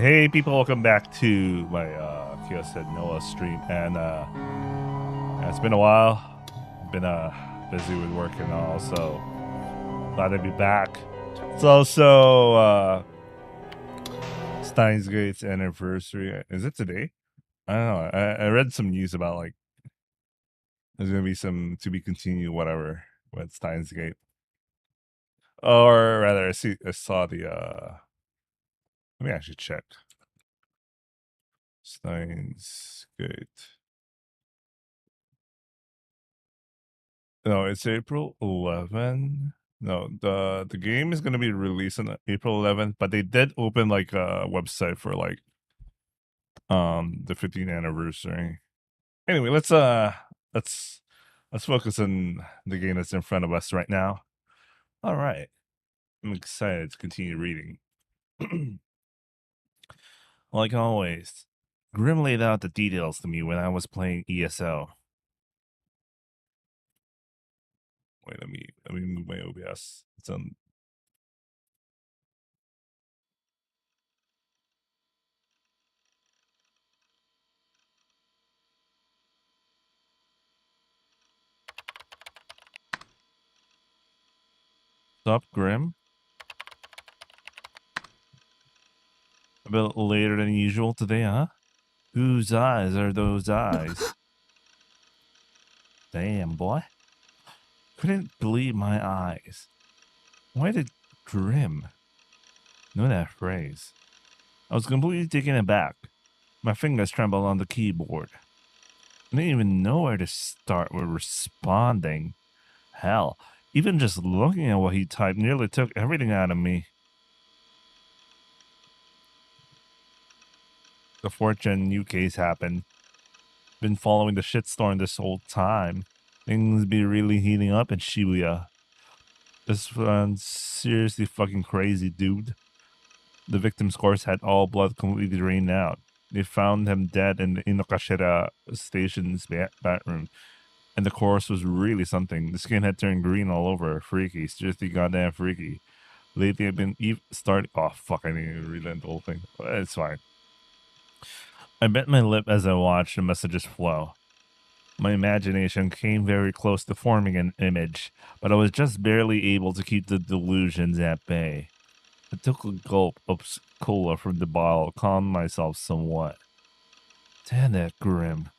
Hey people, welcome back to my Kyo said Noah stream, and it's been a while. Been busy with work and all, so glad to be back. It's also Steins Gate's anniversary. Is it today? I don't know. I read some news about like there's gonna be some to be continued, whatever, with Steins Gate. Or rather, I saw the let me actually check. Steins Gate. No, it's April 11. No, the game is gonna be released on April 11th, but they did open like a website for like the 15th anniversary. Anyway, let's let's focus on the game that's in front of us right now. All right, I'm excited to continue reading. Like always, Grim laid out the details to me when I was playing ESO. Wait, let me move my OBS. It's on. Stop, Grim. A bit later than usual today, huh? Whose eyes are those eyes? Damn, boy. Couldn't believe my eyes. Why did Grim know that phrase? I was completely taken aback. My fingers trembled on the keyboard. I didn't even know where to start with responding. Hell, even just looking at what he typed nearly took everything out of me. The Fortune new case happened. Been following the shitstorm this whole time. Things be really heating up in Shibuya. This one's seriously fucking crazy, dude. The victim's corpse had all blood completely drained out. They found him dead in the Inokashira station's bathroom, and the corpse was really something. The skin had turned green all over. Freaky, seriously goddamn freaky. Lately, I've been starting. Oh fuck! I need to read the whole thing. It's fine. I bit my lip as I watched the messages flow. My imagination came very close to forming an image, but I was just barely able to keep the delusions at bay. I took a gulp of cola from the bottle, calmed myself somewhat. Damn that Grim.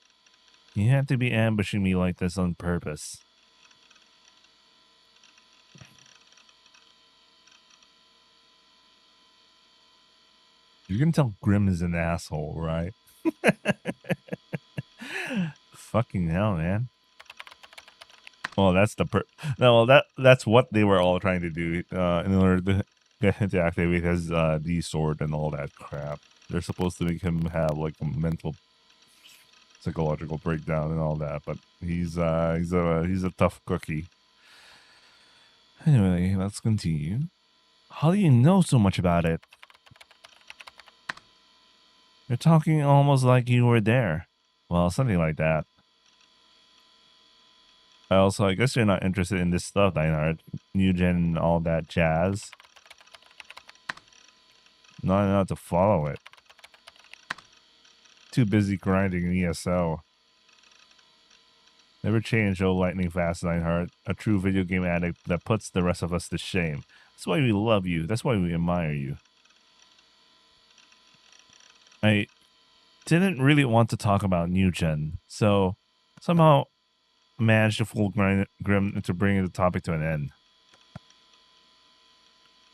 You had to be ambushing me like this on purpose. You can tell Grim is an asshole, right? Fucking hell, man. Well, that's that's what they were all trying to do in order to get him to activate his D sword and all that crap. They're supposed to make him have like a mental psychological breakdown and all that, but he's a tough cookie. Anyway, let's continue. How do you know so much about it? You're talking almost like you were there. Well, something like that. I guess you're not interested in this stuff, Deinhard. New gen and all that jazz. Not enough to follow it. Too busy grinding in ESO. Never change, oh lightning fast, Deinhard. A true video game addict that puts the rest of us to shame. That's why we love you. That's why we admire you. I didn't really want to talk about new gen, so somehow managed to fool Grim into bringing the topic to an end.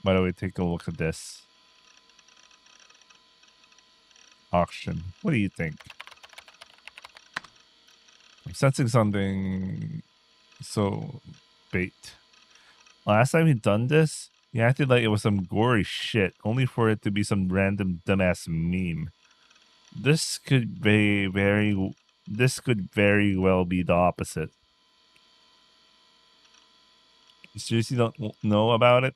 By the way, take a look at this auction. What do you think? I'm sensing something so bait. Last time he done this, he acted like it was some gory shit, only for it to be some random dumbass meme. This could very well be the opposite. You seriously don't know about it?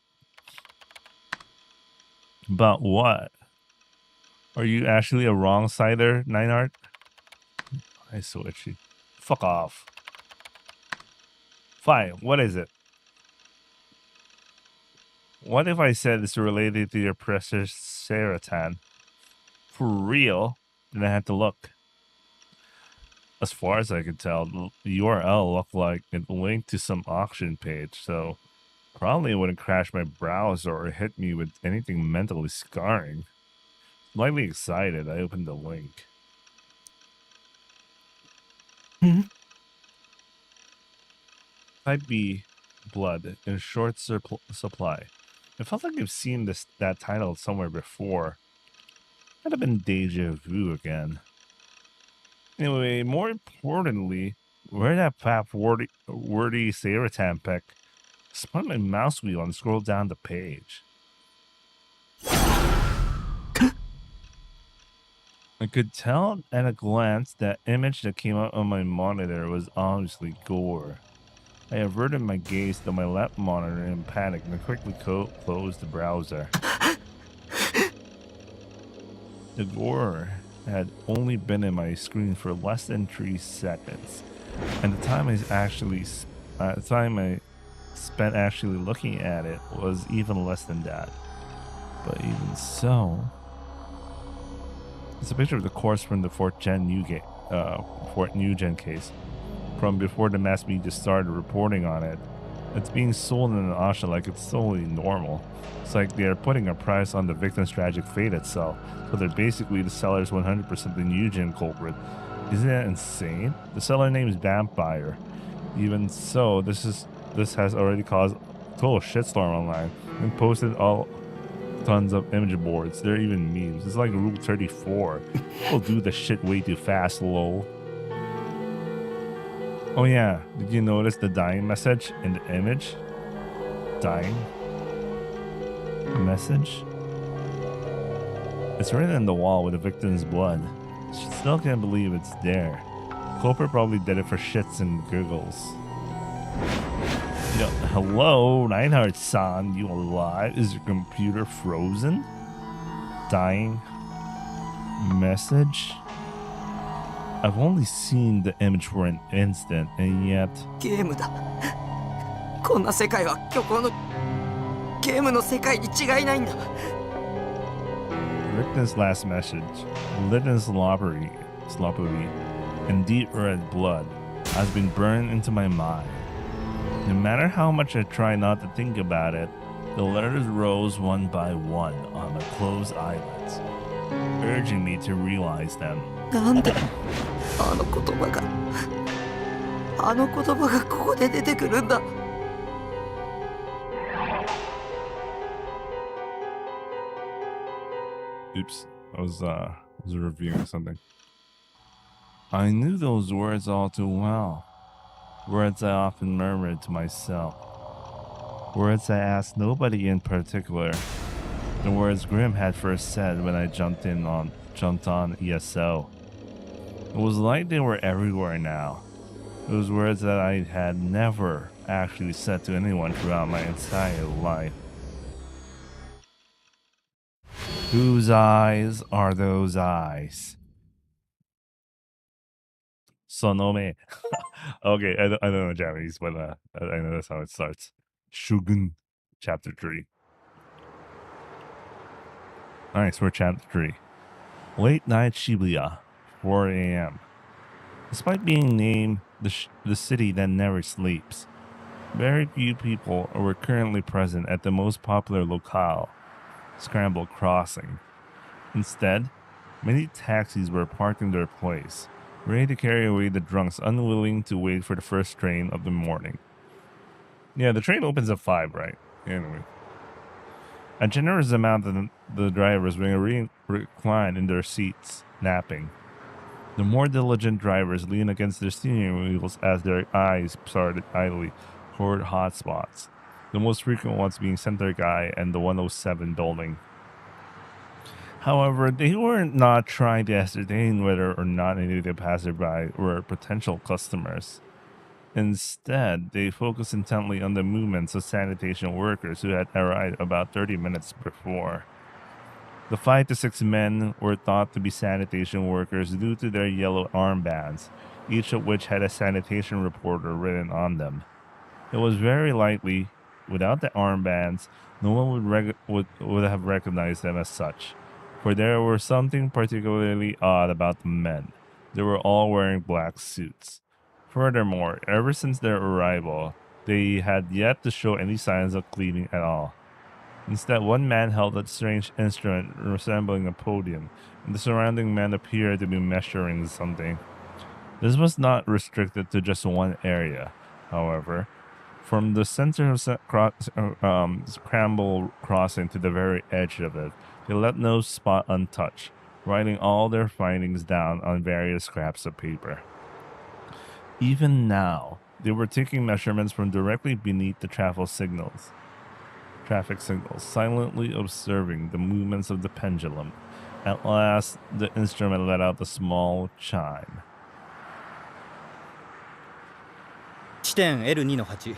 About what? Are you actually a wrong sider, Nineart? I switch you. Fuck off. Fine, what is it? What if I said it's related to your precious Seratan? For real? Then I had to look. As far as I could tell, the URL looked like it linked to some auction page, so probably wouldn't crash my browser or hit me with anything mentally scarring. Slightly excited, I opened the link. Type B, blood, in short supply. It felt like I've seen that title somewhere before. Might have been deja vu again. Anyway, more importantly, where that fat wordy Saratampeck spun my mouse wheel and scrolled down the page. I could tell at a glance that image that came up on my monitor was obviously gore. I averted my gaze to my left monitor in panic and quickly closed the browser. The gore had only been in my screen for less than 3 seconds, and the time I spent actually looking at it was even less than that. But even so, it's a picture of the corpse from the Fort Nugent case, from before the mass media started reporting on it. It's being sold in an auction like it's totally normal. It's like they're putting a price on the victim's tragic fate itself, so they're basically the seller's 100% the Nugent culprit. Isn't that insane? The seller name is Vampire. Even so, this has already caused a total shitstorm online and posted all tons of image boards. There are even memes. It's like Rule 34. People do the shit way too fast, lol. Oh yeah, did you notice the dying message in the image? Dying message? It's written on the wall with the victim's blood. She still can't believe it's there. Culprit probably did it for shits and giggles. Yo, hello, Reinhardt-san, you alive? Is your computer frozen? Dying message? I've only seen the image for an instant, and yet... ゲームだ。こんな世界は虚構のゲームの世界に違いないんだ。 Victim's last message, lit in sloppily, and deep red blood, has been burned into my mind. No matter how much I try not to think about it, the letters rose one by one on my closed eyelids, urging me to realize them. なんであの言葉がここで出てくるんだ。 Oops, I was reviewing something. I knew those words all too well. Words I often murmured to myself. Words I asked nobody in particular. The words Grimm had first said when I jumped on ESO. It was like they were everywhere now. Those words that I had never actually said to anyone throughout my entire life. Whose eyes are those eyes? Sonome. Okay, I don't know Japanese, but I know that's how it starts. Shogun, Chapter 3. Alright, so we're Chapter 3. Late night Shibuya, 4 a.m. Despite being named the city that never sleeps, very few people were currently present at the most popular locale, Scramble Crossing. Instead, many taxis were parked in their place, ready to carry away the drunks unwilling to wait for the first train of the morning. Yeah, the train opens at 5, right? Anyway. A generous amount of the drivers were reclined in their seats, napping. The more diligent drivers leaned against their steering wheels as their eyes started idly toward hotspots, the most frequent ones being Center Guy and the 107 building. However, they were not trying to ascertain whether or not any of the passerby were potential customers. Instead, they focused intently on the movements of sanitation workers who had arrived about 30 minutes before. The 5 to 6 men were thought to be sanitation workers due to their yellow armbands, each of which had a sanitation reporter written on them. It was very likely, without the armbands, no one would have recognized them as such. for there was something particularly odd about the men. They were all wearing black suits. Furthermore, ever since their arrival, they had yet to show any signs of cleaning at all. Instead, one man held a strange instrument resembling a podium, and the surrounding men appeared to be measuring something. This was not restricted to just one area, however. From the center of Scramble Crossing to the very edge of it, they left no spot untouched, writing all their findings down on various scraps of paper. Even now, they were taking measurements from directly beneath the traffic signals, silently observing the movements of the pendulum. At last, the instrument let out a small chime. 地点 L2 の8、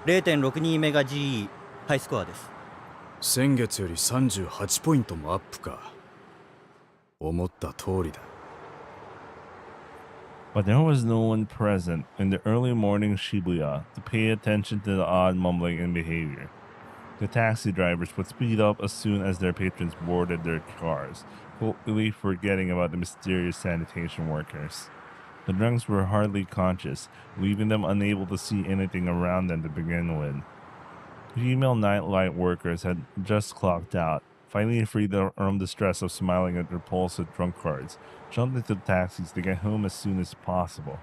0.62 メガ GE、ハイスコアです。先月より38ポイントもアップか。思った通りだ。But there was no one present in the early morning Shibuya to pay attention to the odd mumbling and behavior. The taxi drivers would speed up as soon as their patrons boarded their cars, completely forgetting about the mysterious sanitation workers. The drunks were hardly conscious, leaving them unable to see anything around them to begin with. Female nightlight workers had just clocked out, finally freed from the stress of smiling at repulsive drunkards, jumped into taxis to get home as soon as possible.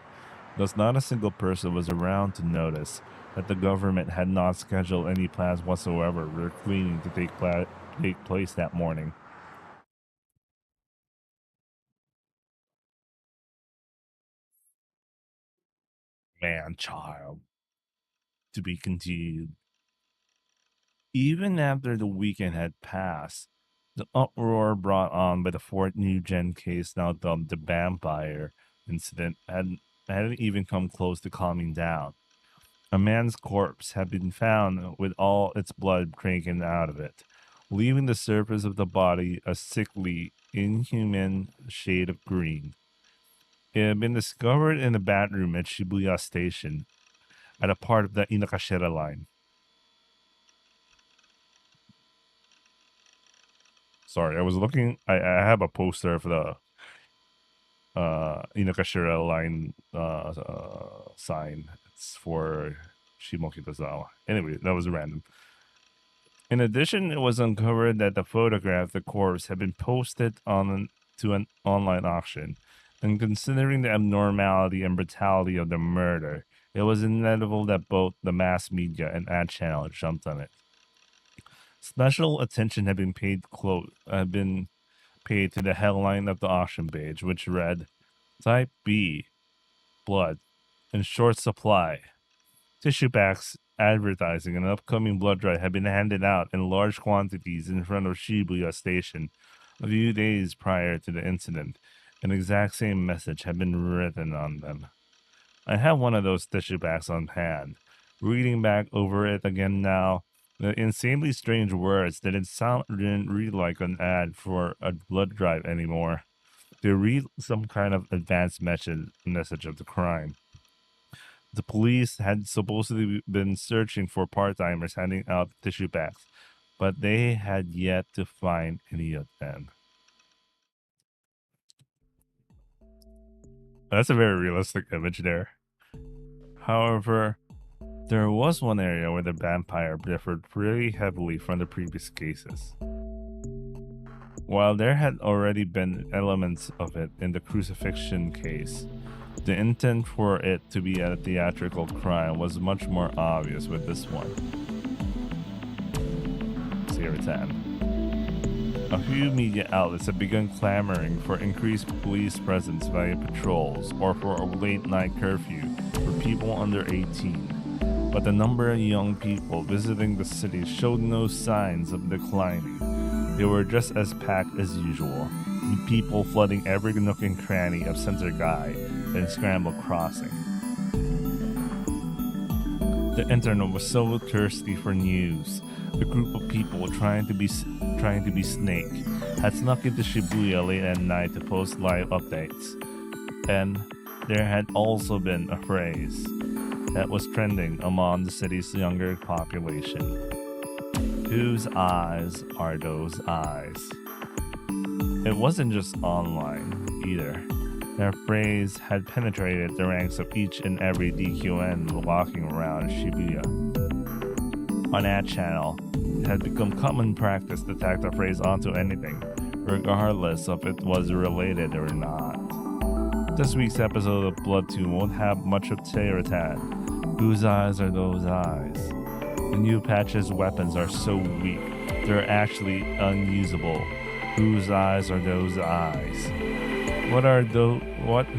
Thus, not a single person was around to notice that the government had not scheduled any plans whatsoever for cleaning to take place that morning. Man-child. To be continued. Even after the weekend had passed, the uproar brought on by the fourth new-gen case now dubbed the Vampire incident hadn't even come close to calming down. A man's corpse had been found with all its blood drained out of it, leaving the surface of the body a sickly, inhuman shade of green. It had been discovered in a bathroom at Shibuya Station, at a part of the Inokashira line. Sorry, I was looking. I have a poster for the Inokashira line sign. It's for Shimokitazawa. Anyway, that was random. In addition, it was uncovered that the photograph of the corpse had been posted to an online auction. And considering the abnormality and brutality of the murder, it was inevitable that both the mass media and ad channel jumped on it. Special attention had been paid to the headline of the auction page, which read, "Type B, blood, in short supply." Tissue packs advertising an upcoming blood drive had been handed out in large quantities in front of Shibuya Station a few days prior to the incident. An exact same message had been written on them. I have one of those tissue packs on hand. Reading back over it again now, the insanely strange words didn't read like an ad for a blood drive anymore. They read some kind of advanced message of the crime. The police had supposedly been searching for part-timers handing out tissue packs, but they had yet to find any of them. That's a very realistic image there. However, there was one area where the vampire differed pretty heavily from the previous cases. While there had already been elements of it in the crucifixion case, the intent for it to be a theatrical crime was much more obvious with this one. Siritan. A few media outlets have begun clamoring for increased police presence via patrols or for a late-night curfew for people under 18. But the number of young people visiting the city showed no signs of declining. They were just as packed as usual, with people flooding every nook and cranny of Center Guy and Scramble Crossing. The internet was so thirsty for news. A group of people trying to be Snake had snuck into Shibuya late at night to post live updates. And there had also been a phrase that was trending among the city's younger population. Whose eyes are those eyes? It wasn't just online either. Their phrase had penetrated the ranks of each and every DQN walking around Shibuya. On that channel, it had become common practice to tack the phrase onto anything, regardless of if it was related or not. This week's episode of Blood 2 won't have much of Teratad. Whose eyes are those eyes? The new patch's weapons are so weak, they're actually unusable. Whose eyes are those eyes?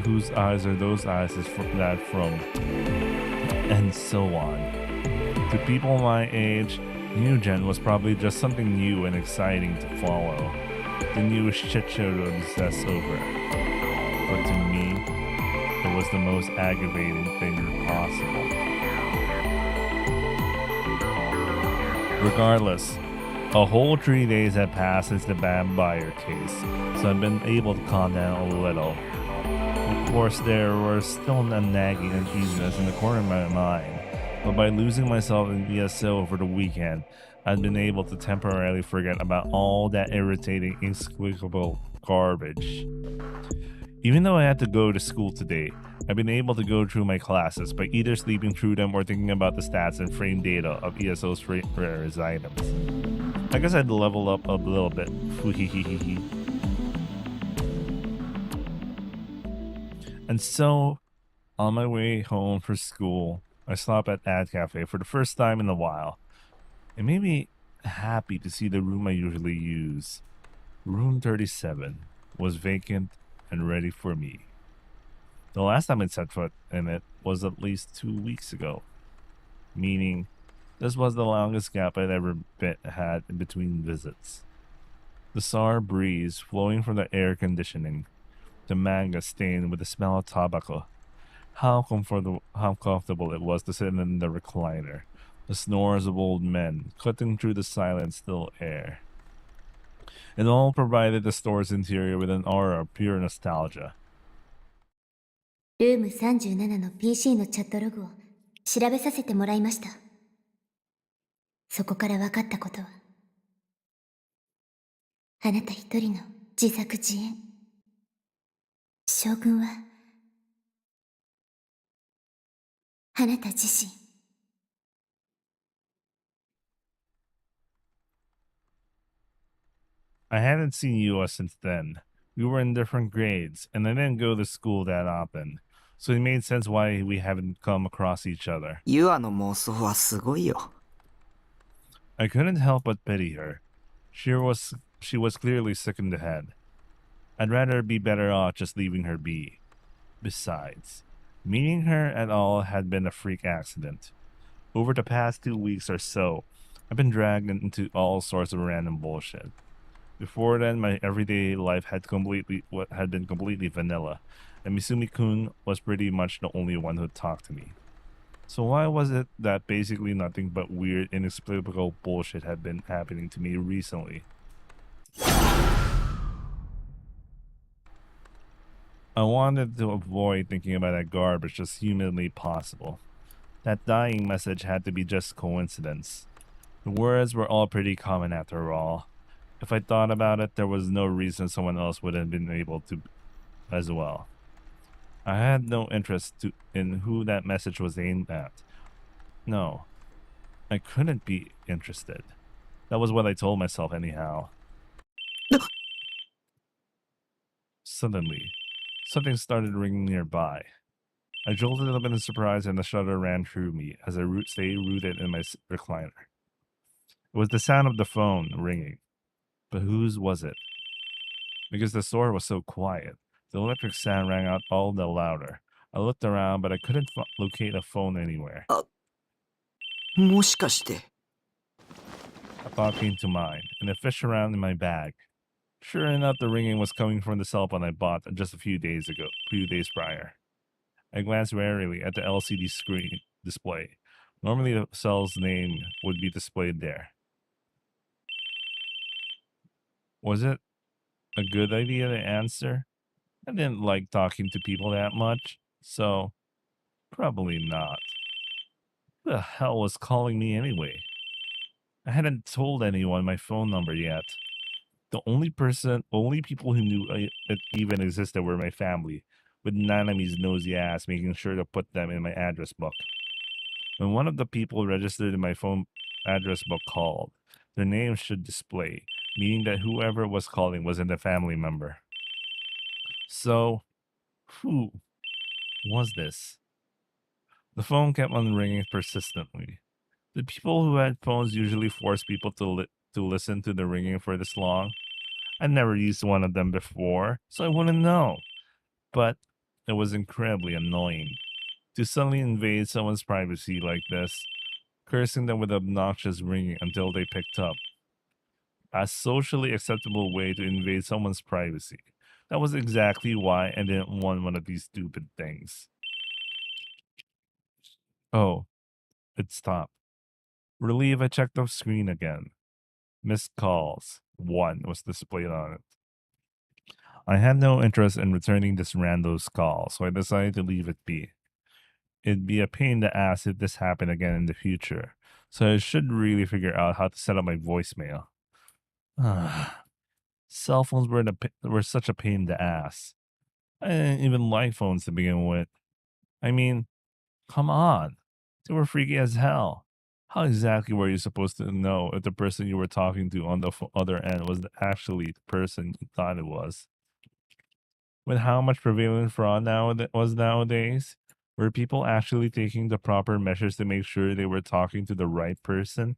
Whose eyes are those eyes is that from? And so on. To people my age, New Gen was probably just something new and exciting to follow. The newest shit show to obsess over. But to me, it was the most aggravating thing possible. Regardless, a whole 3 days had passed since the vampire case, so I've been able to calm down a little. Of course, there was still a nagging uneasiness in the corner of my mind, but by losing myself in ESO over the weekend, I'd been able to temporarily forget about all that irritating, inexplicable garbage. Even though I had to go to school today, I've been able to go through my classes by either sleeping through them or thinking about the stats and frame data of ESO's rarest items. I guess I'd level up a little bit. And so, on my way home for school, I stopped at Ad Cafe for the first time in a while. It made me happy to see the room I usually use. Room 37 was vacant and ready for me. The last time I'd set foot in it was at least 2 weeks ago, meaning this was the longest gap I'd ever had in between visits. The sour breeze flowing from the air conditioning, the manga stained with the smell of tobacco, how comfortable it was to sit in the recliner, the snores of old men cutting through the silent, still air. It all provided the store's interior with an aura of pure nostalgia. ルーム37の PC のチャットログを調べさせてもらいました。そこから分かったことは、あなた一人の自作自演。将軍は、あなた自身。I hadn't seen Yua since then. We were in different grades, and I didn't go to school that often, so it made sense why we haven't come across each other. ユアの妄想はすごいよ。 I couldn't help but pity her. She was clearly sick in the head. I'd rather be better off just leaving her be. Besides, meeting her at all had been a freak accident. Over the past 2 weeks or so, I've been dragged into all sorts of random bullshit. Before then, my everyday life had been completely vanilla, and Misumi-kun was pretty much the only one who talked to me. So why was it that basically nothing but weird, inexplicable bullshit had been happening to me recently? I wanted to avoid thinking about that garbage as humanly possible. That dying message had to be just coincidence. The words were all pretty common after all. If I thought about it, there was no reason someone else would have been able to as well. I had no interest in who that message was aimed at. No, I couldn't be interested. That was what I told myself anyhow. Suddenly, something started ringing nearby. I jolted up in surprise and a shudder ran through me as I stayed rooted in my recliner. It was the sound of the phone ringing. But whose was it? Because the store was so quiet, the electric sound rang out all the louder. I looked around, but I couldn't locate a phone anywhere. もしかして。 A thought came to mind, and I fished around in my bag. Sure enough, the ringing was coming from the cell phone I bought just a few days prior. I glanced warily at the LCD screen display. Normally, the cell's name would be displayed there. Was it a good idea to answer? I didn't like talking to people that much, so probably not. Who the hell was calling me anyway? I hadn't told anyone my phone number yet. The only people who knew it even existed were my family, with Nanami's nosy ass making sure to put them in my address book. When one of the people registered in my phone address book called, their name should display, meaning that whoever was calling was a family member. So, who was this? The phone kept on ringing persistently. Did people who had phones usually force people to listen to the ringing for this long? I'd never used one of them before, so I wouldn't know. But it was incredibly annoying to suddenly invade someone's privacy like this, cursing them with obnoxious ringing until they picked up. A socially acceptable way to invade someone's privacy. That was exactly why I didn't want one of these stupid things. Oh, it stopped. Relieved, I checked the screen again. Missed calls. 1 was displayed on it. I had no interest in returning this rando's call, so I decided to leave it be. It'd be a pain in the ass if this happened again in the future, so I should really figure out how to set up my voicemail. Cell phones were such a pain in the ass. I didn't even like phones to begin with. I mean, come on. They were freaky as hell. How exactly were you supposed to know if the person you were talking to on the other end was actually the person you thought it was? With how much prevalent fraud was nowadays, were people actually taking the proper measures to make sure they were talking to the right person?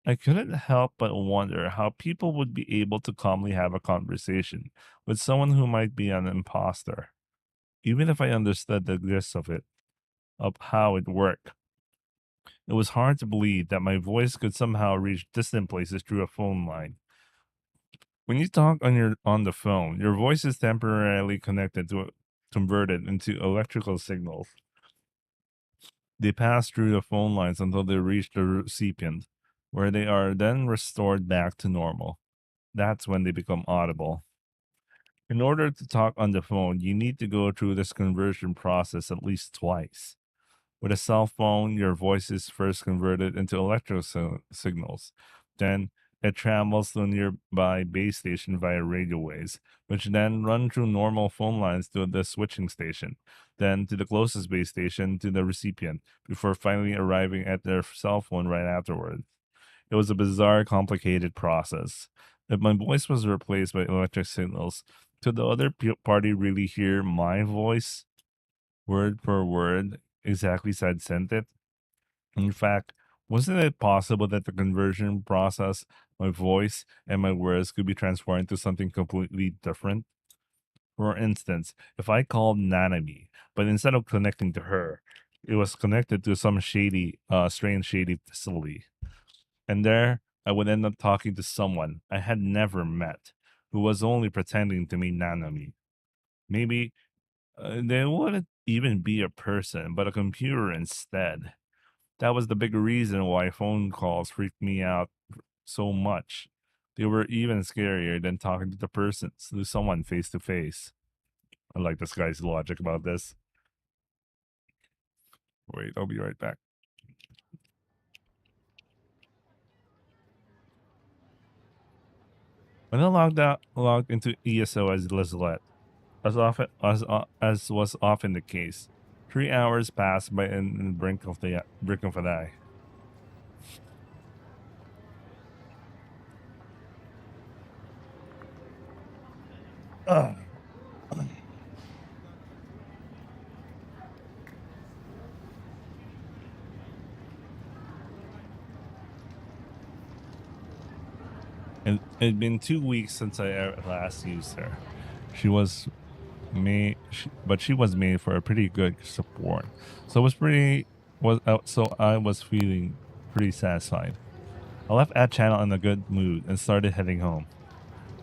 I couldn't help but wonder how people would be able to calmly have a conversation with someone who might be an imposter, even if I understood the gist of how it worked. It was hard to believe that my voice could somehow reach distant places through a phone line. When you talk on the phone, your voice is temporarily converted into electrical signals. They pass through the phone lines until they reach the recipient, where they are then restored back to normal. That's when they become audible. In order to talk on the phone, you need to go through this conversion process at least twice. With a cell phone, your voice is first converted into electrical signals. Then it travels to a nearby base station via radio waves, which then run through normal phone lines to the switching station, then to the closest base station to the recipient, before finally arriving at their cell phone right afterwards. It was a bizarre, complicated process. If my voice was replaced by electric signals, could the other party really hear my voice, word for word, exactly as I'd sent it? In fact, wasn't it possible that the conversion process, my voice and my words could be transformed into something completely different? For instance, if I called Nanami, but instead of connecting to her, it was connected to some strange shady facility. And there, I would end up talking to someone I had never met, who was only pretending to be Nanami. Maybe they wouldn't even be a person, but a computer instead. That was the big reason why phone calls freaked me out so much. They were even scarier than talking to to someone face to face. I like this guy's logic about this. Wait, I'll be right back. When I logged into ESO as Lizlet, as was often the case, 3 hours passed by in the brink of an eye. Ugh. And it'd been 2 weeks since I last used her. She was but she was made for a pretty good support. So I was feeling pretty satisfied. I left Ad Channel in a good mood and started heading home.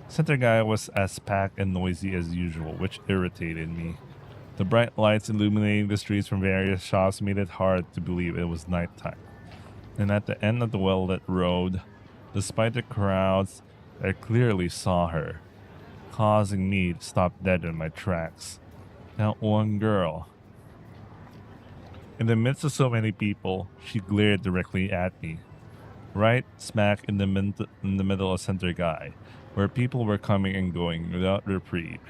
Center Guy was as packed and noisy as usual, which irritated me. The bright lights illuminating the streets from various shops made it hard to believe it was nighttime. And at the end of the well-lit road, despite the crowds, I clearly saw her, causing me to stop dead in my tracks. That one girl. In the midst of so many people, she glared directly at me. right smack in the middle of Center Guy, where people were coming and going without reprieve,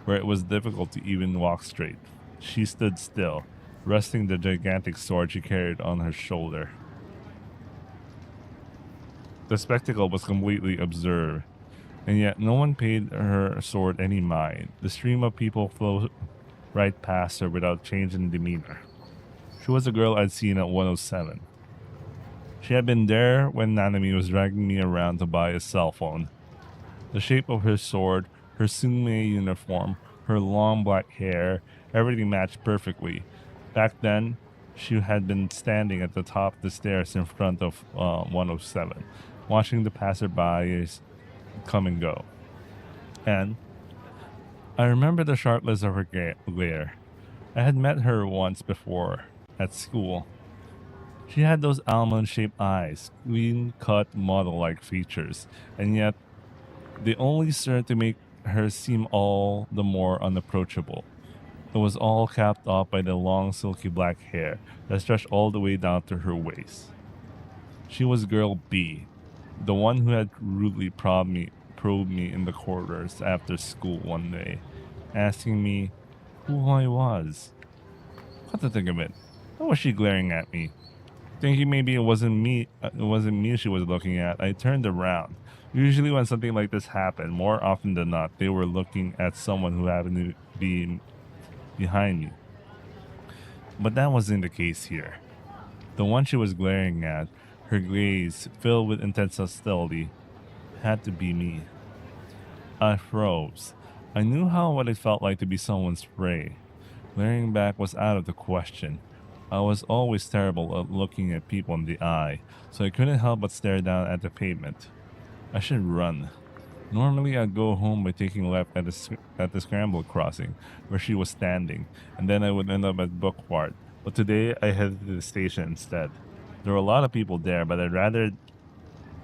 where it was difficult to even walk straight. She stood still, resting the gigantic sword she carried on her shoulder. The spectacle was completely absurd, and yet no one paid her sword any mind. The stream of people flowed right past her without change in demeanor. She was the girl I'd seen at 107. She had been there when Nanami was dragging me around to buy a cell phone. The shape of her sword, her Sume uniform, her long black hair, everything matched perfectly. Back then, she had been standing at the top of the stairs in front of 107, watching the passerbys come and go. And I remember the sharpness of her glare. I had met her once before, at school. She had those almond-shaped eyes, clean-cut model-like features, and yet they only served to make her seem all the more unapproachable. It was all capped off by the long, silky black hair that stretched all the way down to her waist. She was Girl B, the one who had rudely probed me in the corridors after school one day, asking me who I was. What to think of it? Why was she glaring at me? Thinking maybe it wasn't me she was looking at, I turned around. Usually when something like this happened, more often than not, they were looking at someone who happened to be behind me. But that wasn't the case here. The one she was glaring at, her gaze filled with intense hostility, had to be me. I froze. I knew what it felt like to be someone's prey. Glaring back was out of the question. I was always terrible at looking at people in the eye, so I couldn't help but stare down at the pavement. I should run. Normally, I'd go home by taking left at the scramble crossing, where she was standing, and then I would end up at Bookwart. But today, I headed to the station instead. There were a lot of people there, but I'd rather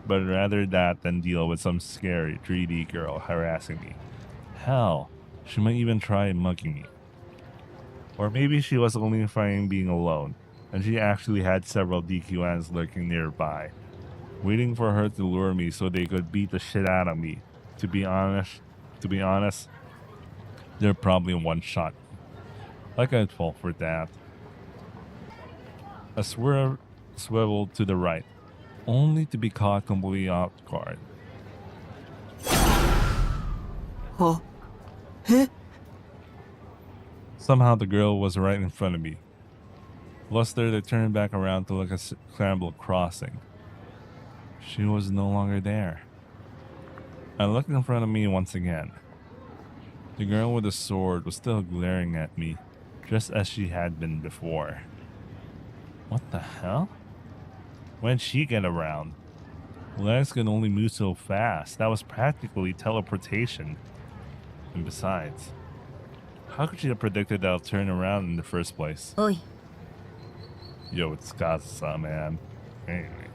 that than deal with some scary 3D girl harassing me. Hell, she might even try mugging me. Or maybe she was only fine being alone, and she actually had several DQNs lurking nearby, waiting for her to lure me so they could beat the shit out of me. To be honest, they're probably one shot. Like I'd fall for that. A swiveled to the right, only to be caught completely off guard. あ、え Somehow the girl was right in front of me. Flustered, I turned back around to look at Scramble Crossing. She was no longer there. I looked in front of me once again. The girl with the sword was still glaring at me, just as she had been before. What the hell? When'd she get around? Legs could only move so fast. That was practically teleportation. And besides, how could she have predicted that I'll turn around in the first place? おい Yo, it's Gaza, man. Anyway.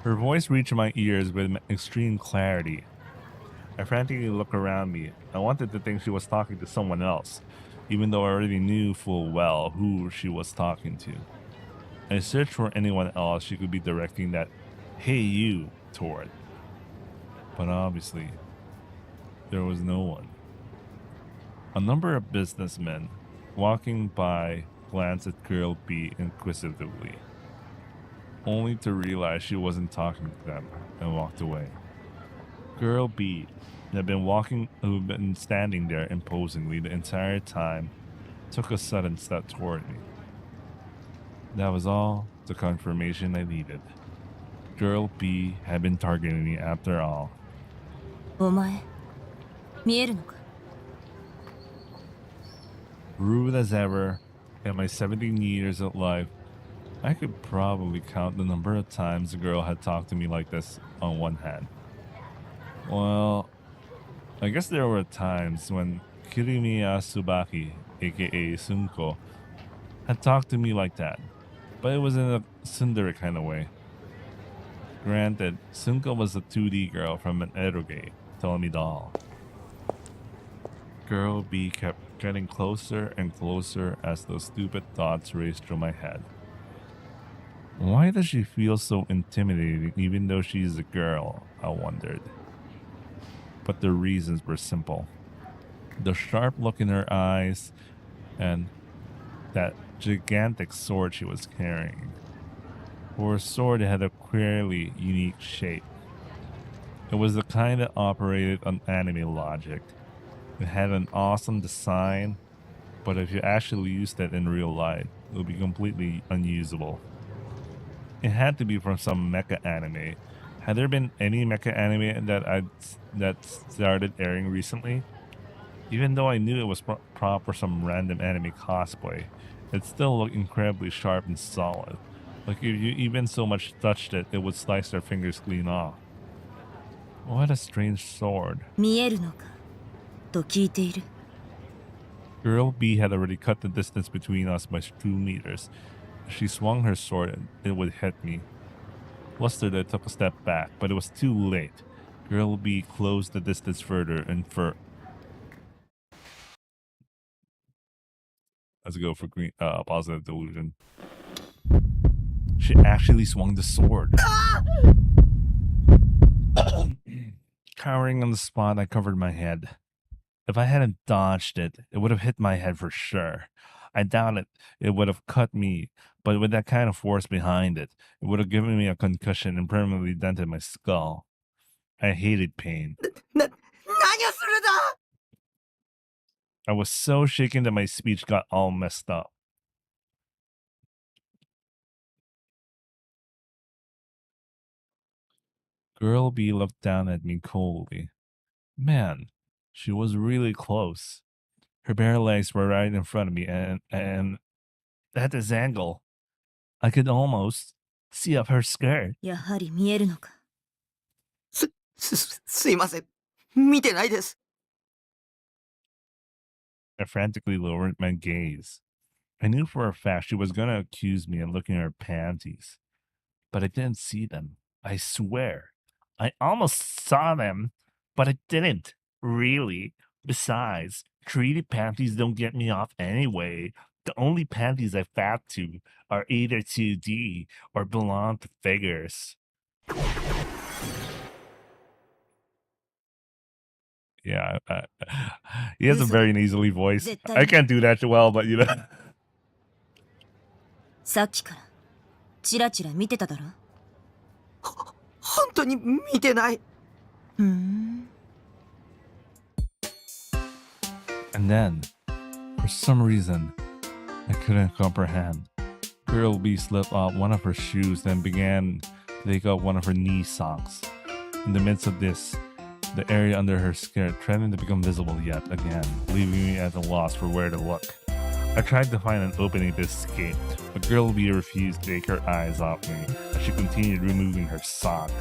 Her voice reached my ears with extreme clarity. I frantically looked around me. I wanted to think she was talking to someone else, even though I already knew full well who she was talking to. I searched for anyone else she could be directing that "Hey you" toward. But obviously, there was no one. A number of businessmen walking by glanced at Girl B inquisitively, only to realize she wasn't talking to them and walked away. Girl B who'd been standing there imposingly the entire time, took a sudden step toward me. That was all the confirmation I needed. Girl B had been targeting me after all. お前見えるのか Rude as ever, in my 17 years of life, I could probably count the number of times a girl had talked to me like this on one hand. Well, I guess there were times when Kirimiya Tsubaki, aka Sunko, had talked to me like that, but it was in a tsundere kind of way. Granted, Sunko was a 2D girl from an eroge, Telemi doll. Girl B kept getting closer and closer as those stupid thoughts raced through my head. Why does she feel so intimidating even though she's a girl? I wondered. But the reasons were simple. The sharp look in her eyes and that gigantic sword she was carrying. For a sword, it had a clearly unique shape. It was the kind that operated on anime logic. It had an awesome design, but if you actually used it in real life, it would be completely unusable. It had to be from some mecha anime. Had there been any mecha anime that started airing recently? Even though I knew it was prop for some random anime cosplay, it still looked incredibly sharp and solid. Like if you even so much touched it, it would slice their fingers clean off. What a strange sword. 見えるのかと聞いている。 Girl B had already cut the distance between us by 2 meters. If she swung her sword, it would hit me. Flustered, I took a step back, but it was too late. Girl B closed the distance further and let's go for green, positive delusion. She actually swung the sword. Cowering on the spot, I covered my head. If I hadn't dodged it, it would have hit my head for sure. I doubt it would have cut me, but with that kind of force behind it, it would have given me a concussion and permanently dented my skull. I hated pain. 何をするだ I was so shaken that my speech got all messed up. Girl B looked down at me coldly. Man, she was really close. Her bare legs were right in front of me, and at this angle, I could almost see up her skirt. やはり見えるのか。すいません。見てないです。 I frantically lowered my gaze. I knew for a fact she was going to accuse me of looking at her panties, but I didn't see them. I swear. I almost saw them, but I didn't. Really. Besides, treated panties don't get me off anyway. The only panties I fap to are either 2D or belong to figures. Yeah, he has a very nasally voice. I can't do that well, but you know. さっきからチラチラ見てただろ。本当に見てない。ふん。 And then, for some reason, I couldn't comprehend. Girl B slipped off one of her shoes, then began to take off one of her knee socks. In the midst of this, the area under her skirt threatened to become visible yet again, leaving me at a loss for where to look. I tried to find an opening to escape, but Girl B refused to take her eyes off me as she continued removing her sock.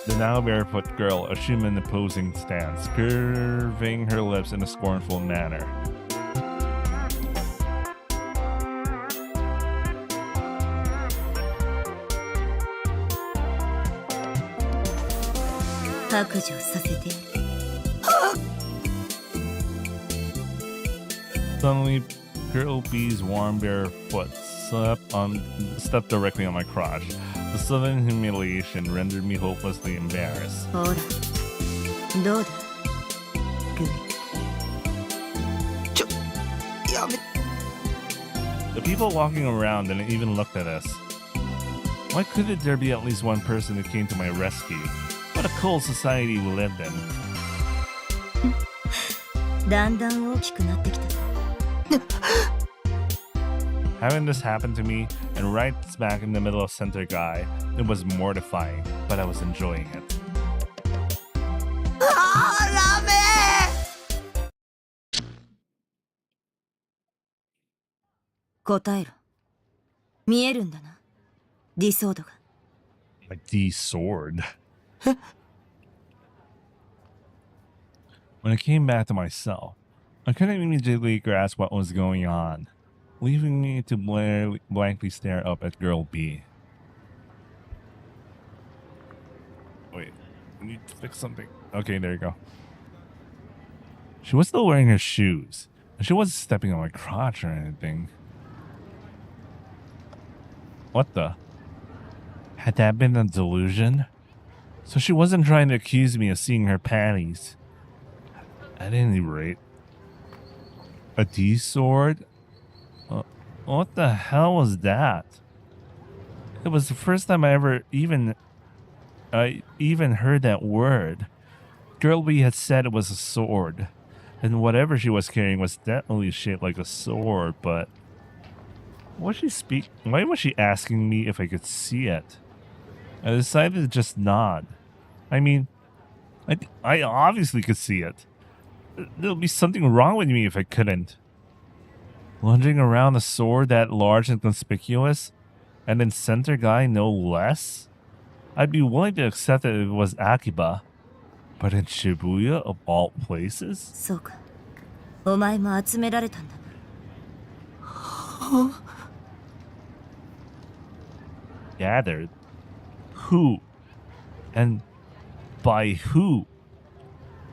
The now barefoot girl assumed an opposing stance, curving her lips in a scornful manner. Suddenly, Girl B's warm bare foot stepped directly on my crotch. The sudden humiliation rendered me hopelessly embarrassed. ほら、どうだグミ。やめ The people walking around didn't even look at us. Why couldn't there be at least one person who came to my rescue? What a cold society we lived in. だんだん大きくなってきた。 Having this happen to me, and right smack in the middle of Center Guy, it was mortifying, but I was enjoying it. あーダメ 答えろ。見えるんだな。ディソードが。 Like the sword. When I came back to myself, I couldn't immediately grasp what was going on, leaving me to blankly stare up at Girl B. Wait, I need to fix something. Okay, there you go. She was still wearing her shoes, and she wasn't stepping on my crotch or anything. What the? Had that been a delusion? So she wasn't trying to accuse me of seeing her panties. At any rate. A D-sword? What the hell was that? It was the first time I even heard that word. Girlby had said it was a sword, and whatever she was carrying was definitely shaped like a sword, but why was she asking me if I could see it? I decided to just nod. I mean, I obviously could see it. There'll be something wrong with me if I couldn't. Lunging around a sword that large and conspicuous, and then center guy no less? I'd be willing to accept that it was Akiba. But in Shibuya, of all places? そうか。お前も集められたんだな。Gathered? Who? And by who?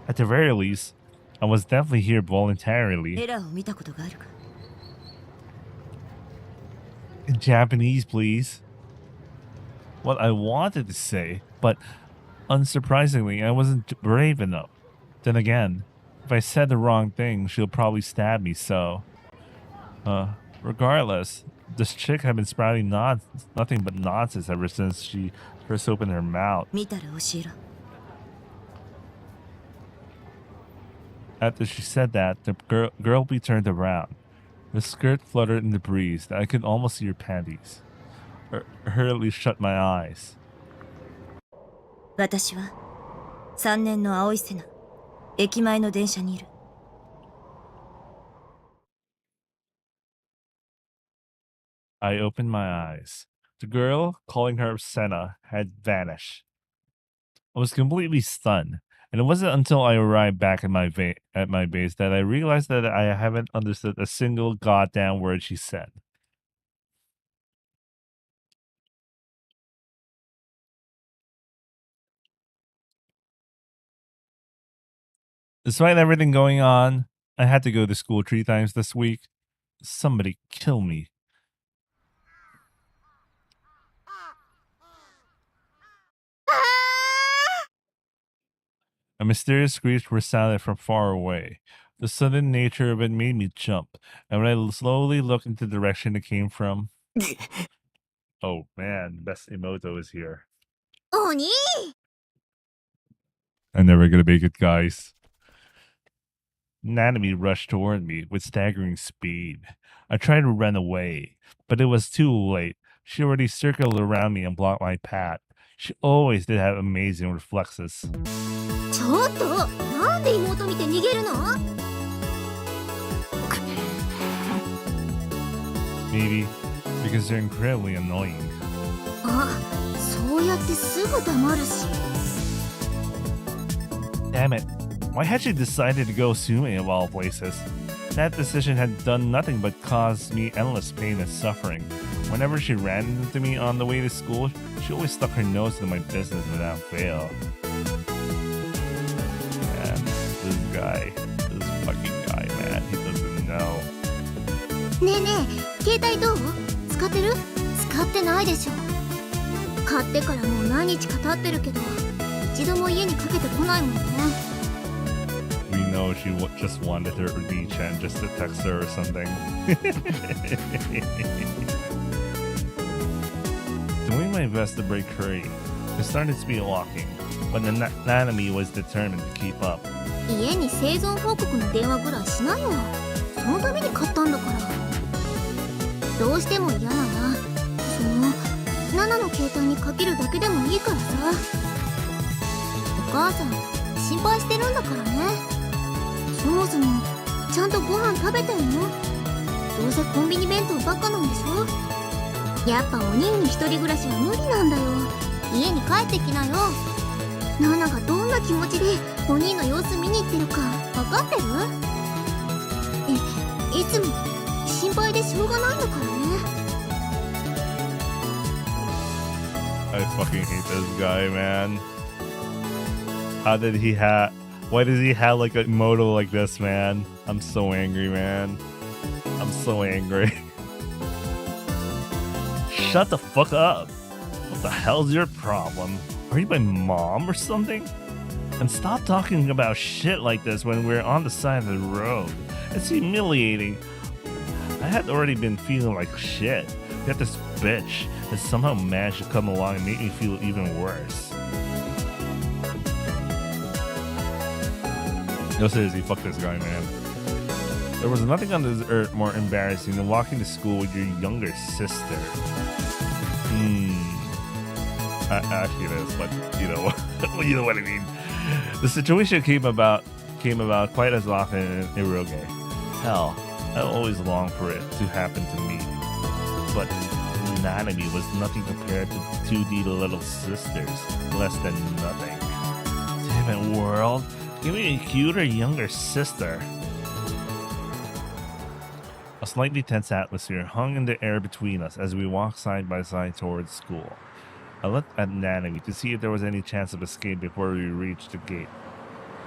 At the very least, I was definitely here voluntarily. エラーを見たことがあるか。 In Japanese, please. What I wanted to say, but unsurprisingly, I wasn't brave enough. Then again, if I said the wrong thing, she'll probably stab me, so... regardless, this chick had been sprouting nothing but nonsense ever since she first opened her mouth. 見たら教えろ。 After she said that, the girl be turned around. The skirt fluttered in the breeze that I could almost see her panties. Hurriedly shut my eyes. 私は3年の青い瀬名。駅前の電車にいる。 I opened my eyes. The girl, calling her Senna, had vanished. I was completely stunned, and it wasn't until I arrived back at my base that I realized that I haven't understood a single goddamn word she said. Despite everything going on, I had to go to school 3 times this week. Somebody kill me. A mysterious screech resounded from far away. The sudden nature of it made me jump, and when I slowly looked into the direction it came from... Oh man, Best Emoto is here. お兄 I'm never gonna make it, guys. Nanami rushed toward me with staggering speed. I tried to run away, but it was too late. She already circled around me and blocked my path. She always did have amazing reflexes. ちょっとなんで妹見て逃げるの Maybe because they're incredibly annoying. あ、そうやってすぐ黙るし Damn it. Why had she decided to go Sume of all places? That decision had done nothing but cause me endless pain and suffering. Whenever she ran into me on the way to school, she always stuck her nose into my business without fail. Man, this fucking guy, man, he doesn't know. ねえねえ携帯どう使ってる使ってないでしょ買ってからもう何日か経ってるけど一度も家にかけてこないもんね We know she just wanted her D-chan just to text her or something. Doing my best to break free, I started spelunking, but Nanami was determined to keep up. 家に生存報告の電話ぐらいしなよそのために買ったんだからどうしても嫌ならそのナナの携帯にかけるだけでもいいからさお母さん心配してるんだからねそもそもちゃんとご飯食べてんのどうせコンビニ弁当ばっかなんでしょやっぱお兄に一人暮らしは無理なんだよ家に帰ってきなよナナがどんな気持ちでお兄の様子見に行ってるか分かってるいつも心配でしょうがないんだからね I fucking hate this guy, man. Why does he have like a moto like this, man? I'm so angry, man. I'm so angry. Shut the fuck up. What the hell's your problem? Are you my mom or something? And stop talking about shit like this when we're on the side of the road. It's humiliating. I had already been feeling like shit. Yet this bitch has somehow managed to come along and make me feel even worse. No, seriously, fuck this guy, man. There was nothing on this earth more embarrassing than walking to school with your younger sister. Actually, it is, but you know, you know what I mean. The situation came about quite as often in Eroge. Hell, I always longed for it to happen to me. But Nanami was nothing compared to 2D little sisters. Less than nothing. Damn it, world. Give me a cuter younger sister. A slightly tense atmosphere hung in the air between us as we walked side by side towards school. I looked at Nanami to see if there was any chance of escape before we reached the gate.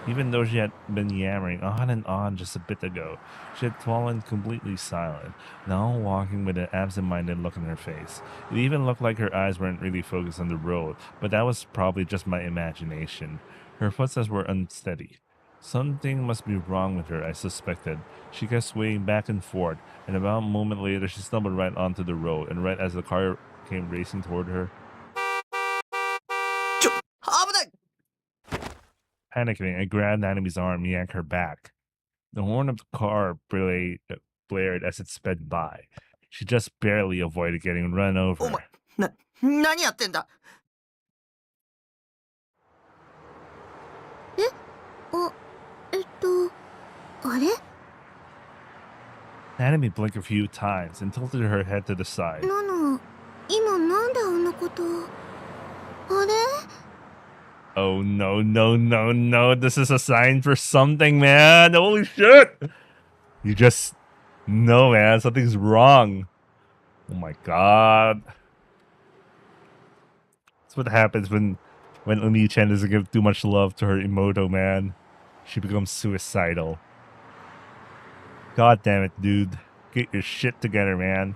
Even though she had been yammering on and on just a bit ago, she had fallen completely silent, now walking with an absent-minded look on her face. It even looked like her eyes weren't really focused on the road, but that was probably just my imagination. Her footsteps were unsteady. Something must be wrong with her, I suspected. She kept swaying back and forth, and about a moment later she stumbled right onto the road, and right as the car came racing toward her, panicking, I grabbed Nanami's arm and yanked her back. The horn of the car blared as it sped by. She just barely avoided getting run over. 何やってんだ。あれ Nanami blinked a few times and tilted her head to the side. ナナ、今なんであんなこと。あれ Oh no, no, no, no. This is a sign for something, man. Holy shit. You just know, man. Something's wrong. Oh my god. That's what happens when Oni-chan doesn't give too much love to her Emoto, man. She becomes suicidal. God damn it, dude. Get your shit together, man.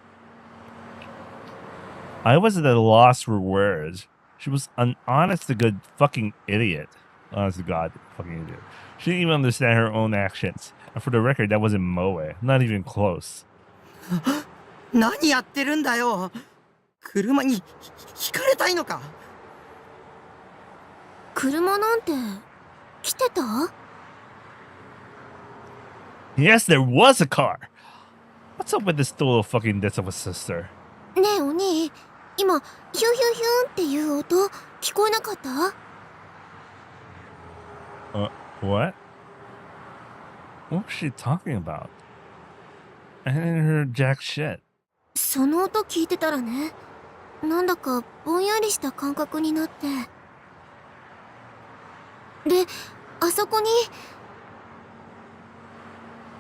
I was at a loss for words. She was an honest to good fucking idiot. Honest to God, fucking idiot. She didn't even understand her own actions. And for the record, that wasn't Moe. Not even close. 何やってるんだよ。車にひかれたいのか。車なんて来てた？ Yes, there was a car. What's up with this little fucking death of a sister? ねえお兄、今ヒュンヒュンヒュンっていう音聞こえなかった？ What? What was she talking about? I didn't hear jack shit. その音聞いてたらね、なんだかぼんやりした感覚になって。で、あそこに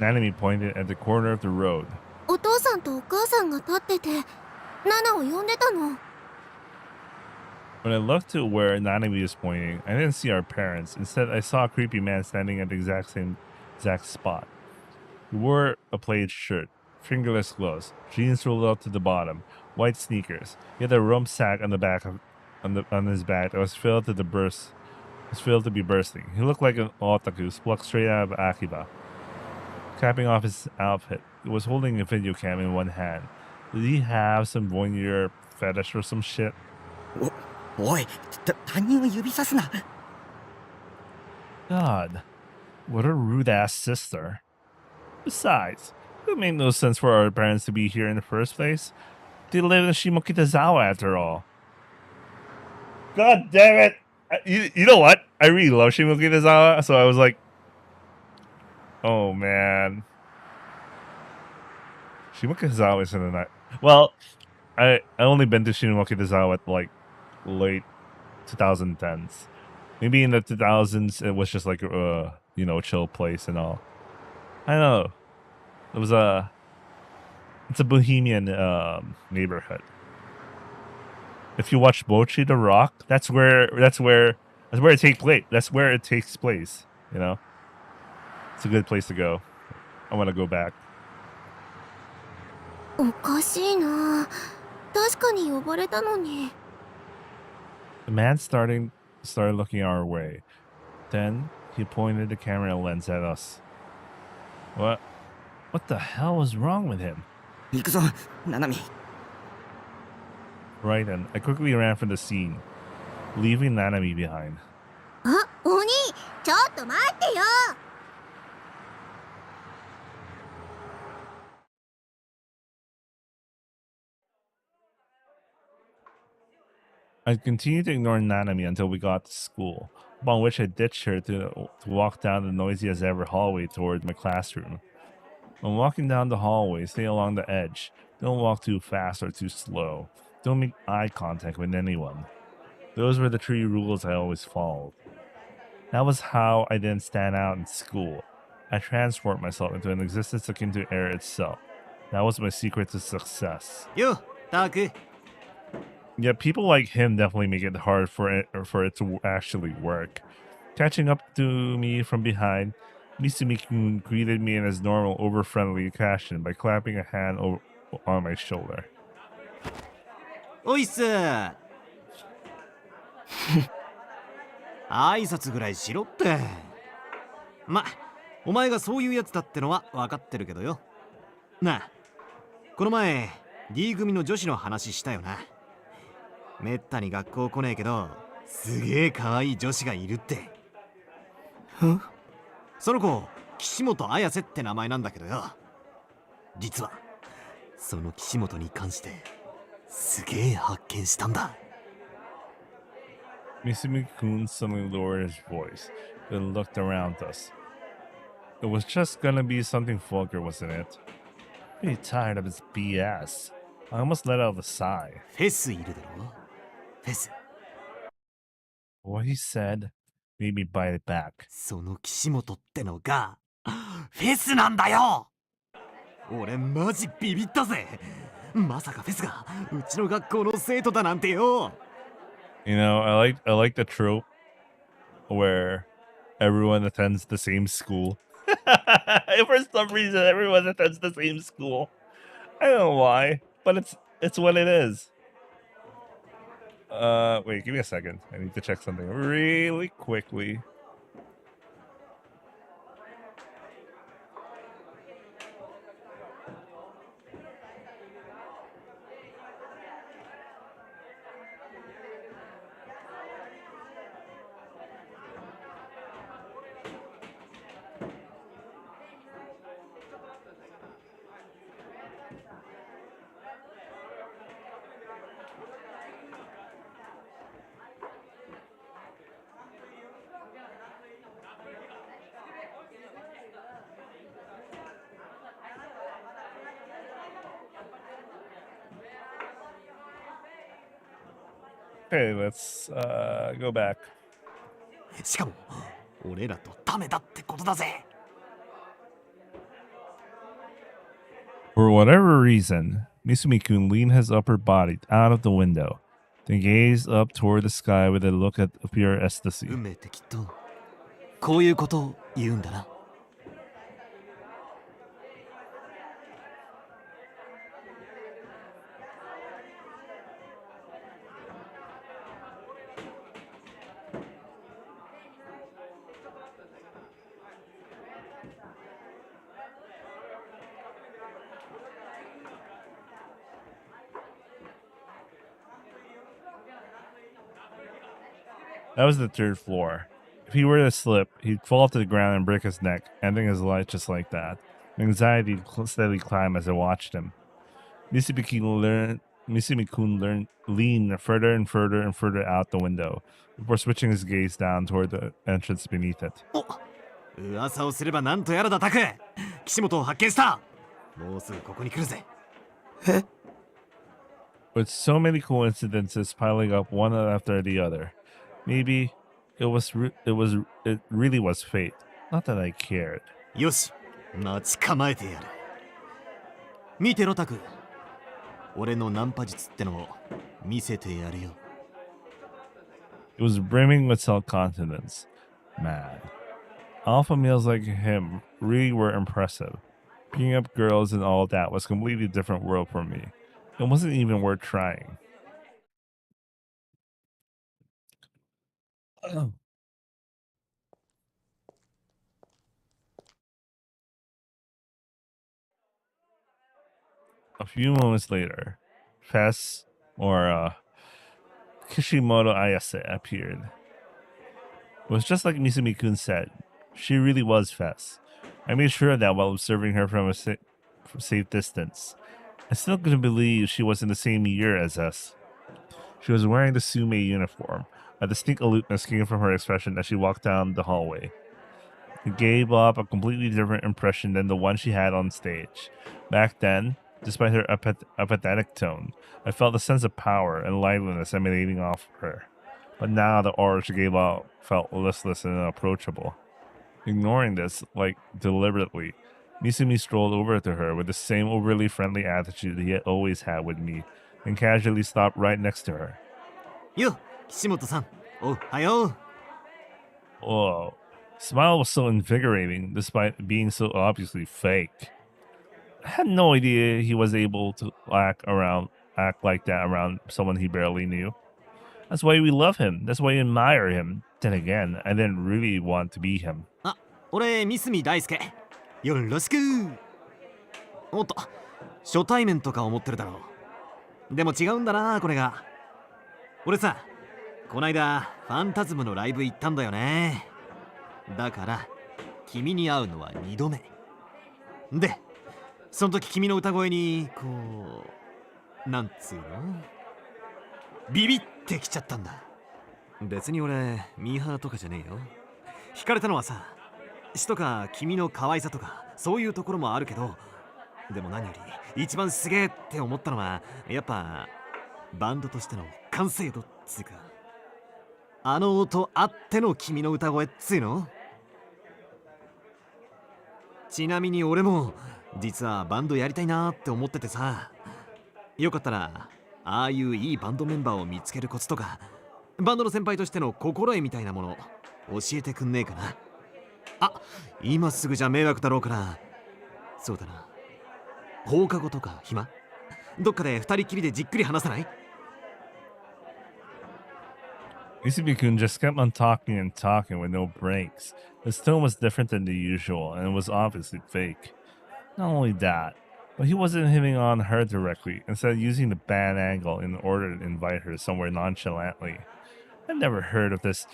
Nanami pointed at the corner of the road. お父さんとお母さんが立ってて、ナナを呼んでたの。 When I looked to where Nanami was pointing, I didn't see our parents. Instead, I saw a creepy man standing at the exact spot. He wore a plaid shirt, fingerless gloves, jeans rolled up to the bottom, white sneakers. He had a rump sack on the back on his back that was filled to be bursting. He looked like an otaku plucked straight out of Akiba. Capping off his outfit, he was holding a video cam in one hand. Did he have some voyeur fetish or some shit? おい、他人を指さすな。 God, what a rude ass sister. Besides, it would make no sense for our parents to be here in the first place. They live in Shimokitazawa after all. God damn it! You know what? I really love Shimokitazawa, so I was like, oh man. Shimokitazawa isn't a night. Well, I only been to Shimokitazawa at like late 2010s. Maybe in the 2000s it was just like a chill place and all. I don't know. It's a bohemian neighborhood. If you watch Bocchi the Rock, that's where it takes place. You know, it's a good place to go. I want to go back. おかしいな。確かに呼ばれたのに。 The man started looking our way. Then he pointed the camera lens at us. What the hell was wrong with him? 行くぞ、ナナミ。 Right then, I quickly ran from the scene, leaving Nanami behind. あ、お兄、ちょっと待ってよ。 I continued to ignore Nanami until we got to school, upon which I ditched her to walk down the noisy as ever hallway toward my classroom. When walking down the hallway, stay along the edge. Don't walk too fast or too slow. Don't make eye contact with anyone. Those were the 3 rules I always followed. That was how I didn't stand out in school. I transport myself into an existence akin to air itself. That was my secret to success. よ、タク。 Yeah, people like him definitely make it hard for it to actually work. Catching up to me from behind, Misumi-kun greeted me in his normal over-friendly fashion by clapping a hand on my shoulder. おいっす。挨拶ぐらいしろって。ま、お前がそういうやつだってのは分かってるけどよ。なあ、この前 D 組の女子の話したよな。めったに学校来ねえけど、すげえ可愛い女子がいるって。その子、岸本綾瀬って名前なんだけどよ。実はその岸本に関してすげえ発見したんだ。 Misumi-kun suddenly lowered his voice, then looked around us. It was just gonna be something vulgar, wasn't it? Pretty tired of his BS. I almost let out a sigh. フェスいるだろ。フェス。 What he said made me bite it back. その岸本ってのがフェスなんだよ。俺マジビビったぜ。まさかフェスがうちの学校の生徒だなんてよ。 You know, I like the trope where everyone attends the same school. For some reason, everyone attends the same school. I don't know why, but it's what it is. Wait, give me a second. I need to check something really quickly. Okay, let's go back. しかも俺らとタメだってことだぜ。 For whatever reason, Misumi-kun leaned his upper body out of the window, then gazed up toward the sky with a look of pure ecstasy. 運命ってきっとこういうことを言うんだな。 That was the 3rd floor. If he were to slip, he'd fall to the ground and break his neck, ending his life just like that. Anxiety steadily climbed as I watched him. Misumi-kun leaned further and further and further out the window, before switching his gaze down toward the entrance beneath it. お、噂をすればなんとやらだタク。岸本を発見した。もうすぐここに来るぜ。 With so many coincidences piling up one after the other, maybe it really was fate. Not that I cared. よし、待ち構えてやる。見てろタク。俺のナンパ術ってのを見せてやるよ。 It was brimming with self-confidence. Man, Alpha males like him really were impressive. Picking up girls and all that was a completely different world for me. It wasn't even worth trying. Oh. A few moments later, Fess, or Kishimoto Ayase, appeared. It was just like Misumi-kun said. She really was Fess. I made sure of that while observing her from a safe distance. I still couldn't believe she was in the same year as us. She was wearing the Sume uniform. A distinct aloofness came from her expression as she walked down the hallway. It gave off a completely different impression than the one she had on stage. Back then, despite her apathetic tone, I felt a sense of power and liveliness emanating off her. But now the aura she gave out felt listless and unapproachable. Ignoring this, like deliberately, Misumi strolled over to her with the same overly friendly attitude he had always had with me, and casually stopped right next to her. Yo, Kishimoto-san. Oh, hayo. Whoa. Smile was so invigorating despite being so obviously fake. I had no idea he was able to act like that around someone he barely knew. That's why we love him. That's why we admire him. Then again, I didn't really want to be him. 俺、三角大輔。よろしく。おっと、初対面とか思ってるだろう。でも違うんだな、これが。俺さ、こないだ、ファンタズムのライブ行ったんだよね。だから、君に会うのは2度目。で、その時君の歌声に、こう、なんつうのビビってきちゃったんだ。別に俺、ミーハーとかじゃねえよ。惹かれたのはさ、詩とか君の可愛さとかそういうところもあるけど、でも何より一番すげえって思ったのはやっぱバンドとしての完成度っつうか、あの音あっての君の歌声っつうの。ちなみに俺も実はバンドやりたいなって思っててさ、よかったらああいういいバンドメンバーを見つけるコツとか、バンドの先輩としての心得みたいなもの教えてくんねえかな。あ、今すぐじゃ迷惑だろうから。そうだな、放課後とか暇？どっかで二人きりでじっくり話さない？ Misumi-kun just kept on talking and talking with no breaks. His tone was different than the usual, and it was obviously fake. Not only that, but he wasn't hitting on her directly, instead using the bad angle in order to invite her somewhere nonchalantly. I've never heard of this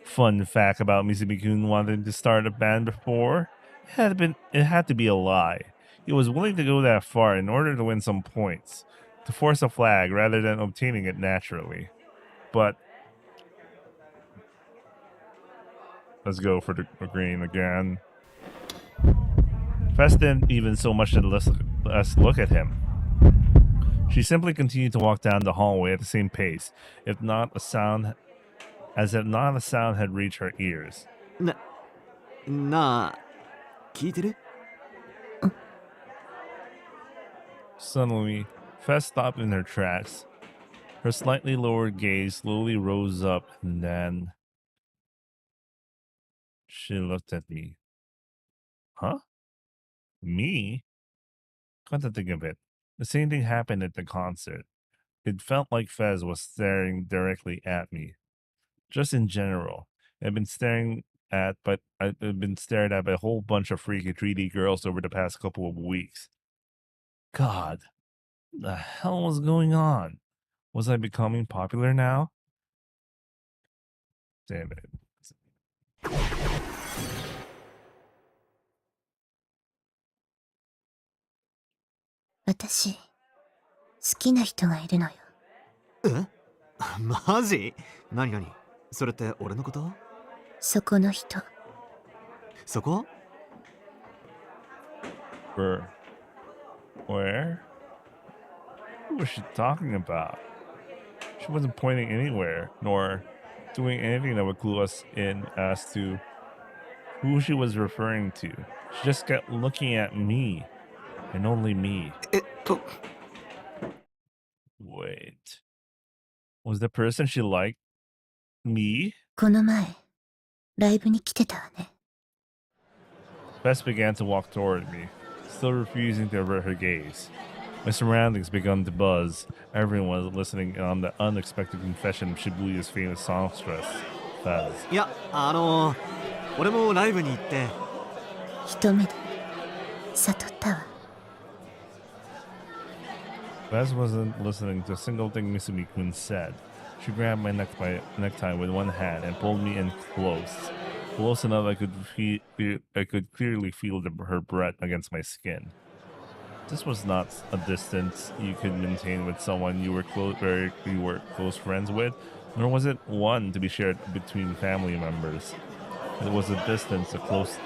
fun fact about Misumi-kun wanting to start a band before. It had to be a lie. He was willing to go that far in order to win some points, to force a flag rather than obtaining it naturally. But let's go for the green again. Fess didn't even so much as look at him. She simply continued to walk down the hallway at the same pace, if not a sound had reached her ears. なあ、聞いてる？ Suddenly, Fess stopped in her tracks. Her slightly lowered gaze slowly rose up, and then she looked at me. Huh? Me? Come to think of it, the same thing happened at the concert. It felt like Fez was staring directly at me. Just in general, I've been stared at by a whole bunch of freaky 3D girls over the past couple of weeks. God, what the hell was going on? Was I becoming popular now? Damn it. 私、好きな人がいるのよ。え？マジ？何何？それって俺のこと？そこの人。そこ？ Where? Who was she talking about? She wasn't pointing anywhere, nor doing anything that would clue us in as to who she was referring to. She just kept looking at me, and only me. Wait. Was the person she liked me? この前、ライブに来てたわね。Fess began to walk toward me, still refusing to avert her gaze. My surroundings began to buzz. Everyone was listening on the unexpected confession of Shibuya's famous songstress, Fez. いや俺もライブに行って。一目で悟ったわ。 Fez wasn't listening to a single thing Misumi-kun said. She grabbed my necktie with one hand and pulled me in close enough I could clearly feel her breath against my skin. This was not a distance you could maintain with someone you were close friends with, nor was it one to be shared between family members. It was a distance, a closeness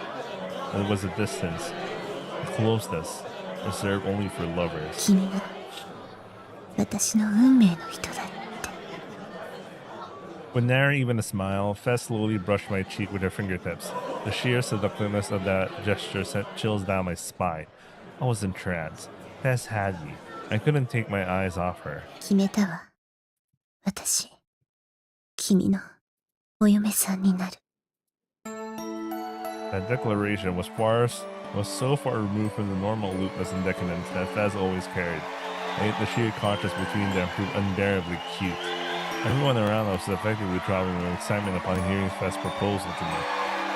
reserved only for lovers. 君が私の運命の人だって。 With nary even a smile, Fess slowly brushed my cheek with her fingertips. The sheer seductiveness of that gesture sent chills down my spine. I was in trance. Fess had me. I couldn't take my eyes off her. 決めたわ。私、君のお嫁さんになる。 That declaration was so far removed from the normal aloofness and decadence that Fez always carried. Yet the sheer contrast between them proved unbearably cute. Everyone around us was effectively throbbing with excitement upon hearing Fez's proposal to me.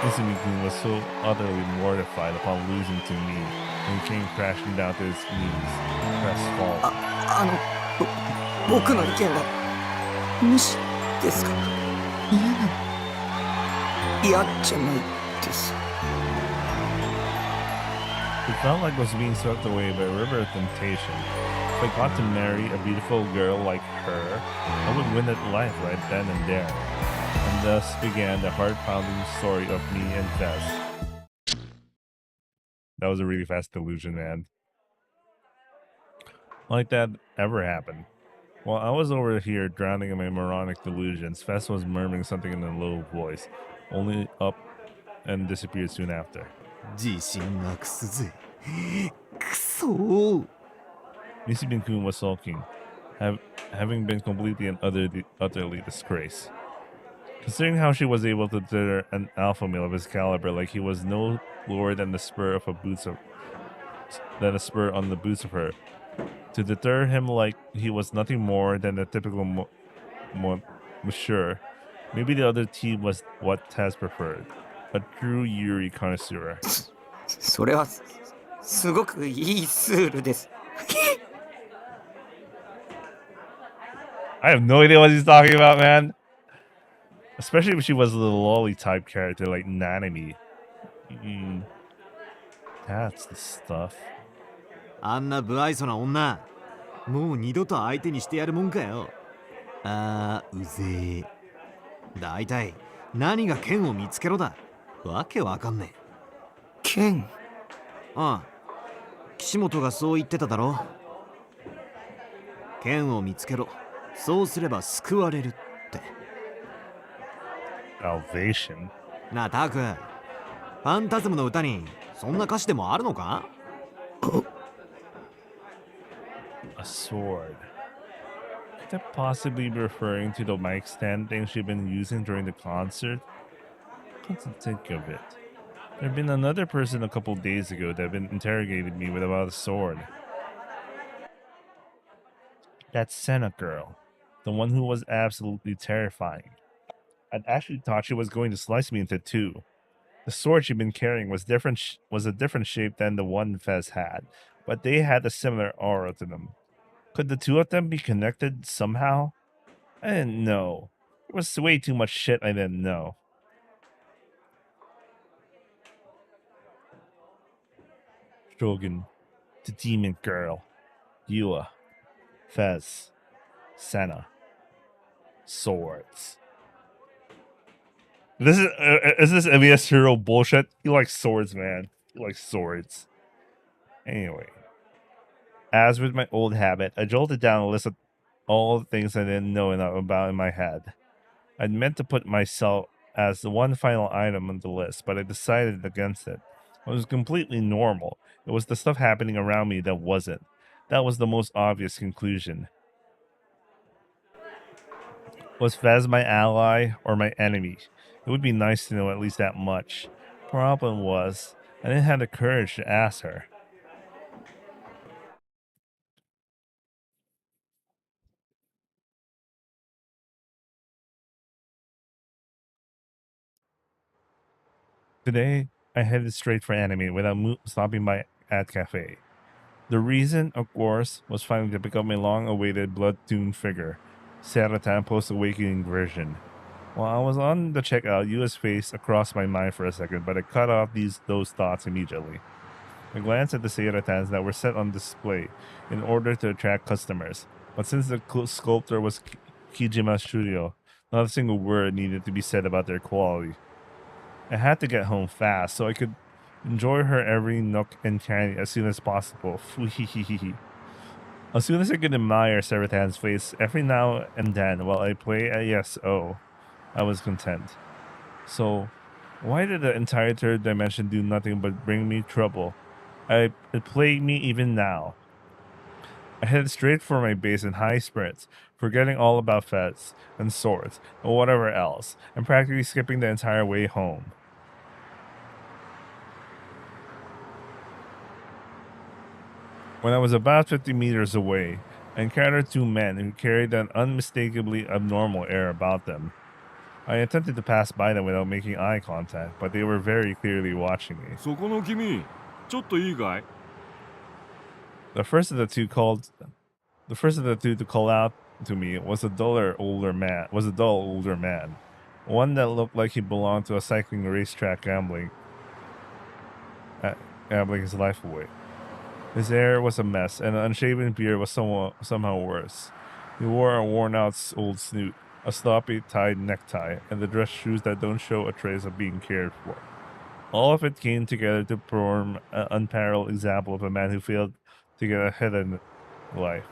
Misumi-kun was so utterly mortified upon losing to me, and he came crashing down to his knees. Fez falls. 僕の意見は無視ですか？嫌なの？嫌じゃないです。 It felt like I was being swept away by a river of temptation. If I got to marry a beautiful girl like her, I would win at life right then and there. And thus began the heart-pounding story of me and Fez. That was a really fast delusion, man. Like that ever happened. While I was over here drowning in my moronic delusions, Fez was murmuring something in a low voice, only up and disappeared soon after. 自信なくすぜ。くそー。 Misumi-kun was sulking, having been completely and utterly disgraced. Considering how she was able to deter an alpha male of his caliber like he was no lower than the spur on the boots of her, to deter him like he was nothing more than a typical mature, maybe the other team was what Taz preferred, a true Yuri connoisseur. それはすごくいいスールです。 I have no idea what he's talking about, man. Especially if she was a lolly type character like Nanami. That's the stuff. あんな不愛想な女、もう二度と相手にしてやるもんかよ。うぜえ。だいたい何が剣を見つけろだ。わけわかんねえ。剣？ああ、岸本がそう言ってただろ。剣を見つけろ。そうすれば救われるって。Salvation? なあ、タク。ファンタズムの歌にそんな歌詞でもあるのか？ A sword. Could that possibly be referring to the mic stand thing she'd been using during the concert? Come to think of it, there had been another person a couple days ago that had been interrogating me about a sword. That Senna girl. The one who was absolutely terrifying. I'd actually thought she was going to slice me into two. The sword she'd been carrying was a different shape than the one Fez had, but they had a similar aura to them. Could the two of them be connected somehow? I didn't know. There was way too much shit I didn't know. Shogun, the demon girl, Yua, Fez, Senna. Swords. Is this MES hero bullshit? He likes swords, man. He likes swords. Anyway, as with my old habit, I jolted down a list of all the things I didn't know enough about in my head. I'd meant to put myself as the one final item on the list, but I decided against it. It was completely normal. It was the stuff happening around me that wasn't. That was the most obvious conclusion. Was Fez my ally or my enemy? It would be nice to know at least that much. Problem was, I didn't have the courage to ask her. Today, I headed straight for anime without stopping by at cafe. The reason, of course, was finally to pick up my long-awaited Bloodtoon figure, Seratan post-awakening version. While I was on the checkout, Yua's face crossed my mind for a second, but I cut off those thoughts immediately. I glanced at the Seratans that were set on display in order to attract customers, but since the sculptor was Kijima Studio, not a single word needed to be said about their quality. I had to get home fast so I could enjoy her every nook and cranny as soon as possible. As soon as I could admire Seratan's face every now and then while I play ASO, I was content. So, why did the entire third dimension do nothing but bring me trouble? It plagued me even now. I headed straight for my base in high spirits, forgetting all about feats and swords and whatever else, and practically skipping the entire way home. When I was about 50 meters away, I encountered two men who carried an unmistakably abnormal air about them. I attempted to pass by them without making eye contact, but they were very clearly watching me. そこの君、ちょっといいかい？ The first of the two to call out to me was a dull older man, one that looked like he belonged to a cycling racetrack gambling his life away. His hair was a mess, and an unshaven beard was somehow worse. He wore a worn-out old snoot, a sloppy tied necktie, and the dress shoes that don't show a trace of being cared for. All of it came together to form an unparalleled example of a man who failed to get ahead in life.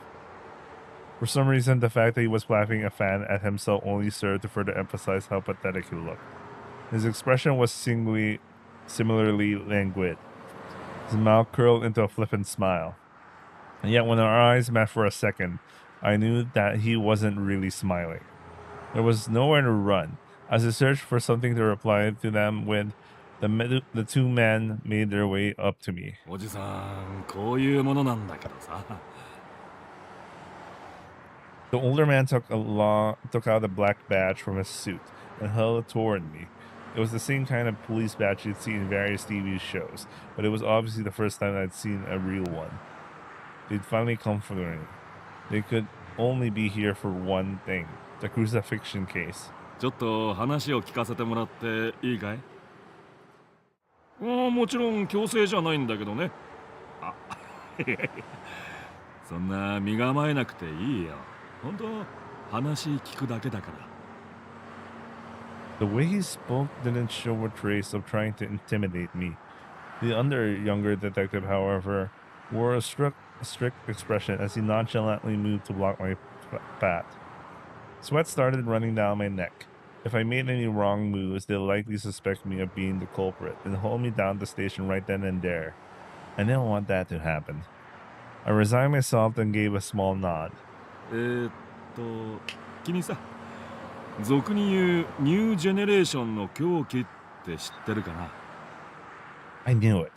For some reason, the fact that he was flapping a fan at himself only served to further emphasize how pathetic he looked. His expression was similarly languid. His mouth curled into a flippant smile. And yet when our eyes met for a second, I knew that he wasn't really smiling. There was nowhere to run. As I searched for something to reply to them with, the two men made their way up to me. おじさん、こういうものなんだけどさ。 The older man took out a black badge from his suit and held it toward me. It was the same kind of police badge you'd see in various TV shows, but it was obviously the first time I'd seen a real one. They'd finally come for me. They could only be here for one thing, the crucifixion case. ちょっと話を聞かせてもらっていいかい？もちろん強制じゃないんだけどね。あ、そんな身構えなくていいよ。本当話聞くだけだから。 The way he spoke didn't show a trace of trying to intimidate me. The younger detective, however, wore a strict expression as he nonchalantly moved to block my path. Sweat started running down my neck. If I made any wrong moves, they'll likely suspect me of being the culprit and hold me down the station right then and there. I didn't want that to happen. I resigned myself and gave a small nod. 君さ、俗に言うニュージェネレーションの狂気って知ってるかな？ I knew it.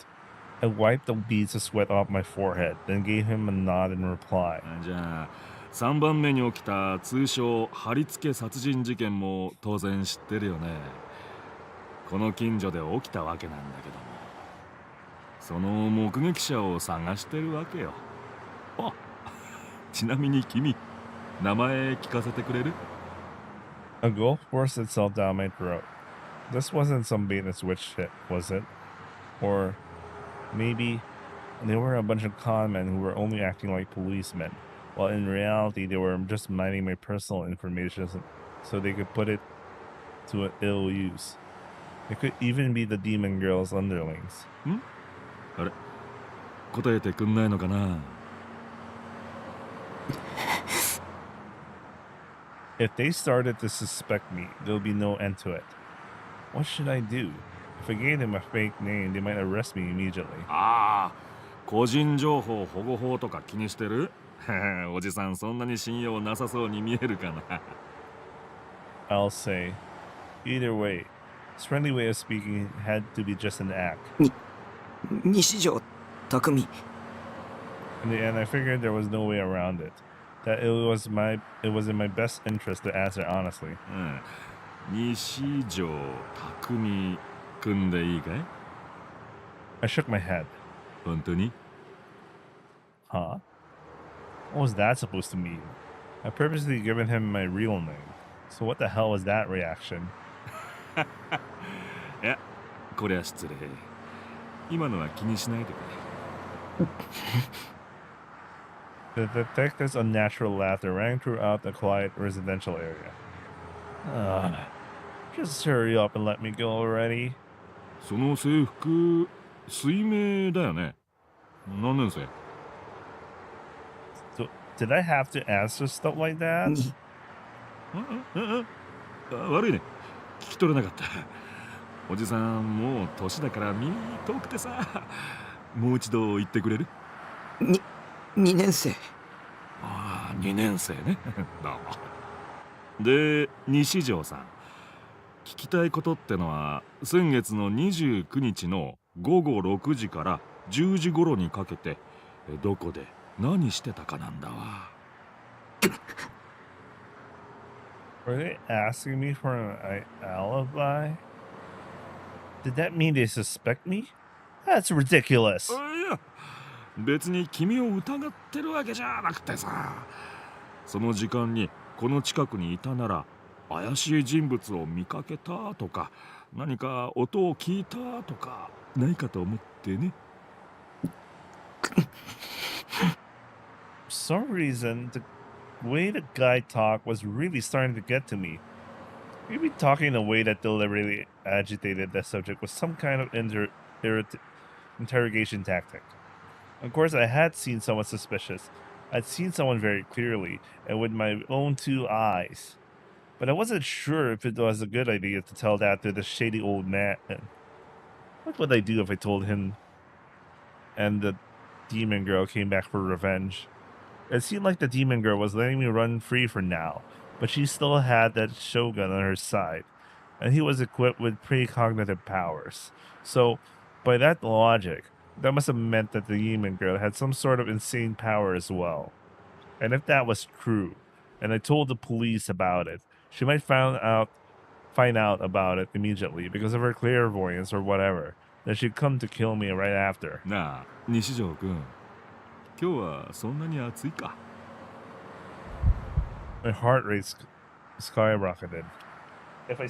I wiped the beads of sweat off my forehead, then gave him a nod in reply. じゃあ3番目に起きた通称貼り付け殺人事件も当然知ってるよね。この近所で起きたわけなんだけども、その目撃者を探してるわけよ。あ、ちなみに君、名前聞かせてくれる？ A gulp forced itself down my throat. This wasn't some bait and switch shit, was it? Or maybe they were a bunch of con men who were only acting like policemen, while in reality they were just mining my personal information so they could put it to an ill use. It could even be the demon girl's underlings. あれ、答えてくんないのかな？ If they started to suspect me, there'll be no end to it. What should I do? If I gave them a fake name, they might arrest me immediately. ああ、個人情報保護法とか気にしてる？おじさんそんなに信用なさそうに見えるかな？ I'll say. Either way, his friendly way of speaking had to be just an act. 西条匠。 In the end, I figured there was no way around it. That it was in my best interest to answer honestly. 西条匠くんでいいかい？ I shook my head. 本当に？ Huh? What was that supposed to mean? I purposely given him my real name. So what the hell was that reaction? いや、これは失礼。今のは気にしないでくれ。The detective's unnatural laughter rang throughout the quiet residential area. Just hurry up and let me go already. その制服、水明だよね。何年生？ So, did I have to answer stuff like that? に悪いね。聞き取れなかった。おじさん、もう年だから耳遠くてさ。もう一度言ってくれる2年生。ああ、2年生ね。どうも。で、西条さん。聞きたいことってのは、先月の29日の午後6時から10時頃にかけて、どこで何してたかなんだわ。Were they asking me for an alibi? Did that mean they suspect me? That's ridiculous. いや、別に君を疑ってるわけじゃなくてさ。その時間にこの近くにいたなら、怪しい人物を見かけたとか、何か音を聞いたとか、ないかと思ってね。For some reason, the way the guy talked was really starting to get to me. Maybe talking in a way that deliberately agitated the subject was some kind of interrogation tactic. Of course, I had seen someone suspicious. I'd seen someone very clearly, and with my own 2 eyes. But I wasn't sure if it was a good idea to tell that to the shady old man. What would I do if I told him and the demon girl came back for revenge? It seemed like the demon girl was letting me run free for now, but she still had that shogun on her side, and he was equipped with precognitive powers. So, by that logic, that must have meant that the demon girl had some sort of insane power as well. And if that was true, and I told the police about it, she might find out about it immediately because of her clairvoyance or whatever. Then she'd come to kill me right after. なあ、西条くん。今日はそんなに暑いか？ My heart rate skyrocketed. If I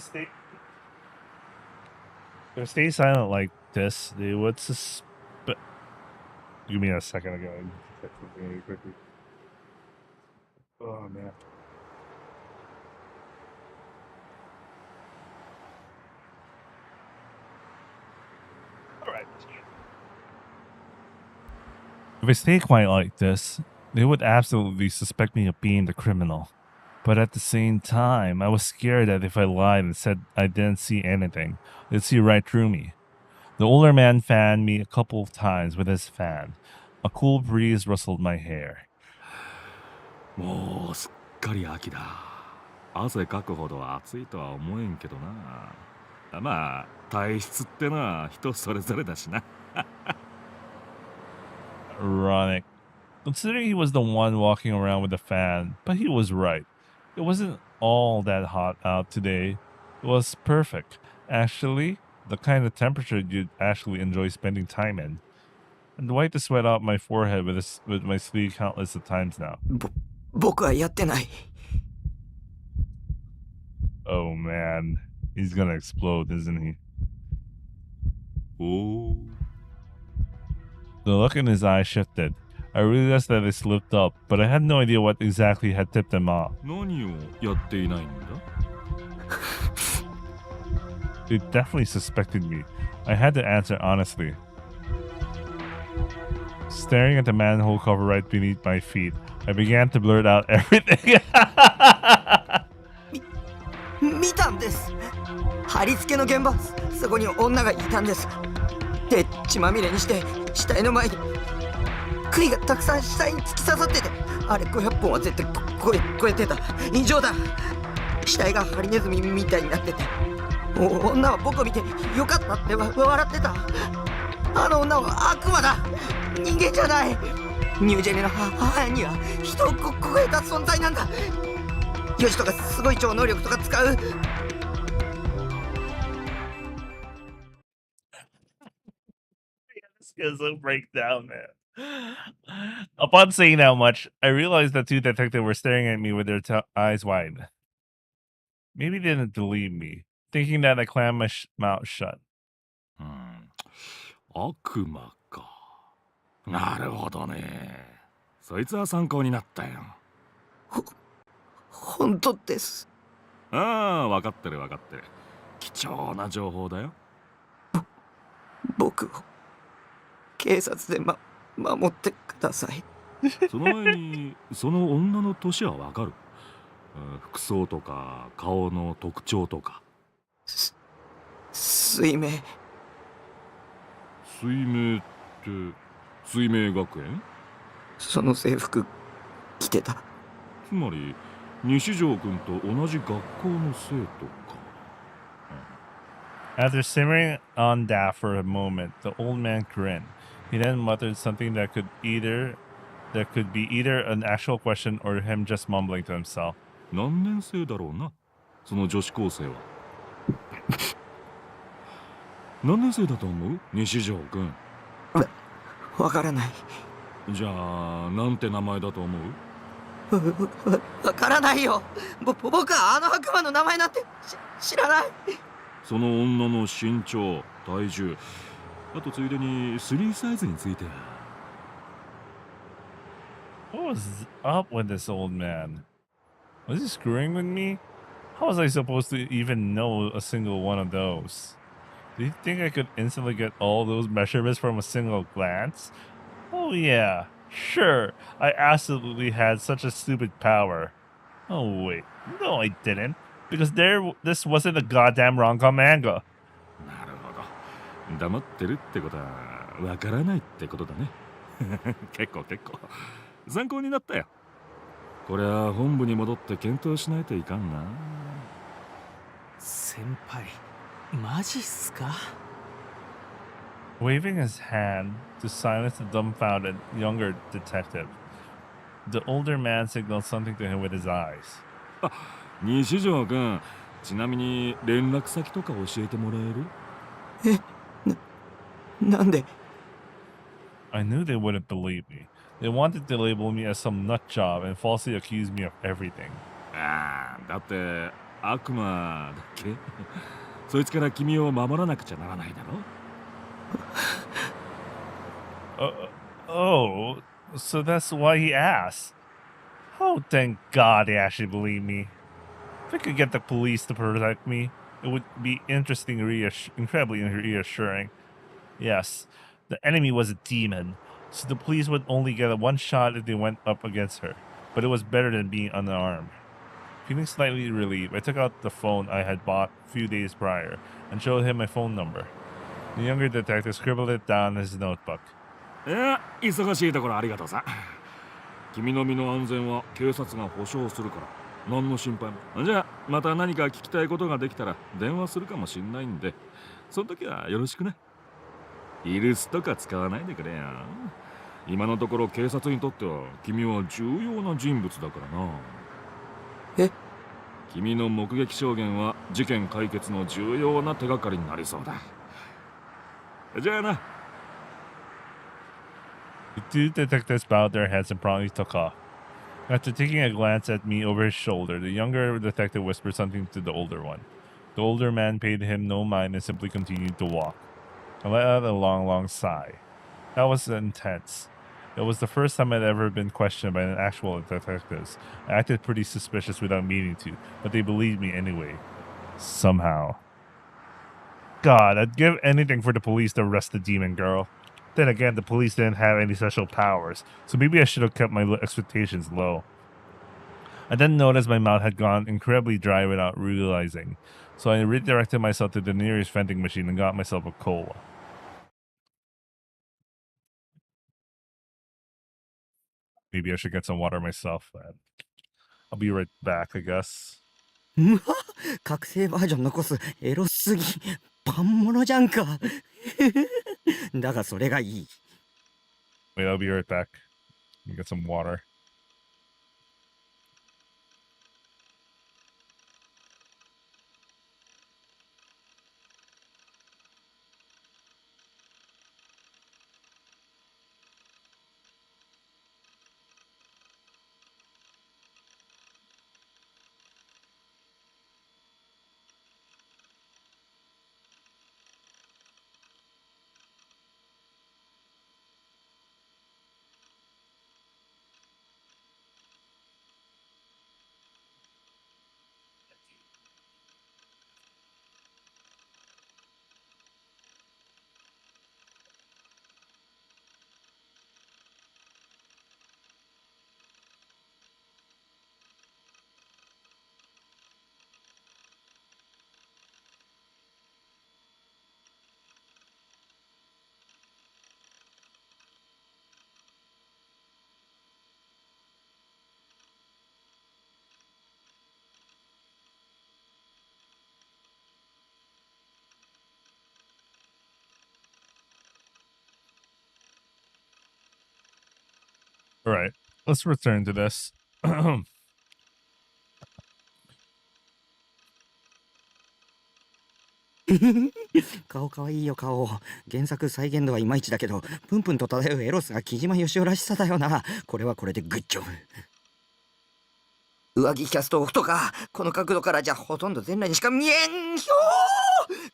stay silent like this, they would suspect. Give me a second ago. Oh man. Alright. If I stay quiet like this, they would absolutely suspect me of being the criminal. But at the same time, I was scared that if I lied and said I didn't see anything, they'd see right through me. The older man fanned me a couple of times with his fan. A cool breeze rustled my hair. もうすっかり秋だ。汗かくほど暑いとは思えんけどな。まあ、体質ってのは人それぞれだしな。Ironic. Considering he was the one walking around with the fan, but he was right. It wasn't all that hot out today. It was perfect. Actually, the kind of temperature you'd actually enjoy spending time in. And wiped the sweat off my forehead with my sleeve countless of times now. 僕はやってない。 Oh man, he's gonna explode, isn't he? おお。 The look in his eyes shifted. I realized that I slipped up, but I had no idea what exactly had tipped him off. 何をやっていないんだ？ They definitely suspected me. I had to answer honestly. Staring at the manhole cover right beneath my feet, I began to blurt out everything. 見たんです。貼り付けの現場、そこに女がいたんです。で、血まみれにして死体の前に杭がたくさん死体に突き刺さってて、あれ500本は絶対超えてた。異常だ。死体がハリネズミみたいになってて、女は僕を見てよかったって笑ってた。あの女は悪魔だ。人間じゃない。ニュージェネの母親には人を超えた存在なんだ。ヨシとかすごい超能力とか使う。This is a breakdown, man. Upon saying how much, I realized the two detectives were staring at me with their eyes wide. Maybe they didn't believe me, thinking that I clammed my mouth shut. うん。悪魔か。なるほどね。そいつは参考になったよ。本当です。ああ、分かってる分かってる。貴重な情報だよ。僕を警察で、守ってください。その前に、その女の年は分かる。服装とか顔の特徴とか。水明。水明って水明学園？その制服着てた。つまり西条君と同じ学校の生徒か。After simmering on that for a moment, the old man grinned. He then muttered something that could be either an actual question or him just mumbling to himself. 何年生だろうな、その女子高生は。何年生だと思う？西条君。わからない。じゃあなんて名前だと思う？わからないよ。僕はあの悪魔の名前なんて知らない。その女の身長、体重、あとついでにスリーサイズについて。What was up with this old man? Was he screwing with me? How was I supposed to even know a single one of those? Do you think I could instantly get all those measurements from a single glance? Oh yeah, sure, I absolutely had such a stupid power. Oh wait, no I didn't, because this wasn't a goddamn rom-com manga. なるほど。黙ってるってことはわからないってことだね。結構。参考になったよ。これは本部に戻って検討しないといかんな。先輩、マジっすか？ Waving his hand to silence the dumbfounded younger detective, the older man signaled something to him with his eyes. あ、西条君、ちなみに連絡先とか教えてもらえる？なんで？ I knew they wouldn't believe me. They wanted to label me as some nut job and falsely accuse me of everything. ああ、だって悪魔だっけ？そいつから君を守らなくちゃならないだろ？ Oh, so that's why he asked. Oh, thank God they actually believe me. If I could get the police to protect me, it would be incredibly reassuring. Yes, the enemy was a demon, so the police would only get one shot if they went up against her, but it was better than being unarmed. Feeling slightly relieved, I took out the phone I had bought a few days prior and showed him my phone number. The younger detective scribbled it down in his notebook. いや、忙しいところありがとうさ。君の身の安全は警察が保証するから、何の心配も。じゃあ、また何か聞きたいことができたら電話するかもしんないんで、その時はよろしくね。イルスとか使わないでくれよ。今のところ警察にとっては君は重要な人物だからな。え？君の目撃証言は事件解決の重要な手がかりになりそうだ。じゃあな。The two detectives bowed their heads and promptly took off. After taking a glance at me over his shoulder, the younger detective whispered something to the older one. The older man paid him no mind and simply continued to walk. I let out a long sigh. That was intense. It was the first time I'd ever been questioned by an actual detective. I acted pretty suspicious without meaning to, but they believed me anyway. Somehow. God, I'd give anything for the police to arrest the demon girl. Then again, the police didn't have any special powers, so maybe I should have kept my expectations low. I then noticed my mouth had gone incredibly dry without realizing, so I redirected myself to the nearest vending machine and got myself a cola. Maybe I should get some water myself, man. I'll be right back, I guess. うわ、覚醒バージョン残すエロすぎ。パンモノじゃんか。だがそれがいい。 Wait, I'll be right back. Let me get some water. All right, let's return to this. 顔かわいいよ顔。原作再現度はいまいちだけど、プンプンと漂うエロスが木島よしおらしさだよな。これはこれでグッジョブ。上着キャストオフとか、この角度からじゃほとんど全裸にしか見えんひょー。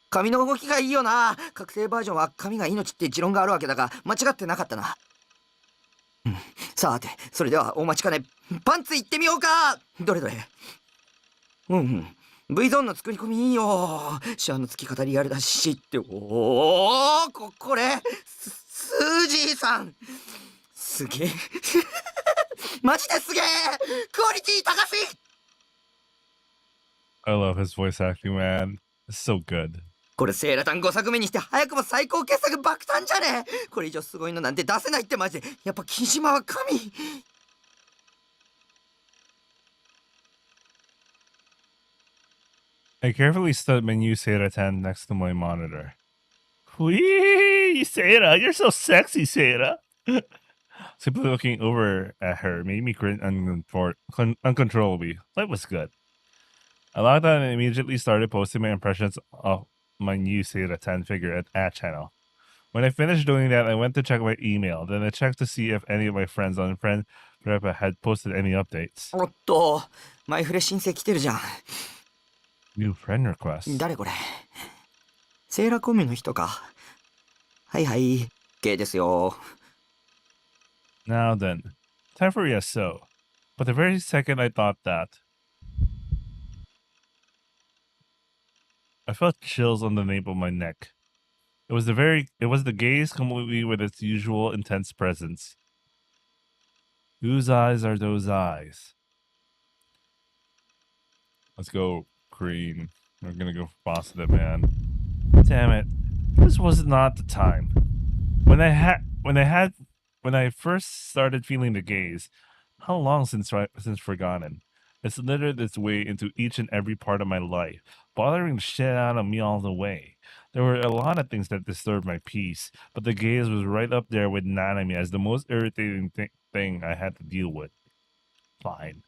髪の動きがいいよな。覚醒バージョンは髪が命って持論があるわけだが、間違ってなかったな。さて、それではお待ちかね、パンツいってみようか。どれどれ。V ゾーンの作り込みいいよ。シワのつき方リアルだしって。これスージーさんすげえマジですげえ。クオリティ高すぎ。 I love his voice acting, man. It's so good. これセーラタン5作目にして早くも最高傑作爆誕じゃねえ。これ以上すごいのなんて出せないってマジで。やっぱ木島は神。 I carefully stood my new Sera 10 next to my monitor. Whee! Sera, you're so sexy, Sera. Simply looking over at her made me grin uncontrollably. Life was good. I logged on and immediately started posting my impressions of my new Sera 10 figure at channel. When I finished doing that, I went to check my email. Then I checked to see if any of my friends on Friend Preppa had posted any updates. おっと、マイフレ申請来てるじゃん。 New friend request. 誰これ。セーラコミの人か。はいはい、ゲイですよ。 Now then, time for ESO. But the very second I thought that, I felt chills on the nape of my neck. It was the gaze completely with its usual intense presence. Whose eyes are those eyes? Let's go, Green. We're gonna go positive, man. Damn it. This was not the time. When I first started feeling the gaze, how long since forgotten? It's littered its way into each and every part of my life, bothering the shit out of me all the way. There were a lot of things that disturbed my peace, but the gaze was right up there with Nanami as the most irritating thing I had to deal with. Fine.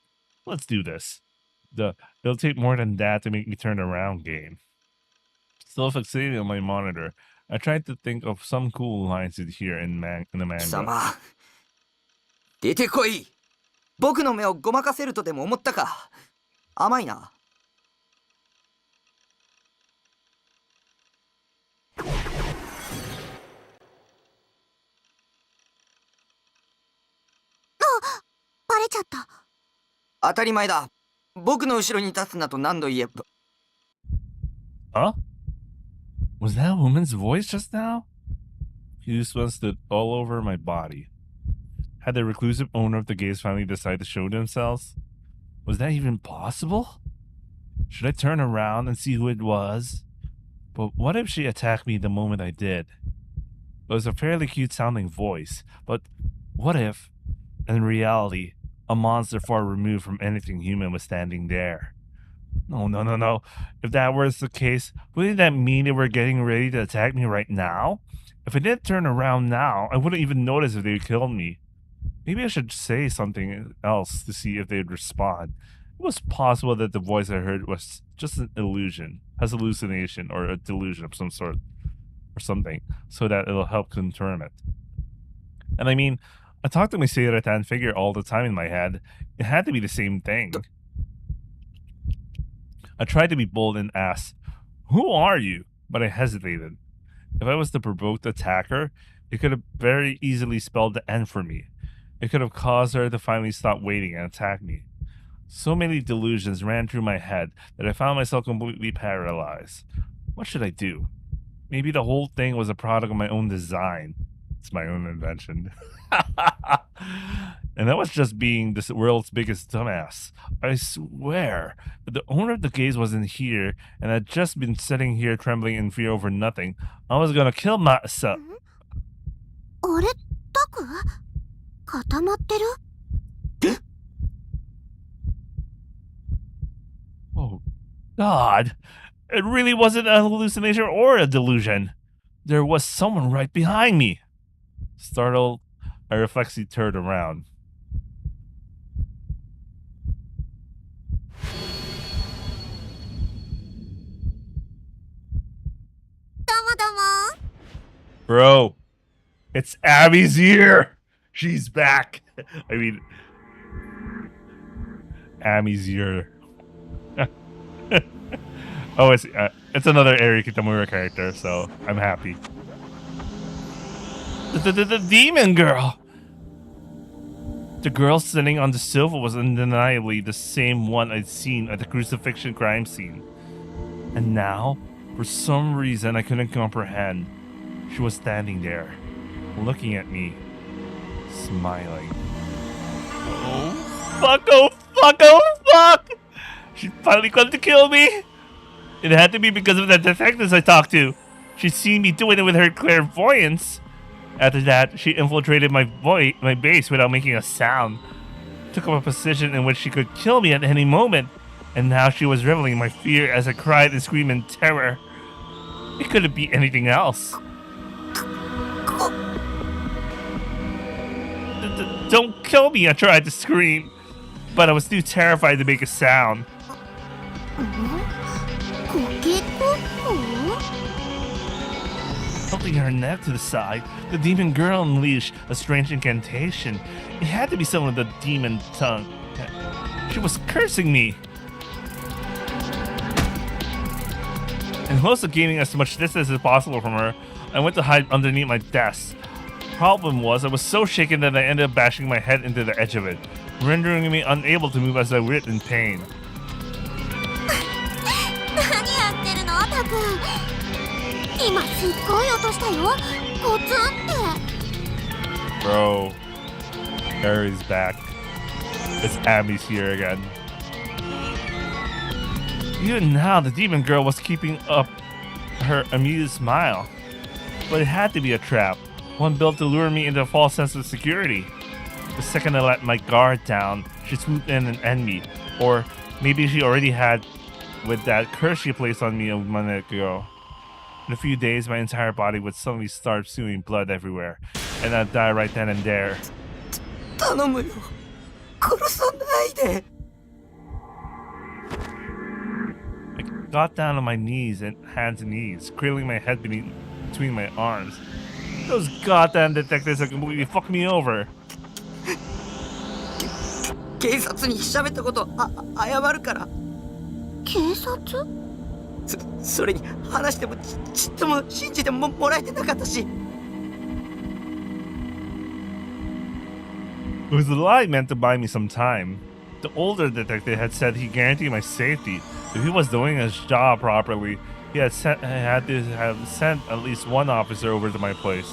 Let's do this. It'll take more than that to make me turn around game. Still fixated on my monitor, I tried to think of some cool lines to hear in the 貴 manga. 様、出てこい。僕の目をごまかせるとでも思ったか。甘いな。バレちゃった。当たり前だ。僕の後ろに立つなと何度言えば。 Huh? Was that a woman's voice just now? Goosebumps stood all over my body. Had the reclusive owner of the gaze finally decided to show themselves? Was that even possible? Should I turn around and see who it was? But what if she attacked me the moment I did? It was a fairly cute sounding voice, but what if, in reality, a monster far removed from anything human was standing there? No. If that was the case, wouldn't that mean they were getting ready to attack me right now? If I didn't turn around now, I wouldn't even notice if they killed me. Maybe I should say something else to see if they'd respond. It was possible that the voice I heard was just an illusion, has hallucination, or a delusion of some sort, or something, so that it'll help confirm it. And I mean, I talk to my Seiratan figure all the time in my head. It had to be the same thing. I tried to be bold and asked, "Who are you?" But I hesitated. If I was the provoked attacker, it could have very easily spelled the end for me. It could have caused her to finally stop waiting and attack me. So many delusions ran through my head that I found myself completely paralyzed. What should I do? Maybe the whole thing was a product of my own design. It's my own invention. And that was just being the world's biggest dumbass. I swear that the owner of the gaze wasn't here and I'd just been sitting here trembling in fear over nothing. I was gonna kill myself. あれタク固まってる Oh, God. It really wasn't a hallucination or a delusion. There was someone right behind me. Startled, I reflexively turned around. Bro, it's Abby's here. She's back. I mean, Abby's here. Oh, it's another Eri Kitamura character, so I'm happy. The demon girl. The girl sitting on the sofa was undeniably the same one I'd seen at the crucifixion crime scene. And now, for some reason I couldn't comprehend, she was standing there, looking at me, smiling. Oh, fuck, oh, fuck, oh, fuck! She finally come to kill me! It had to be because of the detectives I talked to. She'd seen me doing it with her clairvoyance. After that, she infiltrated my base without making a sound. Took up a position in which she could kill me at any moment. And now she was reveling in my fear as I cried and screamed in terror. It couldn't be anything else. Don't kill me, I tried to scream. But I was too terrified to make a sound. コケコッコ Tilting her neck to the side, the demon girl unleashed a strange incantation. It had to be some of the demon tongue. She was cursing me. In hopes of gaining as much distance as possible from her, I went to hide underneath my desk. Problem was, I was so shaken that I ended up bashing my head into the edge of it, rendering me unable to move as I writhed in pain. 何やってるのタク今すっごい音したよコツンって Bro, Harry's back. It's Abby's here again. Even now, the demon girl was keeping up her amused smile. But it had to be a trap, one built to lure me into a false sense of security. The second I let my guard down, she swooped in and ended me. Or maybe she already had with that curse she placed on me a minute ago. In a few days, my entire body would suddenly start spewing blood everywhere, and I'd die right then and there. 頼むよ殺さないで I got down on my knees and hands and knees, cradling my head between my arms. Those goddamn detectives have completely fucked me over. 警察に喋ったこと謝るから警察それに話してもちっとも信じてもらえてなかったし It was a lie meant to buy me some time. The older detective had said he guaranteed my safety. If he was doing his job properly, he had to have sent at least one officer over to my place.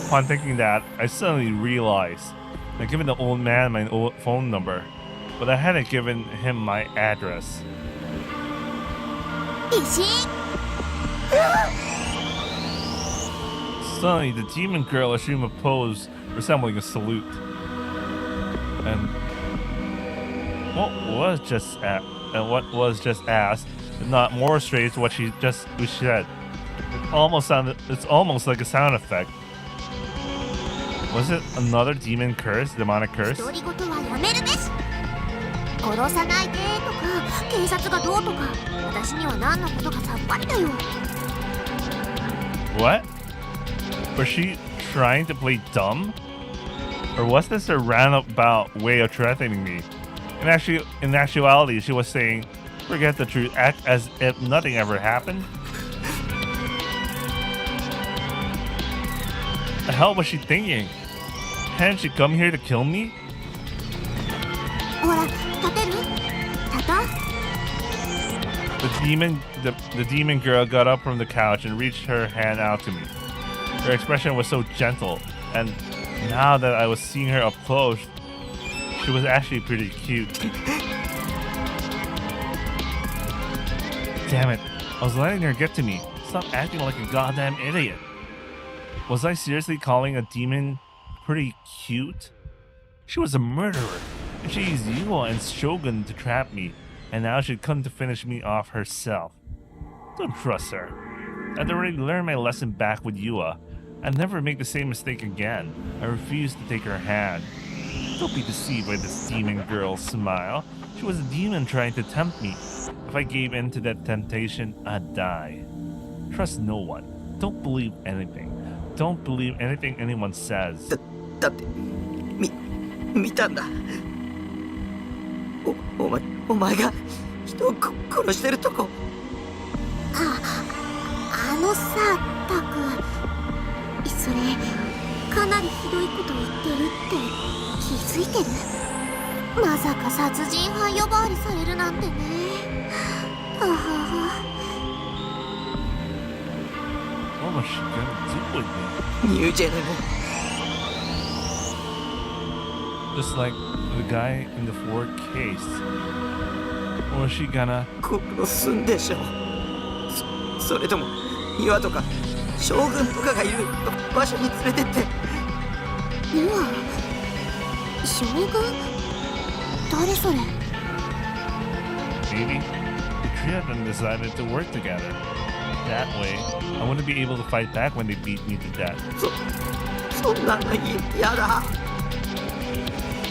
Upon thinking that, I suddenly realized I'd given the old man my old phone number, but I hadn't given him my address. 石 Suddenly, the demon girl assumed a pose resembling a salute. And what was just asked, if not more strange, what she said. It's almost like a sound effect. Was it another demon curse, demonic curse? 独り言はやめるべし。殺さないでとか警察がどうとか私には何のことかさっぱりだよ。 What? Was she trying to play dumb? Or was this a roundabout way of threatening me? In actuality, she was saying, forget the truth, act as if nothing ever happened? The hell was she thinking? Hadn't she come here to kill me? ほら立てる？立た？ The demon girl got up from the couch and reached her hand out to me. Her expression was so gentle, and now that I was seeing her up close, she was actually pretty cute. Damn it, I was letting her get to me. Stop acting like a goddamn idiot. Was I seriously calling a demon pretty cute? She was a murderer, and she used Yua and Shogun to trap me, and now she'd come to finish me off herself. Don't trust her. I'd already learned my lesson back with Yua. I'd never make the same mistake again. I refused to take her hand. Don't be deceived by this demon girl's smile. She was a demon trying to tempt me. If I gave in to that temptation, I'd die. Trust no one. Don't believe anything. Don't believe anything anyone says. だって見たんだ。お前が人を殺してるとこ。あのさタク、それかなりひどいこと言ってるって気づいてる？まさか殺人犯呼ばわりされるなんてね。はは。 What was she gonna do with me? ニュージェネも Just like the guy in the Ford case. Or was she gonna... 殺すんでしょ。それとも岩とか将軍とかがいる場所に連れてって。岩？将軍？誰それ？ Maybe the three of them decided to work together. That way, I wouldn't be able to fight back when they beat me to death. そんなの嫌だ。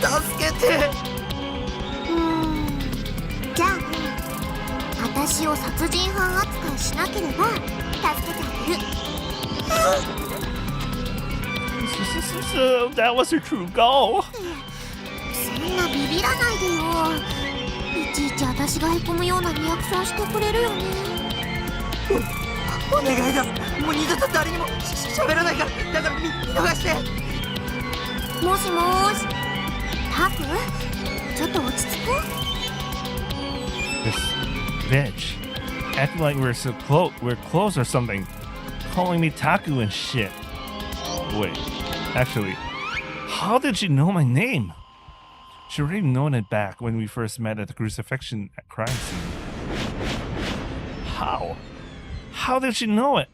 助けて。じゃあね、私を殺人犯扱いしなければ助けてあげる。So that was her true goal. そんなビビらないでよ。いちいち私がへこむようなリアクションしてくれるよね。お願いだ。もう二度と誰にも喋らないから。だから見逃して。もしもーし。タク？ちょっと落ち着く？ This bitch acting like we're close or something, calling me Taku and shit. Wait, actually, how did she know my name? She already known it back when we first met at the crucifixion crime scene. How? How did she know it?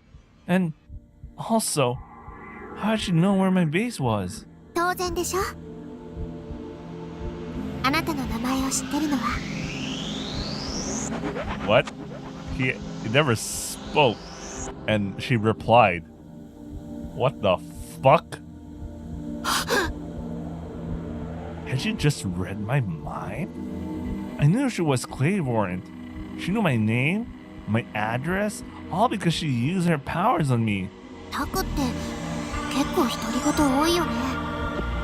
And also, how did she know where my base was? 当然でしょ。あなたの名前を知ってるのは。 What? He never spoke, and she replied, "What the fuck?" Had she just read my mind? I knew she was clairvoyant. She knew my name, my address, all because she used her powers on me. タクって結構独り言多いよね。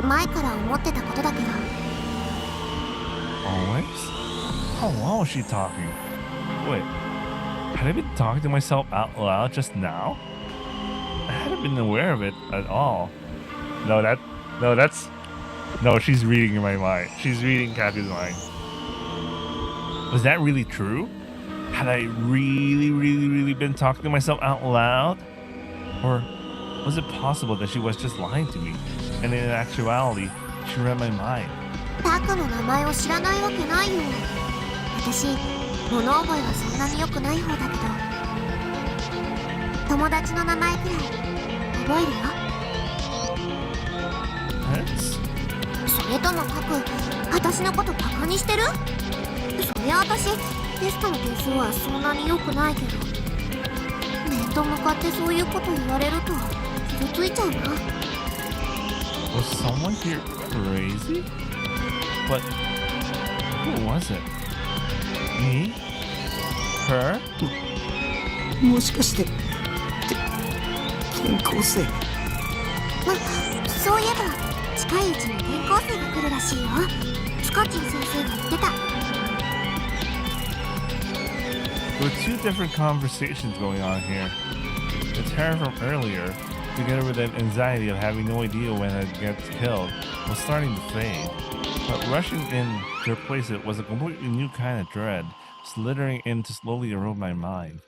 前から思ってたことだけど。 Always? How long was she talking? Wait, had I been talking to myself out loud just now? I hadn't been aware of it at all. No, she's reading my mind. She's reading Kaku's mind. Was that really true? Had I really been talking to myself out loud? Or was it possible that she was just lying to me, and in actuality, she read my mind? タクの名前を知らないわけないよ。私、物覚えはそんなに良くない方だけど。友達の名前くらい覚えるよ。それともタク、私のことバカにしてる？そりゃ私、テストの点数はそんなに良くないけど。めんと向かってそういうこと言われると傷ついちゃうな。 Was someone here crazy? But who was it? Me? Her? もしかして転校生。そういえば近いうちに転校生が来るらしいよ。スカッチン先生が言ってた。 There were two different conversations going on here. The terror from earlier, together with the anxiety of having no idea when it gets killed, was starting to fade. But rushing in to replace it was a completely new kind of dread, slithering in to slowly erode my mind.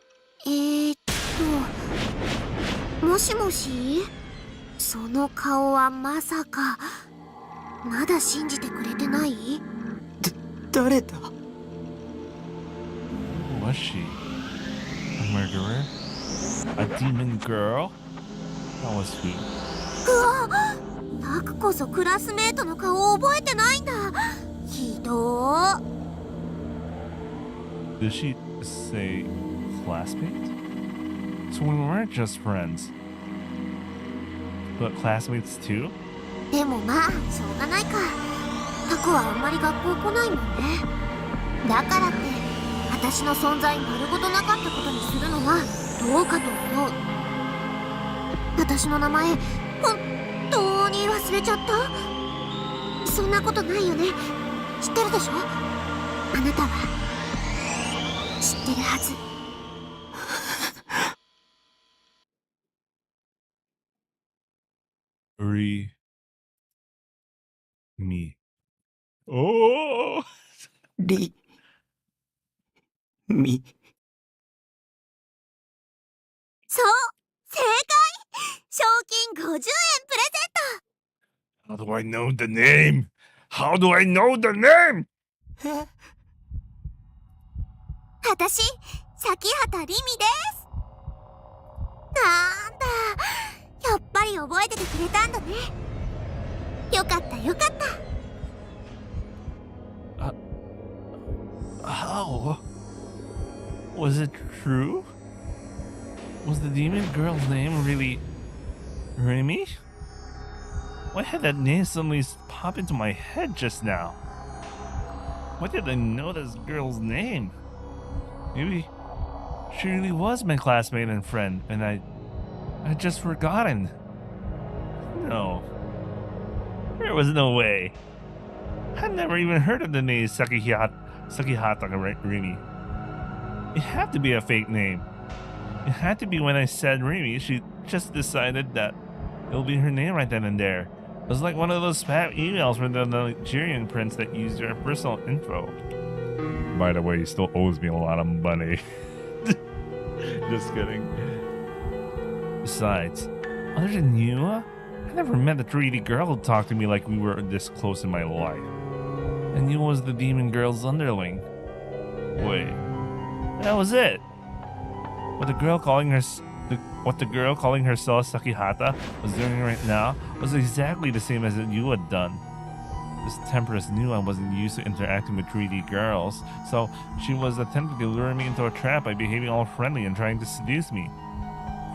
もしもし、その顔はまさかまだ信じてくれてない？誰だ？ Who was she? A murderer? A demon girl? That was who? うわ、タクこそクラスメートの顔を覚えてないんだ。ひどー。 Did she say classmate? So we weren't just friends, but classmates too? でもまあしょうがないか。タクはあんまり学校来ないもんね。だからって私の存在丸ごとなかったことにするのはどうかと思う。私の名前本当に忘れちゃった？そんなことないよね。知ってるでしょ？あなたは知ってるはず。Me. Oh! りみ。そう正解。賞金50円プレゼント。 How do I know the name? How do I know the name? 私、咲畑りみです。なんだ、やっぱり覚えててくれたんだね。よかったよかった。How? Was it true? Was the demon girl's name really Remy? Why had that name suddenly pop into my head just now? Why did I know this girl's name? Maybe she really was my classmate and friend, and I'd just forgotten. No. There was no way. I'd never even heard of the name Sakihata Remy. It had to be a fake name. It had to be when I said Remy, she just decided that it'll be her name right then and there. It was like one of those spam emails from the Nigerian prince that used your personal info. By the way, he still owes me a lot of money. Just kidding. Besides, other than you, I never met a 3D girl who talked to me like we were this close in my life. And you was the demon girl's underling. Wait, that was it. What the girl calling herself Sakihata was doing right now was exactly the same as you had done. This Temptress knew I wasn't used to interacting with 3D girls, so she was attempting to lure me into a trap by behaving all friendly and trying to seduce me.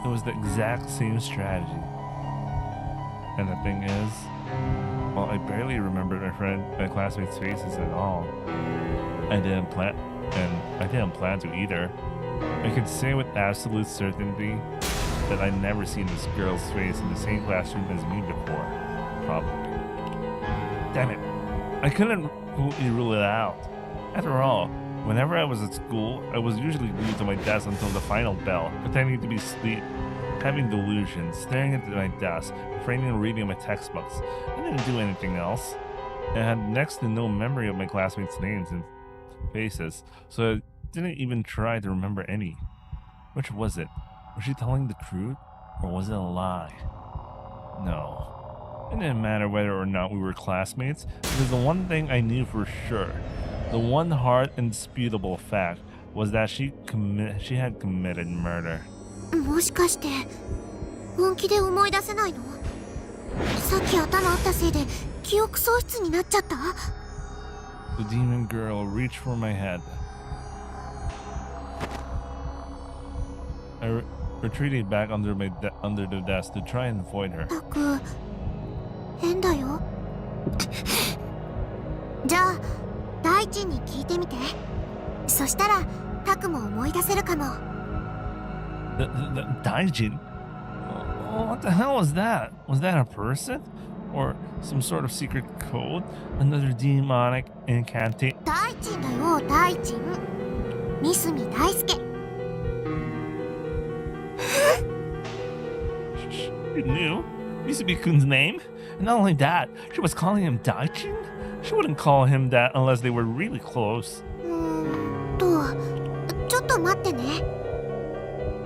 It was the exact same strategy. And the thing is, well, I barely remembered my classmates' faces at all. I didn't plan to either. I can say with absolute certainty that I'd never seen this girl's face in the same classroom as me before. Probably. Damn it. I couldn't completely rule it out. After all, whenever I was at school, I was usually glued to my desk until the final bell, pretending to be asleep, having delusions, staring into my desk, refraining and reading my textbooks. I didn't do anything else. I had next to no memory of my classmates' names and faces, so I didn't even try to remember any. Which was it? Was she telling the truth, or was it a lie? No. It didn't matter whether or not we were classmates, because the one thing I knew for sure, the one hard, indisputable fact, was that she had committed murder. もしかして本気で思い出せないの？さっき頭打ったせいで記憶喪失になっちゃった？ The demon girl reached for my head. retreating back under under the desk to try and avoid her. タク変だよ。じゃあ大地に聞いてみて。そしたらタクも思い出せるかも。Daijin? What the hell was that? Was that a person? Or some sort of secret code? Another demonic incantation? 大地だよ、大地。三角大輔。She knew Misumi-kun's name? And not only that, she was calling him Daijin? She wouldn't call him that unless they were really close. ちょっと待ってね。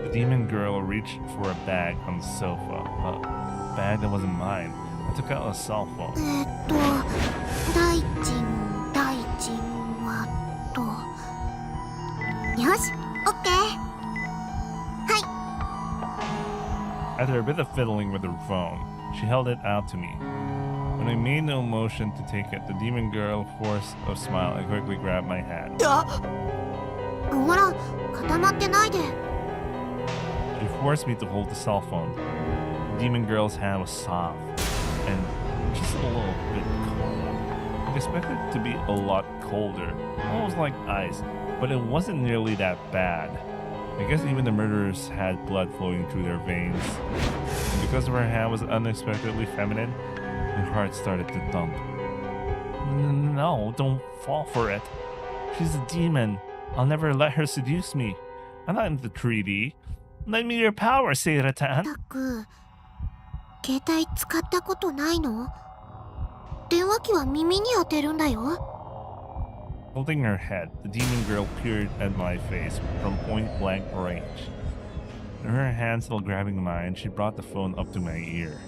The demon girl reached for a bag on the sofa. A bag that wasn't mine. I took out a cell phone. 大地大地はと。よし、オッケー。はい。 After a bit of fiddling with her phone, she held it out to me. When I made no motion to take it, the demon girl forced a smile and quickly grabbed my hand. ほら、固まってないで。She forced me to hold the cell phone. The demon girl's hand was soft and just a little bit cold. I expected it to be a lot colder, almost like ice, but it wasn't nearly that bad. I guess even the murderers had blood flowing through their veins. And because her hand was unexpectedly feminine, my heart started to thump. No, don't fall for it. She's a demon. I'll never let her seduce me. I'm not into 3D. Lend me your power, Seira-tan. タク、携帯使ったことないの？電話機は耳に当てるんだよ。Holding her head, the demon girl peered at my face from point-blank range. With her hand still grabbing mine, she brought the phone up to my ear.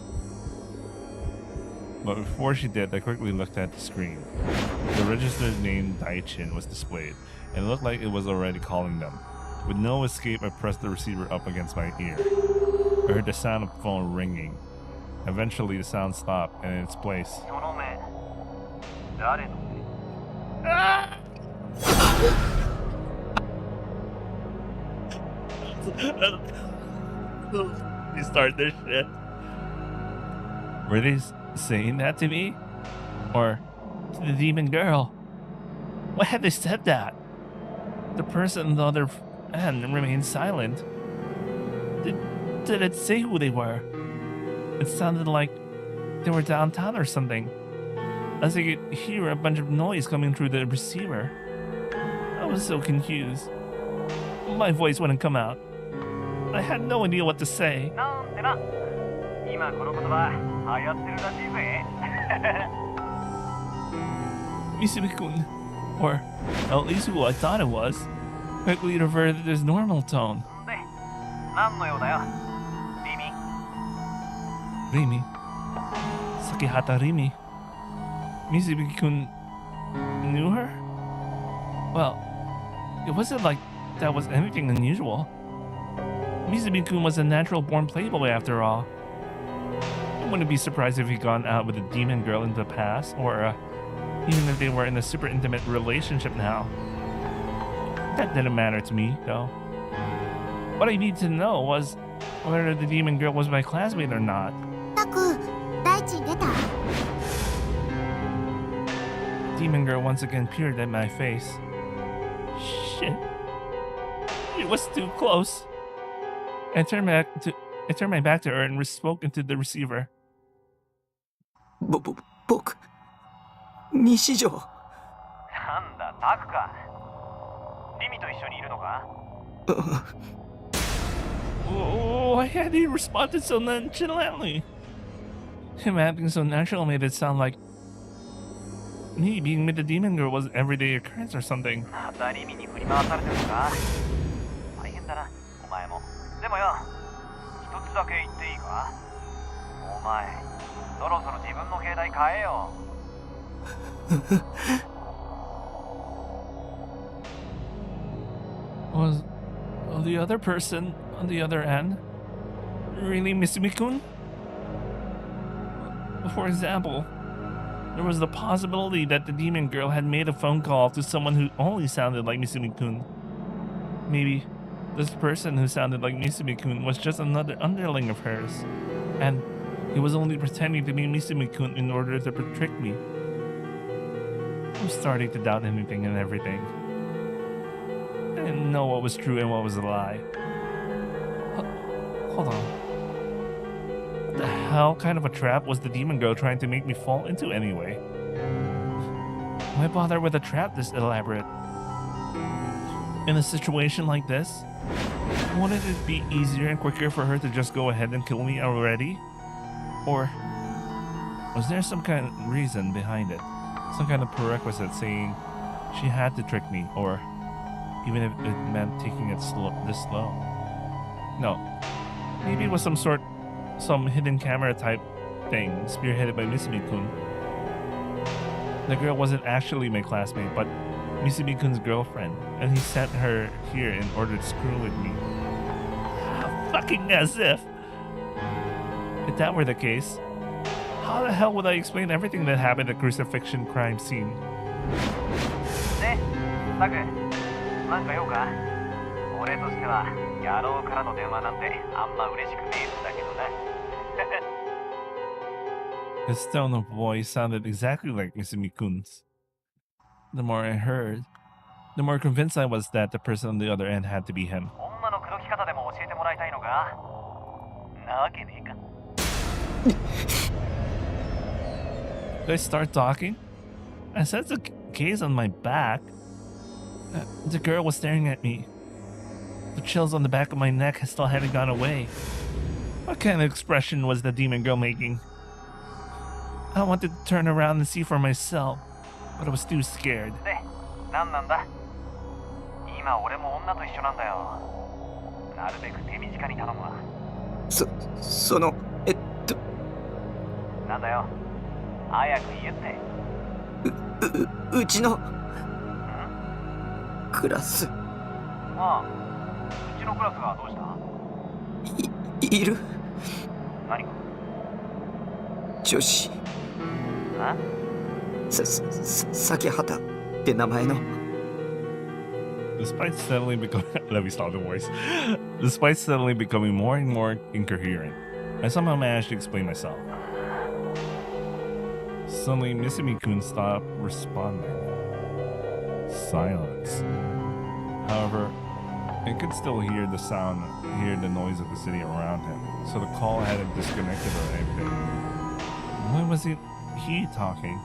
But before she did, I quickly looked at the screen. The registered name Daichin was displayed, and it looked like it was already calling them. With no escape, I pressed the receiver up against my ear. I heard the sound of the phone ringing. Eventually, the sound stopped, and in its place... They start their shit. Were they saying that to me? Or to the demon girl? Why had they said that? The person on the other end remained silent. Did it say who they were? It sounded like they were downtown or something. As I could hear a bunch of noise coming through the receiver. I was so confused. My voice wouldn't come out. I had no idea what to say. Misumi-kun, or at least who I thought it was, quickly reverted to his normal tone. Rimi. Sakihata Rimi. Misumi-kun knew her? Well, it wasn't like that was anything unusual. Misumi-kun was a natural-born playboy after all. I wouldn't be surprised if he'd gone out with a demon girl in the past, or even if they were in a super intimate relationship now. That didn't matter to me, though. What I needed to know was whether the demon girl was my classmate or not. タク、大地出た？ Demon girl once again peered at my face. Shit. It was too close. I turned my back to her and spoke into the receiver. 僕、西条。なんだ、タクか。リミと一緒にいるのか？ Oh, why had he responded so nonchalantly? Him acting so natural made it sound like me being with the demon girl was an everyday occurrence or something. またリミに振り回されてるのか？大変だな、お前も。でもよ、一つだけ言っていいか？お前、そろそろ自分の携帯変えよ。Was the other person on the other end really Misumi-kun? For example, there was the possibility that the demon girl had made a phone call to someone who only sounded like Misumi-kun. Maybe This person who sounded like Misumi-kun was just another underling of hers, and he was only pretending to be Misumi-kun in order to trick me. I'm starting to doubt anything and everything. I didn't know what was true and what was a lie. Hold on. What the hell kind of a trap was the demon girl trying to make me fall into anyway? Why bother with a trap this elaborate? In a situation like this, wouldn't it be easier and quicker for her to just go ahead and kill me already? Or was there some kind of reason behind it? Some kind of prerequisite saying she had to trick me, or even if it meant taking it this slow? No. Maybe it was some hidden camera type thing spearheaded by Misumi-kun. The girl wasn't actually my classmate, but Misumi-kun's girlfriend, and he sent her here in order to screw with me. Fucking as if that were the case, how the hell would I explain everything that happened at the crucifixion crime scene? ね、タク、なんか用か？俺としては野郎からの電話なんてあんま嬉しくねえんだけどね。His tone of voice sounded exactly like Misumi-kun's. The more I heard, the more convinced I was that the person on the other end had to be him. 女の口説き方でも教えてもらいたいのか？なわけねえか。Did I start talking? I sensed a gaze on my back. The girl was staring at me. The chills on the back of my neck still hadn't gone away. What kind of expression was the demon girl making? I wanted to turn around and see for myself, but I was too scared. で、なんなんだ？今俺も女と一緒なんだよ。なるべく手短に頼むわ。その、なんだよ。早く言えって。うちのクラスああ、うちのクラスがどうした？いる何か？女子あ？咲畑って名前の。Despite steadily becoming let me stop the voice. Despite steadily becoming more and more incoherent, I somehow managed to explain myself. Suddenly, Misumi-kun stopped responding. Silence. However, I could still hear the noise of the city around him, so the call hadn't disconnected or anything. Why was he talking?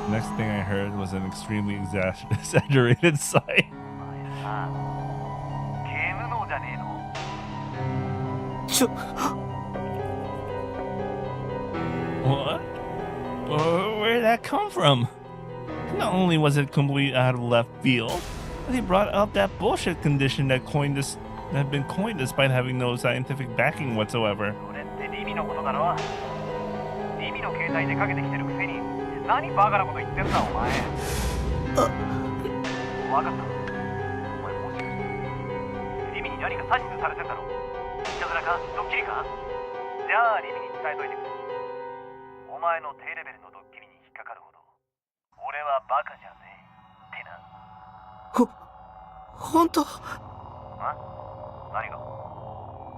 Next thing I heard was an extremely exaggerated sigh. ゲーム脳じゃねえの？What? Where did that come from? Not only was it completely out of left field, but he brought up that bullshit condition that had been coined despite having no scientific backing whatsoever. それってリミのことだろ？リミの携帯でかけてきてるくせに何バカなこと言ってんだお前。わかった。お前もしかしてリミに何か指図されてんだろ？いたずらか？ドッキリか？じゃあリミに伝えといてくれ。お前の低レベルのドッキリに引っかかるほど俺はバカじゃねえってな。本当？何が？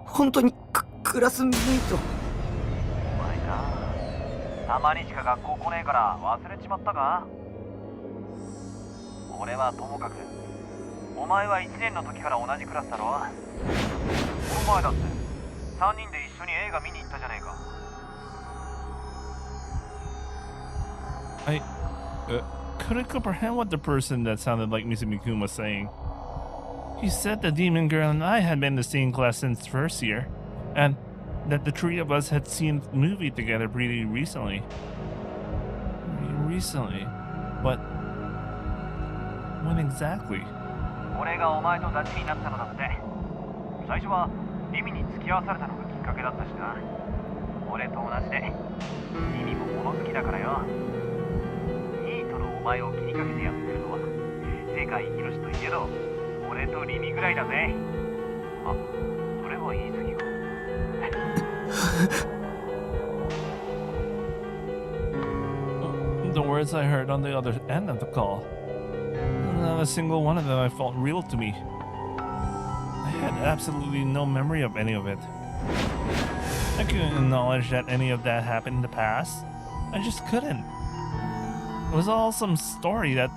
本当にクラスメイト。お前な、たまにしか学校来ねえから忘れちまったか？俺はともかくお前は1年の時から同じクラスだろ？お前だって3人で一緒に映画見に行ったじゃねえか。I couldn't comprehend what the person that sounded like Misumi-kun was saying. He said the demon girl and I had been in the same class since first year, and that the three of us had seen the movie together pretty recently. But when exactly? 俺がお前とダチになったのだって。最初はリミに付き合わされたのがきっかけだったしな。俺と同じでリミも物好きだからよ。ニートのお前を気にかけてやってるのは世界広しといえど俺とリミぐらいだぜ。あ、それは言い過ぎか。The words I heard on the other end of the call Not a single one of them I felt real to me. I had absolutely no memory of any of it. I couldn't acknowledge that any of that happened in the past. I just couldn't. It was all some story that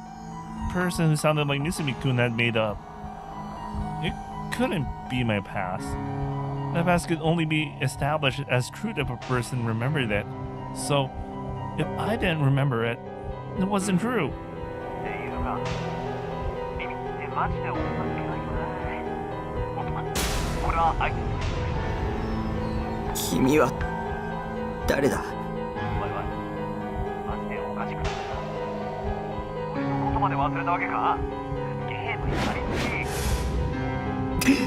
person who sounded like Misumi-kun had made up. It couldn't be my past. My past could only be established as true if a person remembered it. So, if I didn't remember it, it wasn't true. っていうかリミってマジで女っ気ないよね。僕これは相手君は誰だ？お前はマジでおかしくなった。俺のことまで忘れたわけか？ゲームやりすぎ。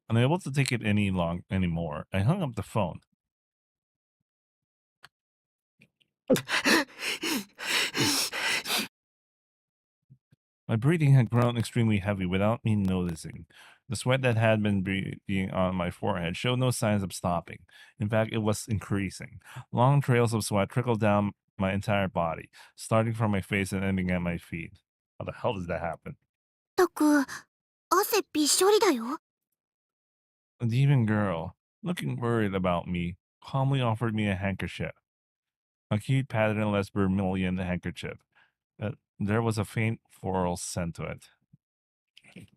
Unable to take it anymore, I hung up the phone. My breathing had grown extremely heavy without me noticing. The sweat that had been beading on my forehead showed no signs of stopping. In fact, it was increasing. Long trails of sweat trickled down my entire body, starting from my face and ending at my feet. How the hell does that happen? たく、汗びっしょりだよ。 A demon girl, looking worried about me, calmly offered me a handkerchief. A cute patternless vermilion handkerchief. There was a faint floral scent to it.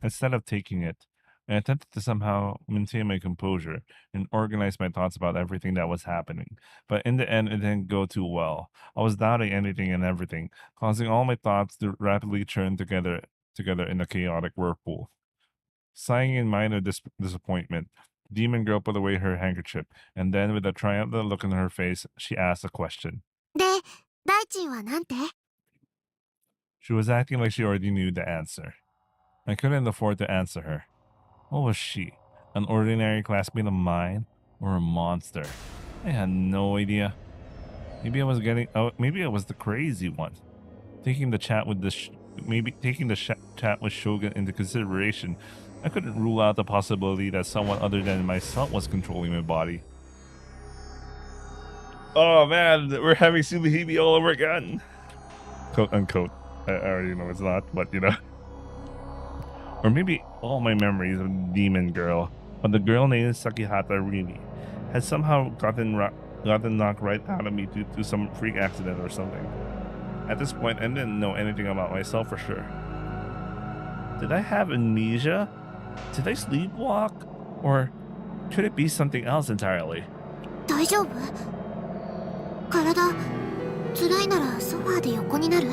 Instead of taking it, I attempted to somehow maintain my composure and organize my thoughts about everything that was happening. But in the end, it didn't go too well. I was doubting anything and everything, causing all my thoughts to rapidly churn together in a chaotic whirlpool. Sighing in minor disappointment, the demon girl put away her handkerchief, and then, with a triumphant look on her face, she asked a question. で、大臣はなんて？ She was acting like she already knew the answer. I couldn't afford to answer her. What was she? An ordinary classmate of mine? Or a monster? I had no idea. Maybe I was the crazy one. Taking the chat with chat with Shogun into consideration, I couldn't rule out the possibility that someone other than myself was controlling my body. Oh man, we're having Sumihibi all over again. Quote unquote. I already know it's not, but you know. Or maybe all my memories of the demon girl, or the girl named Sakihata Rimi, had somehow gotten knocked right out of me due to some freak accident or something. At this point, I didn't know anything about myself for sure. Did I have amnesia? Did I sleepwalk? Or could it be something else entirely? 大丈夫？体、辛いならソファーで横になる？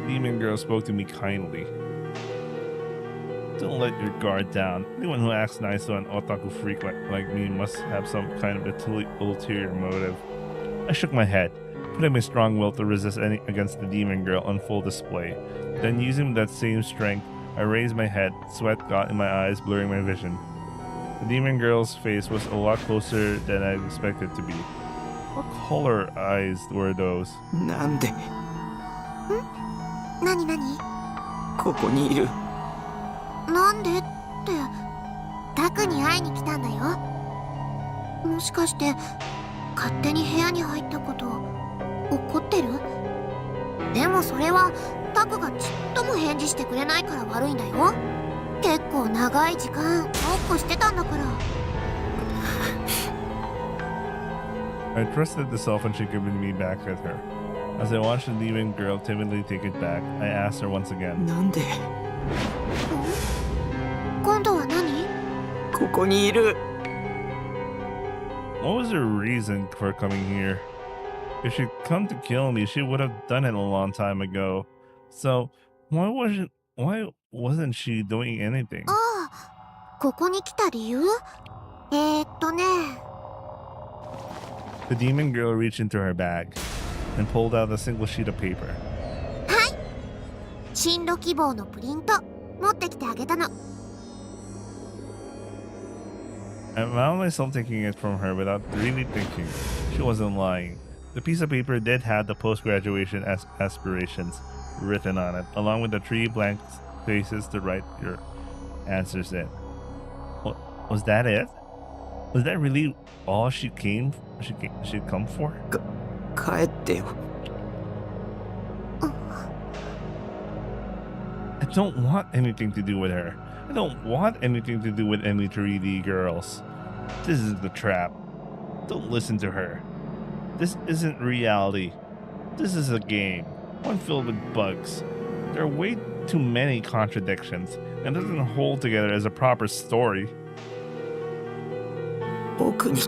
Demon girl spoke to me kindly. Don't let your guard down. Anyone who acts nice to an otaku freak like me must have some kind of ulterior motive. I shook my head, putting my strong will to resist against the demon girl on full display. Then, using that same strength, I raised my head. Sweat got in my eyes, blurring my vision. The demon girl's face was a lot closer than I expected it to be. What color eyes were those? なんでなになに？ここにいる？なんでって、タクに会いに来たんだよ。もしかして勝手に部屋に入ったこと怒ってる？でもそれはタクがちっとも返事してくれないから悪いんだよ。結構長い時間ごっこしてたんだから。I trusted the cell phone she'd given me back at her. As I watched the demon girl timidly take it back, I asked her once again. なんで今度は何？ここにいる？ What was her reason for coming here? If she'd come to kill me, she would have done it a long time ago. So, why wasn't she doing anything? ああ、ここに来た理由？ね。 The demon girl reached into her bag and pulled out a single sheet of paper. はい。進路希望のプリント持ってきてあげたの。 I found myself taking it from her without really thinking. She wasn't lying. The piece of paper did have the post-graduation aspirations written on it, along with the 3 blank spaces to write your answers in. Was that it? Was that really all she'd come for? 帰ってよ。don't want anything to do with her. I don't want anything to do with any 3D girls. This is the trap. Don't listen to her. This isn't reality. This is a game, one filled with bugs. There are way too many contradictions, and doesn't hold together as a proper story. 僕に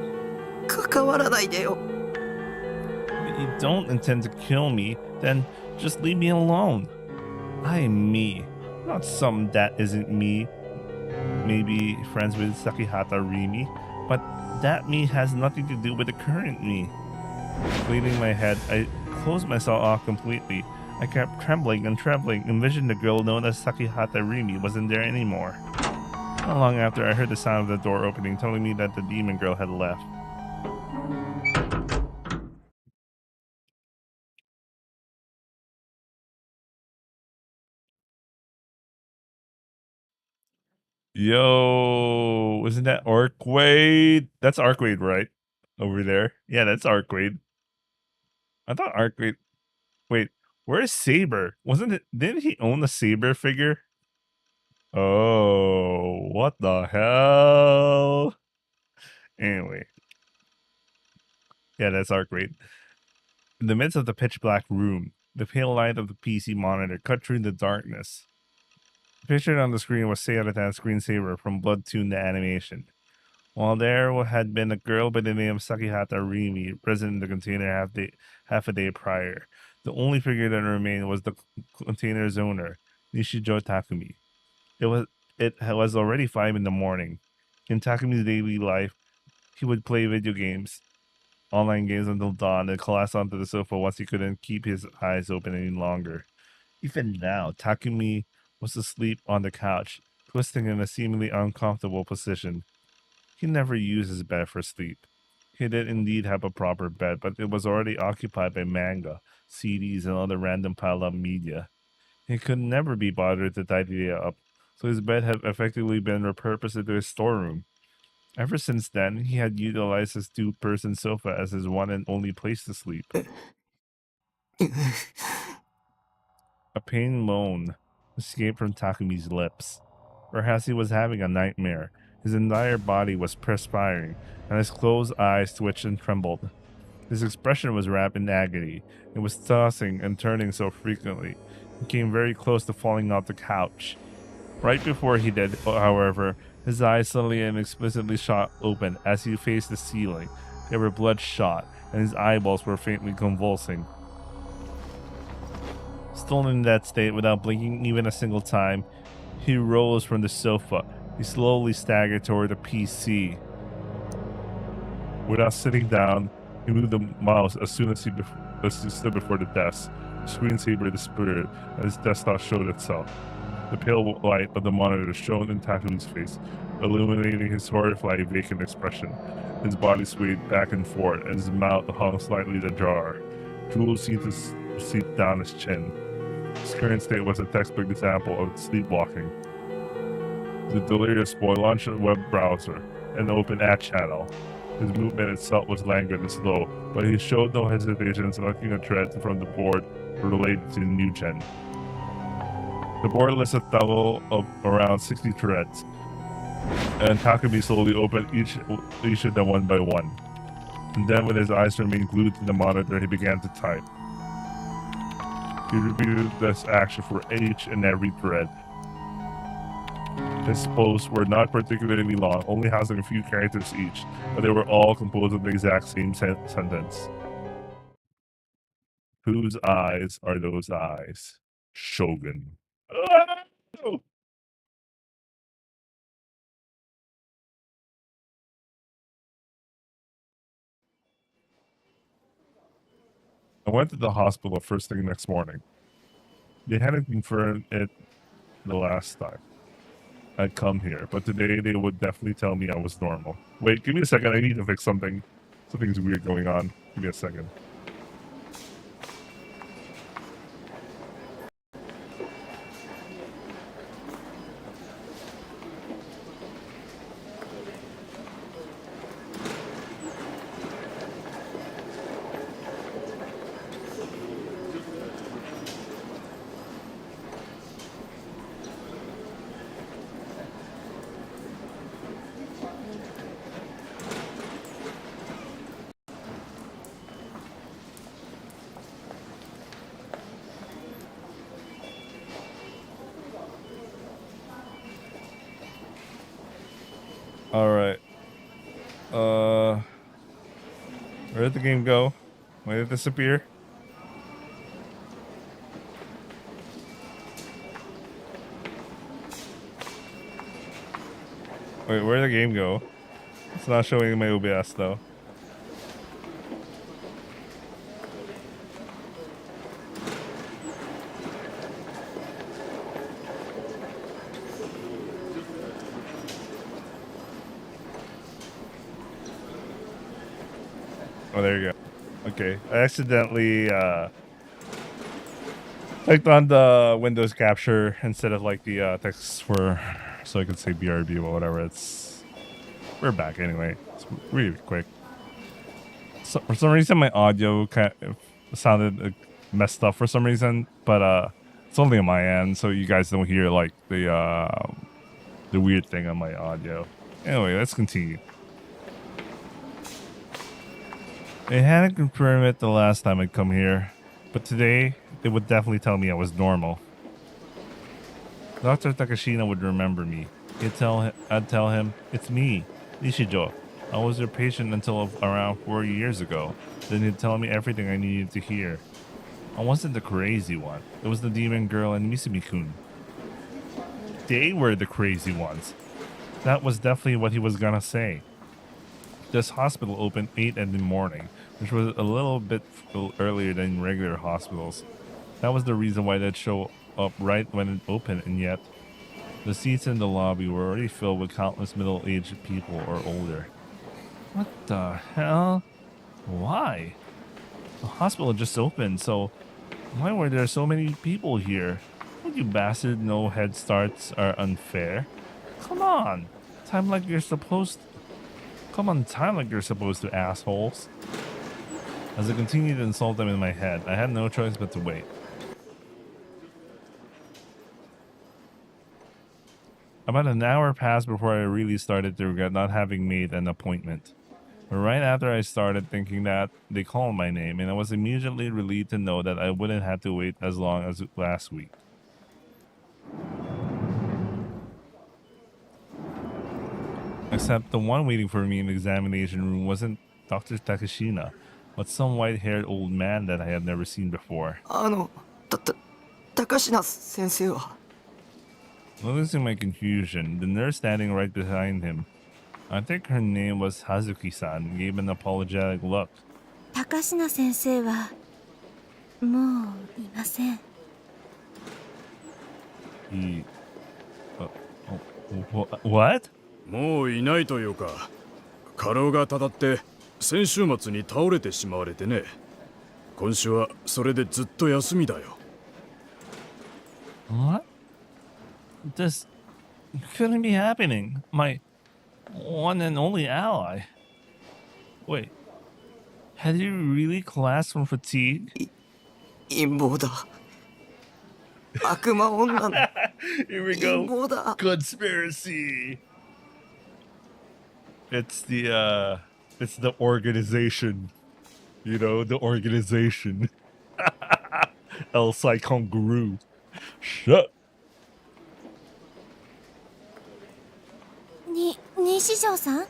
関わらないでよ。 If you don't intend to kill me, then just leave me alone. I am me, not some that isn't me. Maybe friends with Sakihata Rimi, but that me has nothing to do with the current me. Leaning my head, I closed myself off completely. I kept trembling and trembling, envisioned the girl known as Sakihata Rimi wasn't there anymore. Not long after, I heard the sound of the door opening, telling me that the demon girl had left. Yo, isn't that Arkwade? That's Arkwade, right? Over there. Yeah, that's Arkwade. I thought Arkwade. Wait, where's Saber? Wasn't it? Didn't he own the Saber figure? Oh, what the hell? Anyway. Yeah, that's Arkwade. In the midst of the pitch black room, the pale light of the PC monitor cut through the darkness. Pictured on the screen was Sayadatan's screensaver from Blood Tune the animation. While there had been a girl by the name of Sakihata Rimi present in the container half a day prior, the only figure that remained was the container's owner, Nishijo Takumi. It was already 5 in the morning. In Takumi's daily life, he would play video games, online games until dawn, and collapse onto the sofa once he couldn't keep his eyes open any longer. Even now, Takumi was asleep on the couch, twisting in a seemingly uncomfortable position. He never used his bed for sleep. He did indeed have a proper bed, but it was already occupied by manga, CDs, and other random piled-up media. He could never be bothered to tidy it up, so his bed had effectively been repurposed into his storeroom. Ever since then, he had utilized his two-person sofa as his one and only place to sleep. A pained moan escaped from Takumi's lips. Perhaps he was having a nightmare. His entire body was perspiring, and his closed eyes twitched and trembled. His expression was wrapped in agony. It was tossing and turning so frequently. He came very close to falling off the couch. Right before he did, however, his eyes suddenly and explicitly shot open as he faced the ceiling. They were bloodshot, and his eyeballs were faintly convulsing. Still in that state, without blinking even a single time, he rose from the sofa. He slowly staggered toward the PC. Without sitting down, he moved the mouse as soon as he stood before the desk. The screensaver disappeared, and his desktop showed itself. The pale light of the monitor shone in Takumi's face, illuminating his horrified, vacant expression. His body swayed back and forth, and his mouth hung slightly ajar. Drool seemed to seep down his chin. His current state was a textbook example of sleepwalking. The delirious boy launched a web browser and opened ad channel. His movement itself was languid and slow, but he showed no hesitation in selecting a thread from the board related to New Gen. The board lists a total of around 60 threads, and Takumi slowly opened each of them one by one. And then, with his eyes remained glued to the monitor, he began to type. He repeated this action for each and every thread. His posts were not particularly long, only housing a few characters each, but they were all composed of the exact same sentence. Whose eyes are those eyes? Shogun. I went to the hospital first thing next morning. They hadn't confirmed it the last time I'd come here, but today they would definitely tell me I was normal. Wait, give me a second. I need to fix something. Something's weird going on. Give me a second. All right. Where did the game go? Where did it disappear? Wait, where did the game go? It's not showing in my OBS though. Oh, there you go. Okay, I accidentally clicked on the Windows capture instead of like the text for, so I could say BRB or whatever. We're back anyway. It's really quick. So for some reason my audio kind of sounded messed up for some reason, but it's only on my end, so you guys don't hear like the weird thing on my audio. Anyway, let's continue. They hadn't confirmed it the last time I'd come here, but today they would definitely tell me I was normal. Dr. Takashina would remember me. I'd tell him, "It's me, Nishijo. I was your patient until around 4 years ago." Then he'd tell me everything I needed to hear. I wasn't the crazy one. It was the demon girl and Misumi-kun. They were the crazy ones. That was definitely what he was gonna say. This hospital opened 8 in the morning, which was a little bit earlier than regular hospitals. That was the reason why they'd show up right when it opened, and yet the seats in the lobby were already filled with countless middle-aged people or older. What the hell? Why? The hospital just opened, so why were there so many people here? Don't you bastard know head starts are unfair? Come on, time like you're supposed to, assholes. As I continued to insult them in my head, I had no choice but to wait. About an hour passed before I really started to regret not having made an appointment. But right after I started thinking that, they called my name, and I was immediately relieved to know that I wouldn't have to wait as long as last week. Except the one waiting for me in the examination room wasn't Dr. Takashina, but some white-haired old man that I had never seen before. 高階先生は Noticing my confusion, the nurse standing right behind him, I think her name was Hazuki-san, gave an apologetic look. 高階先生はもういません。 He... what? もういないというか、過労がたたって先週末に倒れてしまわれてね。今週はそれでずっと休みだよ。What? This couldn't be happening. My one and only ally. Wait, had you really collapsed from fatigue? 陰謀だ。悪魔女の Here we 陰 go. 謀だ。 Conspiracy. It's the organization. You know, the organization. El Psychon Guru. Shut. 西條さん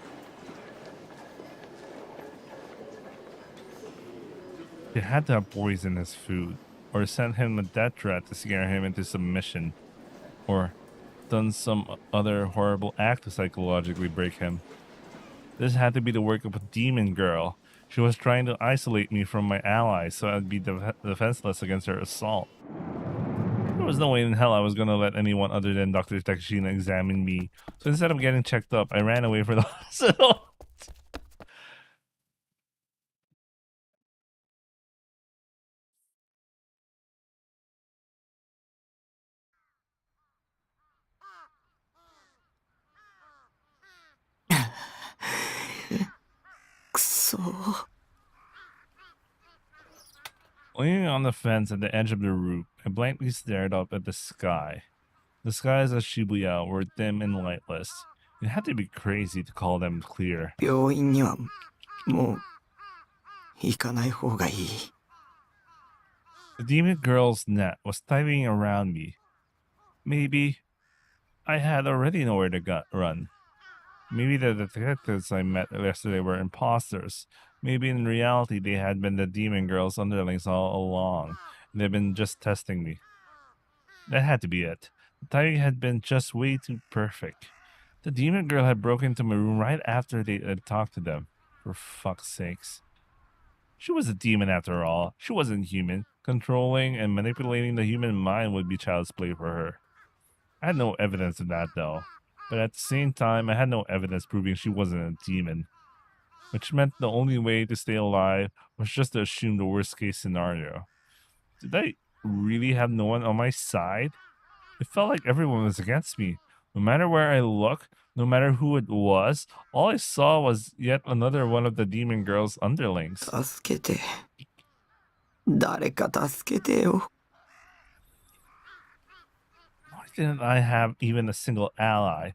They had to have poisoned his food, or sent him a death threat to scare him into submission, or done some other horrible act to psychologically break him. This had to be the work of a demon girl. She was trying to isolate me from my allies so I'd be defenseless against her assault. There was no way in hell I was going to let anyone other than Dr. Takashina examine me, so instead of getting checked up, I ran away from the hospital. Leaning on the fence at the edge of the roof, I blankly stared up at the sky. The skies of Shibuya were dim and lightless. It had to be crazy to call them clear. 病院にはもう行かない方がいい。 The demon girl's net was tightening around me. Maybe I had already nowhere to run. Maybe the detectives I met yesterday were imposters. Maybe in reality they had been the demon girl's underlings all along. They've been just testing me. That had to be it. The timing had been just way too perfect. The demon girl had broken into my room right after they had talked to them. For fuck's sakes. She was a demon after all. She wasn't human. Controlling and manipulating the human mind would be child's play for her. I had no evidence of that though. But at the same time, I had no evidence proving she wasn't a demon. Which meant the only way to stay alive was just to assume the worst case scenario. Did I really have no one on my side? It felt like everyone was against me. No matter where I looked, no matter who it was, all I saw was yet another one of the demon girl's underlings. 助けて。誰か助けてよ。 Why didn't I have even a single ally?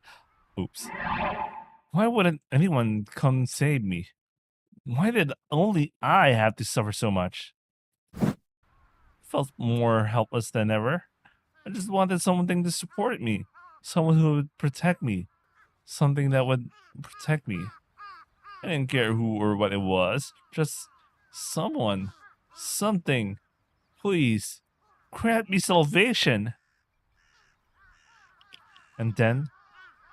Oops. Why wouldn't anyone come save me? Why did only I have to suffer so much? Felt more helpless than ever. I just wanted something to support me. Someone who would protect me. Something that would protect me. I didn't care who or what it was. Just someone. Something. Please. Grant me salvation. And then,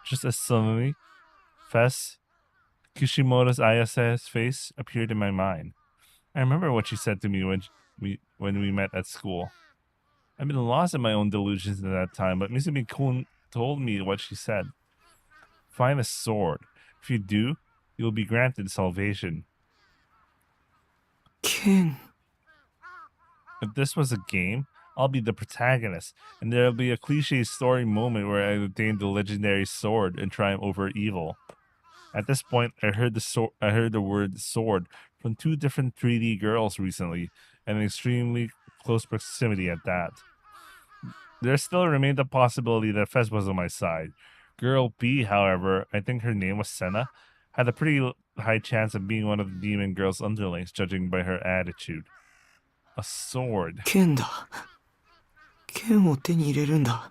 just as suddenly, Fess, Kishimoto's Ayase's face appeared in my mind. I remember what she said to me when we met at school. I've been lost in my own delusions at that time, but Mizumi-kun told me what she said. Find a sword. If you do, you will be granted salvation. ケン。 If this was a game, I'll be the protagonist, and there'll be a cliche story moment where I obtain the legendary sword and triumph over evil. At this point, I heard the word sword from two different 3D girls recently, and an extremely close proximity at that. There still remained the possibility that Fess was on my side. Girl B, however, I think her name was Senna, had a pretty high chance of being one of the demon girl's underlings, judging by her attitude. A sword. ケンだ。ケンを手に入れるんだ。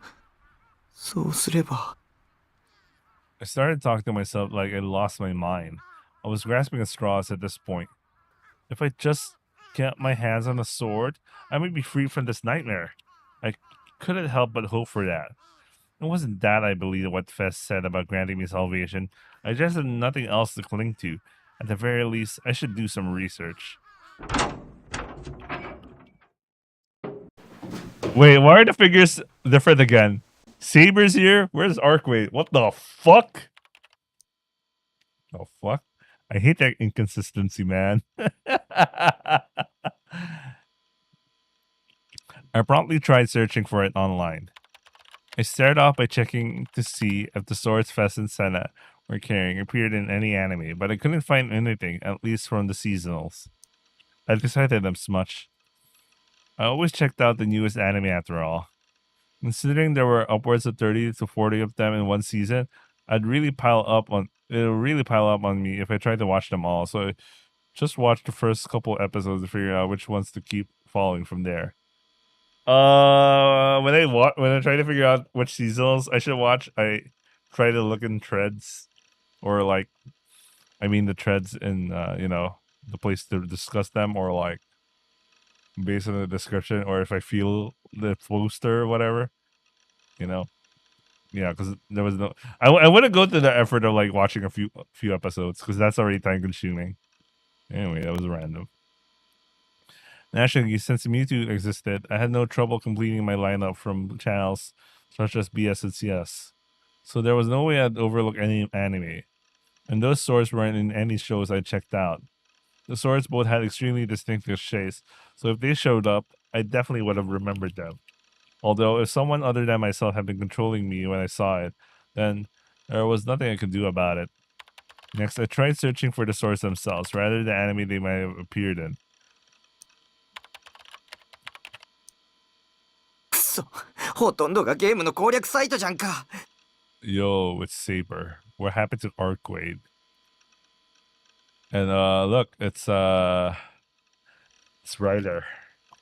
そうすれば。 I started talking to myself like I lost my mind. I was grasping at straws at this point. If I just get my hands on a sword, I might be free from this nightmare. I couldn't help but hope for that. It wasn't that I believed what Fess said about granting me salvation. I just had nothing else to cling to. At the very least, I should do some research. Wait, why are the figures different again? Saber's here? Where's Arkway? What the fuck? Oh fuck? I hate that inconsistency, man. I promptly tried searching for it online. I started off by checking to see if the swords Fess and Senna were carrying appeared in any anime, but I couldn't find anything, at least from the seasonals. I decided as much. I always checked out the newest anime after all. Considering there were upwards of 30 to 40 of them in one season, it'll really pile up on me if I tried to watch them all. So I just watched the first couple episodes to figure out which ones to keep following from there. When I try to figure out which seasonals I should watch, I try to look in threads, or the threads in the place to discuss them, or like based on the description, or if I feel the poster or whatever, because there was no. I wouldn't go to the effort of like watching a few episodes because that's already time consuming. Anyway, that was random. Naturally, since Mewtwo existed, I had no trouble completing my lineup from channels such as BS and CS. So there was no way I'd overlook any anime. And those swords weren't in any shows I checked out. The swords both had extremely distinctive shapes, so if they showed up, I definitely would have remembered them. Although, if someone other than myself had been controlling me when I saw it, then there was nothing I could do about it. Next, I tried searching for the swords themselves, rather than the anime they might have appeared in. ほとんどがゲームの攻略サイトじゃんか。 Yo, it's Saber. What happened to Arkwade? And look, it's Ryder.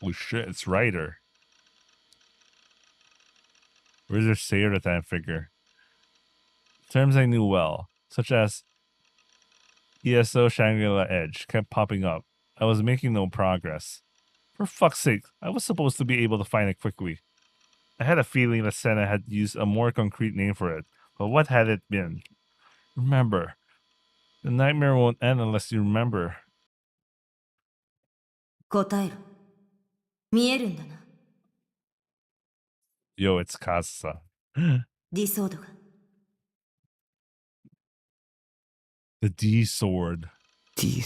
Holy shit, it's Ryder. Where's their Sayotatan figure? Terms I knew well. such as ESO Shangri-La Edge, kept popping up. I was making no progress. For fuck's sake, I was supposed to be able to find it quickly. I had a feeling that Senna had used a more concrete name for it, but what had it been? Remember, the nightmare won't end unless you remember. 答えろ。見えるんだな。Yo, it's Kasa. ディソードが。The D sword. ディ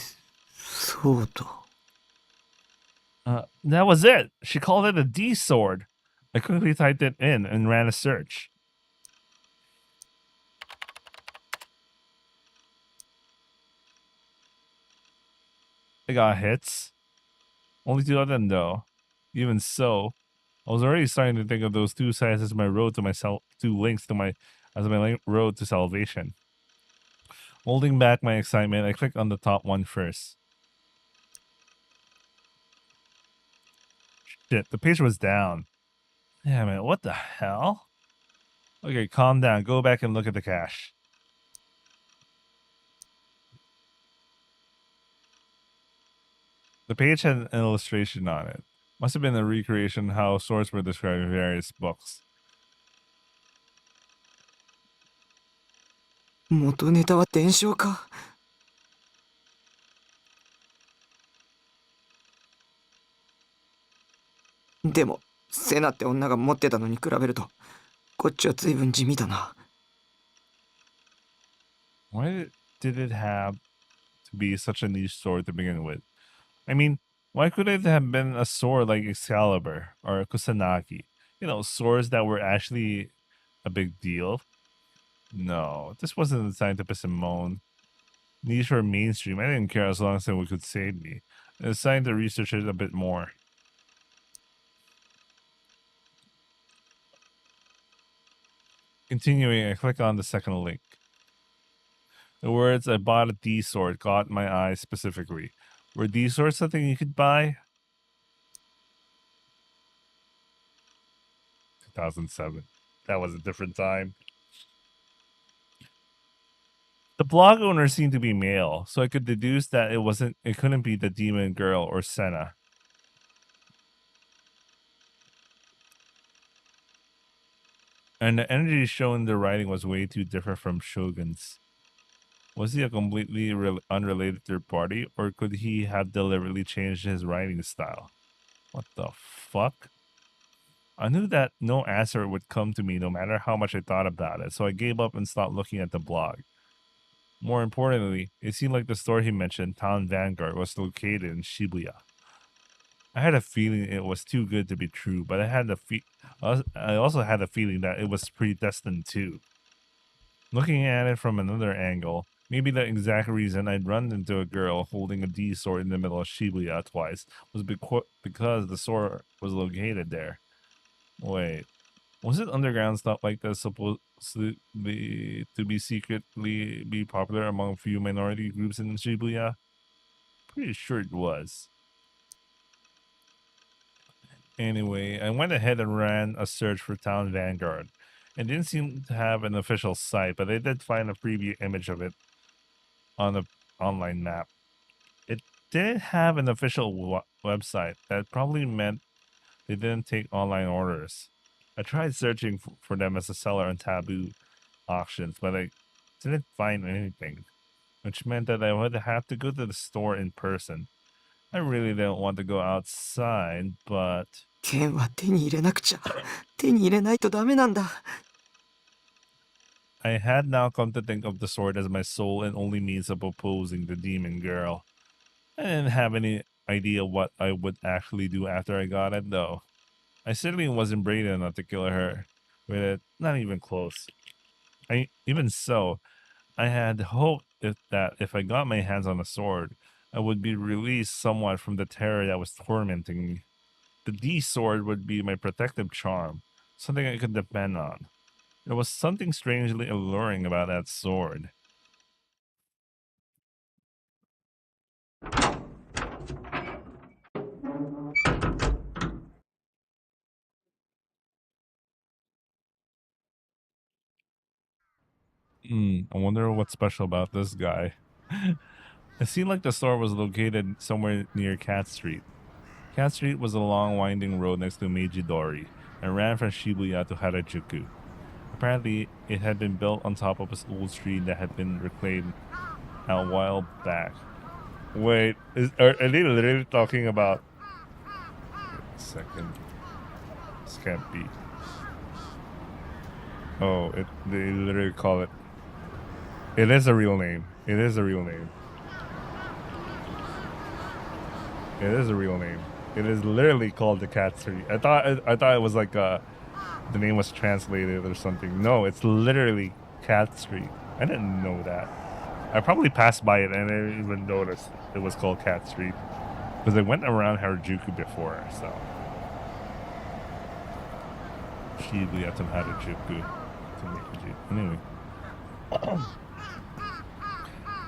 ソード。That was it. She called it a D sword. I quickly typed it in and ran a search. I got hits. Only 2 of them though. Even so, I was already starting to think of those 2 sides as my road to myself, 2 links to my road to salvation. Holding back my excitement, I clicked on the top one first. Shit, the page was down. Damn it, what the hell? Okay, calm down. Go back and look at the cache. The page had an illustration on it. Must have been a recreation of how swords were described in various books. 元ネタは伝承か。でもセナって女が持ってたのに比べるとこっちは随分地味だな。Why did it have to be such a niche sword to begin with? I mean, why could it have been a sword like Excalibur or Kusanagi? You know, swords that were actually a big deal. No, this wasn't designed to piss and moan. Niche or mainstream, I didn't care as long as it could save me. I decided to research it a bit more. Continuing, I click on the second link. The words "I bought a D sword" caught my eye specifically. Were D swords something you could buy? 2007. That was a different time. The blog owner seemed to be male, so I could deduce that it couldn't be the demon girl or Senna. And the energy shown in the writing was way too different from Shogun's. Was he a completely unrelated third party, or could he have deliberately changed his writing style? What the fuck? I knew that no answer would come to me no matter how much I thought about it, so I gave up and stopped looking at the blog. More importantly, it seemed like the store he mentioned, Town Vanguard, was located in Shibuya. I had a feeling it was too good to be true, but I also had a feeling that it was predestined too. Looking at it from another angle, maybe the exact reason I'd run into a girl holding a D sword in the middle of Shibuya twice was because the sword was located there. Wait, was it underground stuff like that supposed to be secretly be popular among a few minority groups in Shibuya? Pretty sure it was. Anyway, I went ahead and ran a search for Town Vanguard. It didn't seem to have an official site, but I did find a preview image of it on an online map. It didn't have an official website. That probably meant they didn't take online orders. I tried searching for them as a seller on Taboo auctions, but I didn't find anything, which meant that I would have to go to the store in person. I really didn't want to go outside, but... 剣は手に入れなくちゃ。手に入れないとダメなんだ。I had now come to think of the sword as my sole and only means of opposing the demon girl. I didn't have any idea what I would actually do after I got it, though. I certainly wasn't brave enough to kill her with it, not even close. Even so, I had hoped that if I got my hands on a sword, I would be released somewhat from the terror that was tormenting me. The D sword would be my protective charm, something I could depend on. There was something strangely alluring about that sword. I wonder what's special about this guy. It seemed like the store was located somewhere near Cat Street. Cat Street was a long winding road next to Meiji-dori and ran from Shibuya to Harajuku. Apparently, it had been built on top of an old street that had been reclaimed a while back. Wait, are they literally talking about... Wait a second. This can't be. Oh, they literally call it... It is a real name. It is a real name. It is a real name. It is literally called the Cat Street. I thought it was like the name was translated or something. No, it's literally Cat Street. I didn't know that. I probably passed by it and I didn't even notice it was called Cat Street because I went around Harajuku before. So Shibuya to Harajuku to Meiji. Anyway.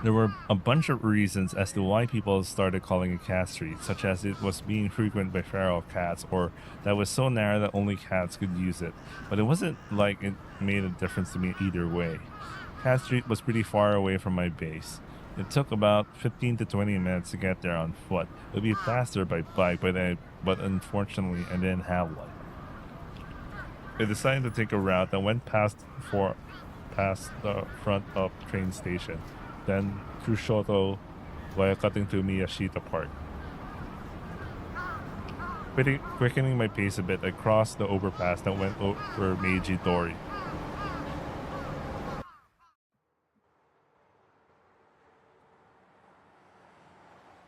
There were a bunch of reasons as to why people started calling it Cat Street, such as it was being frequented by feral cats, or that it was so narrow that only cats could use it. But it wasn't like it made a difference to me either way. Cat Street was pretty far away from my base. It took about 15 to 20 minutes to get there on foot. It would be faster by bike, but unfortunately I didn't have one. I decided to take a route that went past the front of train station, then through Shoto via cutting to Miyashita Park. Quickening my pace a bit, I crossed the overpass that went over Meiji-dori.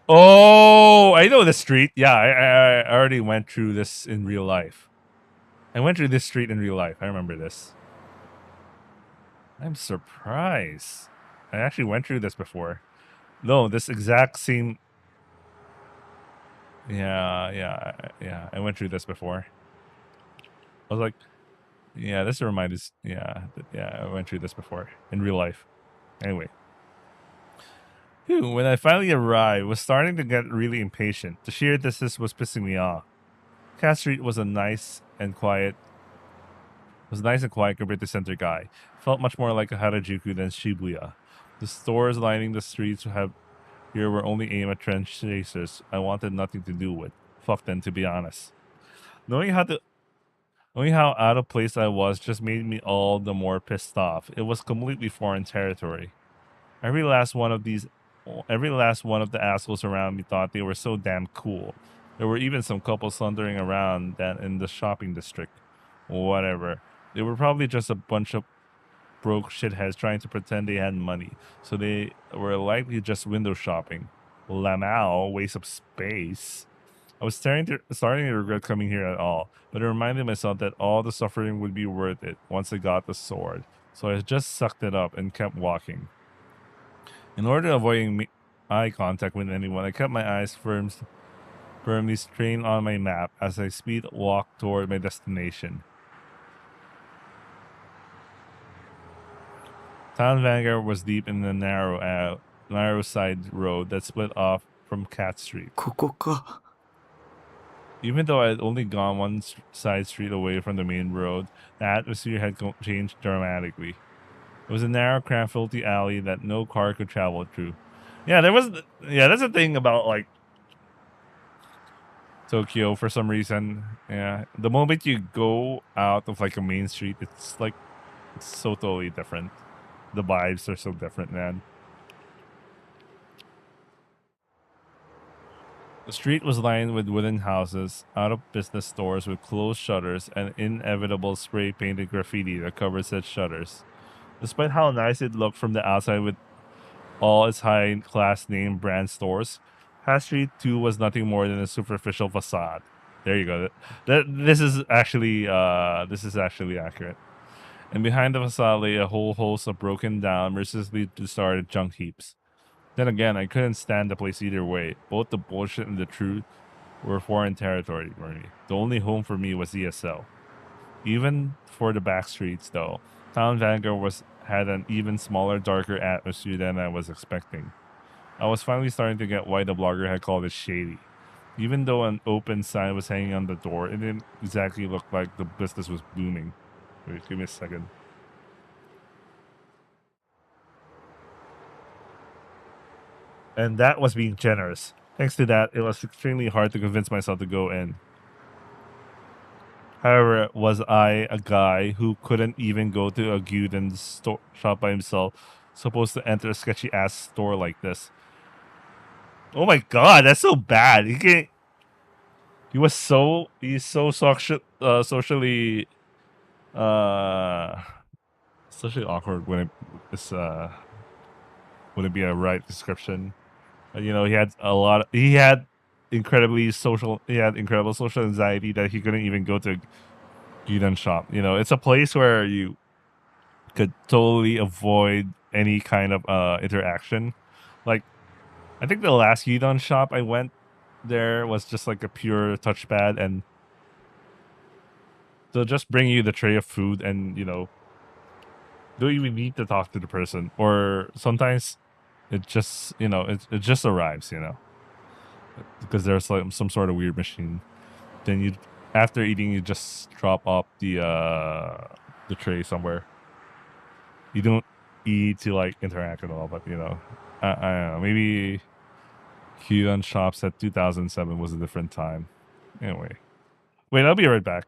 Oh, I know this street. Yeah, I already went through this in real life. I went through this street in real life. I remember this. I'm surprised. I actually went through this before. No, this exact same... Yeah. I went through this before. I was like, yeah, this reminded... Yeah, I went through this before in real life. Anyway. Phew, when I finally arrived, I was starting to get really impatient. The sheer distance was pissing me off. Cat Street was nice and quiet compared to Center Guy. Felt much more like a Harajuku than Shibuya. The stores lining the streets here were only aimed at trend chasers I wanted nothing to do with. Fuck them, to be honest. Knowing how out of place I was just made me all the more pissed off. It was completely foreign territory. Every last one of the assholes around me thought they were so damn cool. There were even some couples thundering around that in the shopping district. Whatever. They were probably just a bunch of broke shitheads trying to pretend they had money, so they were likely just window shopping. Lamau, waste of space. I was starting to regret coming here at all, but I reminded myself that all the suffering would be worth it once I got the sword, so I just sucked it up and kept walking. In order to avoid eye contact with anyone, I kept my eyes firmly strained on my map as I walked toward my destination. Town Vanguard was deep in the narrow side road that split off from Cat Street. ここか。 Even though I had only gone one side street away from the main road, the atmosphere had changed dramatically. It was a narrow, cramped, filthy alley that no car could travel through. Yeah, that's the thing about like Tokyo for some reason. Yeah, the moment you go out of like a main street, it's so totally different. The vibes are so different, man. The street was lined with wooden houses, out-of-business stores with closed shutters, and inevitable spray-painted graffiti that covered said shutters. Despite how nice it looked from the outside with all its high-class name brand stores, Cat Street 2 was nothing more than a superficial facade. There you go. This is actually accurate. And behind the facade lay a whole host of broken down, mercilessly discarded junk heaps. Then again, I couldn't stand the place either way. Both the bullshit and the truth were foreign territory for me. The only home for me was ESL. Even for the back streets, though, Town Vanguard had an even smaller, darker atmosphere than I was expecting. I was finally starting to get why the blogger had called it shady. Even though an open sign was hanging on the door, it didn't exactly look like the business was booming. Wait, give me a second. And that was being generous. Thanks to that, it was extremely hard to convince myself to go in. However, was I a guy who couldn't even go to a Gyuden shop by himself, supposed to enter a sketchy ass store like this? Oh my god, that's so bad. He's so socially socially awkward when it's wouldn't be a right description. You know, he had incredible social anxiety that he couldn't even go to a Gyuden shop. You know, it's a place where you could totally avoid any kind of interaction. Like, I think the last Gyuden shop I went there was just like a pure touchpad, and they'll just bring you the tray of food, and you know, don't even need to talk to the person. Or sometimes it just, you know, it just arrives, you know, because there's like some sort of weird machine. Then you, after eating, you just drop off the tray somewhere. You don't eat to like interact at all, but you know, I don't know, maybe Kyuan shops at 2007 was a different time. Anyway, wait, I'll be right back.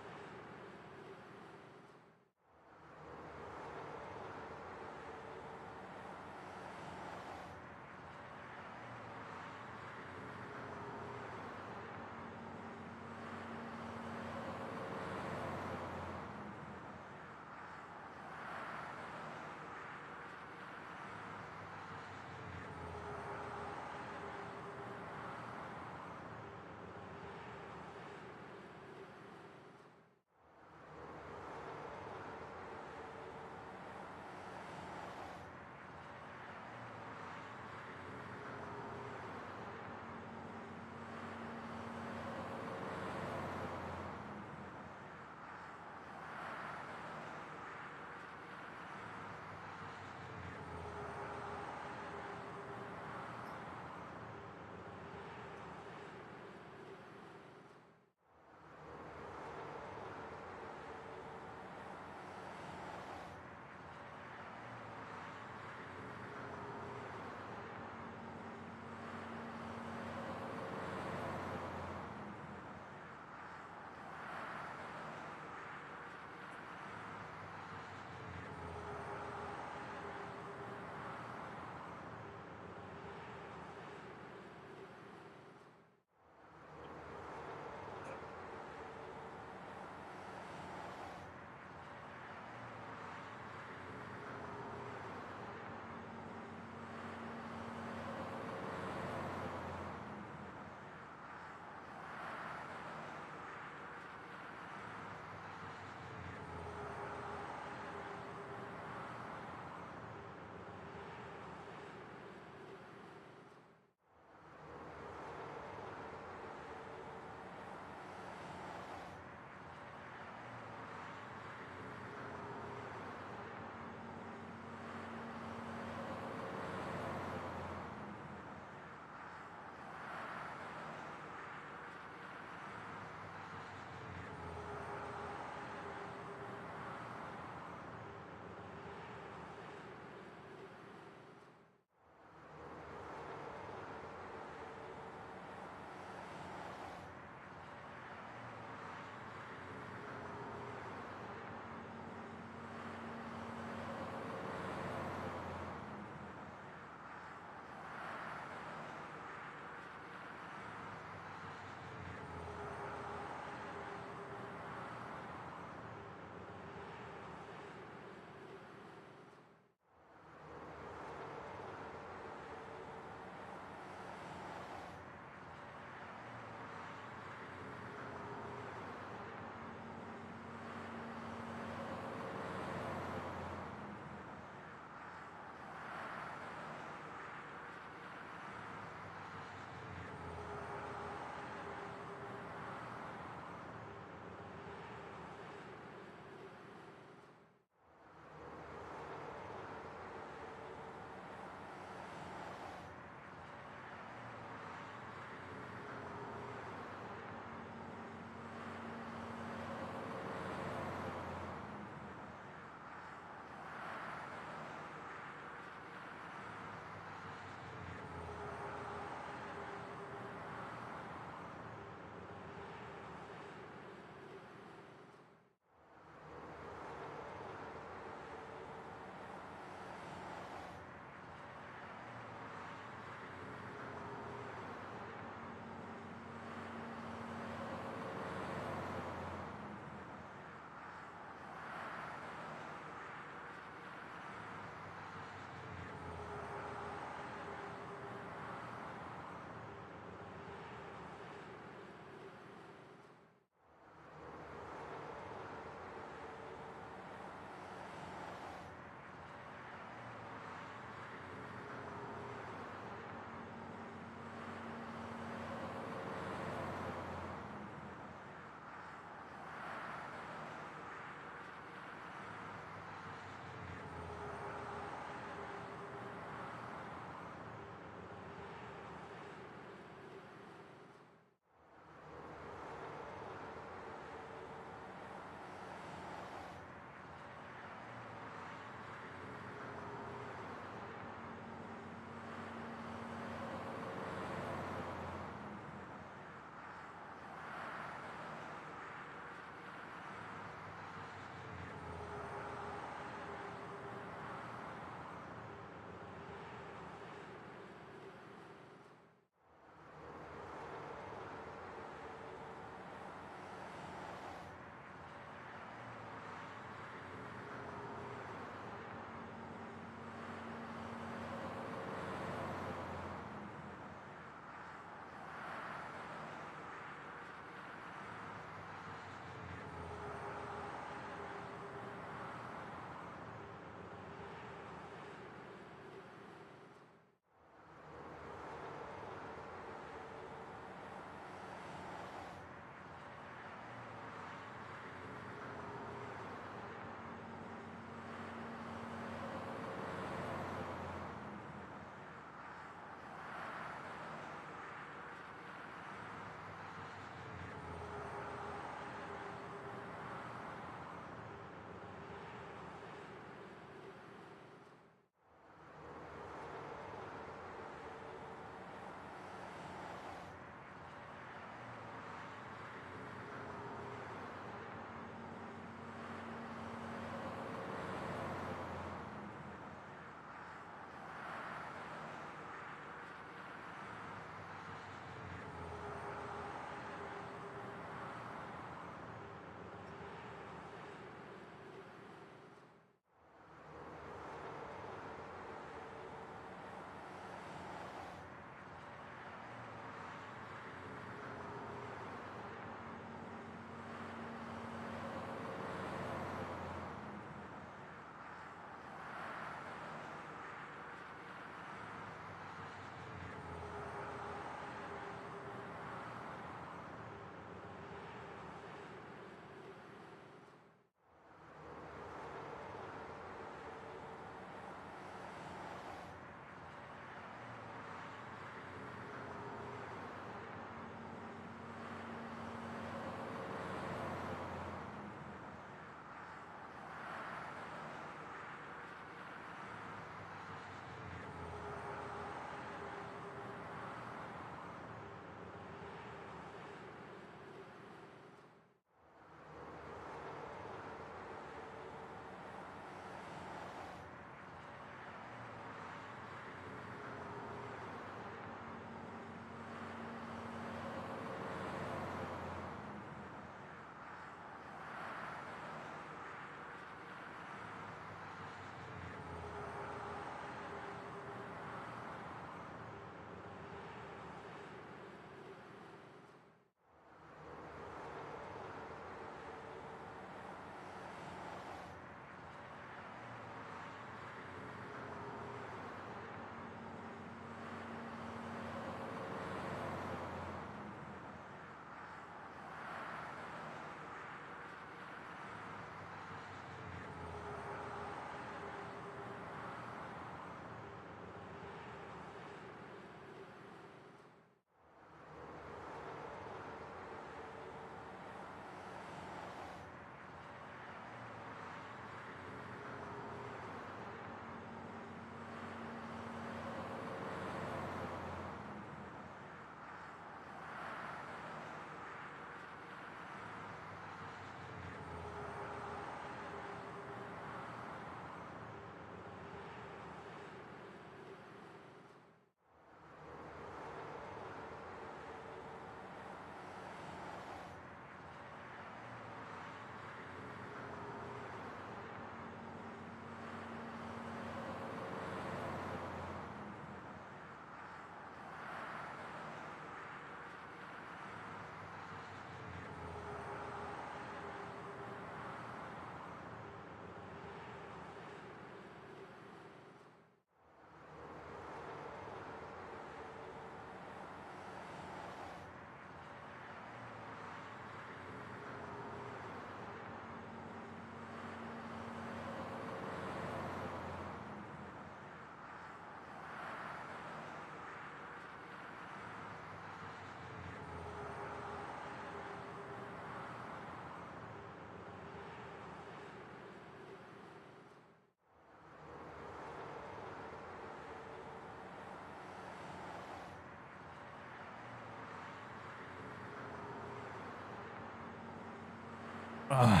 All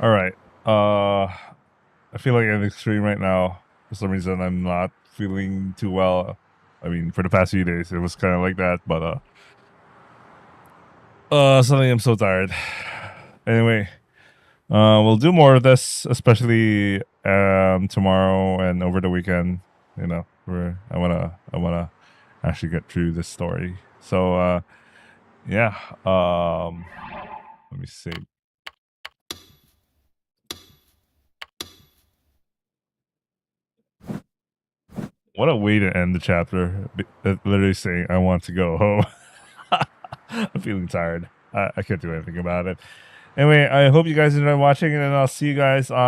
right. I feel like I'm extreme right now. For some reason, I'm not feeling too well. I mean, for the past few days, it was kind of like that, but suddenly I'm so tired. Anyway, we'll do more of this, especially tomorrow and over the weekend. You know, where I wanna actually get through this story. So yeah. Let me see. What a way to end the chapter. Literally saying, I want to go home. I'm feeling tired. I can't do anything about it. Anyway, I hope you guys enjoyed watching, and I'll see you guys on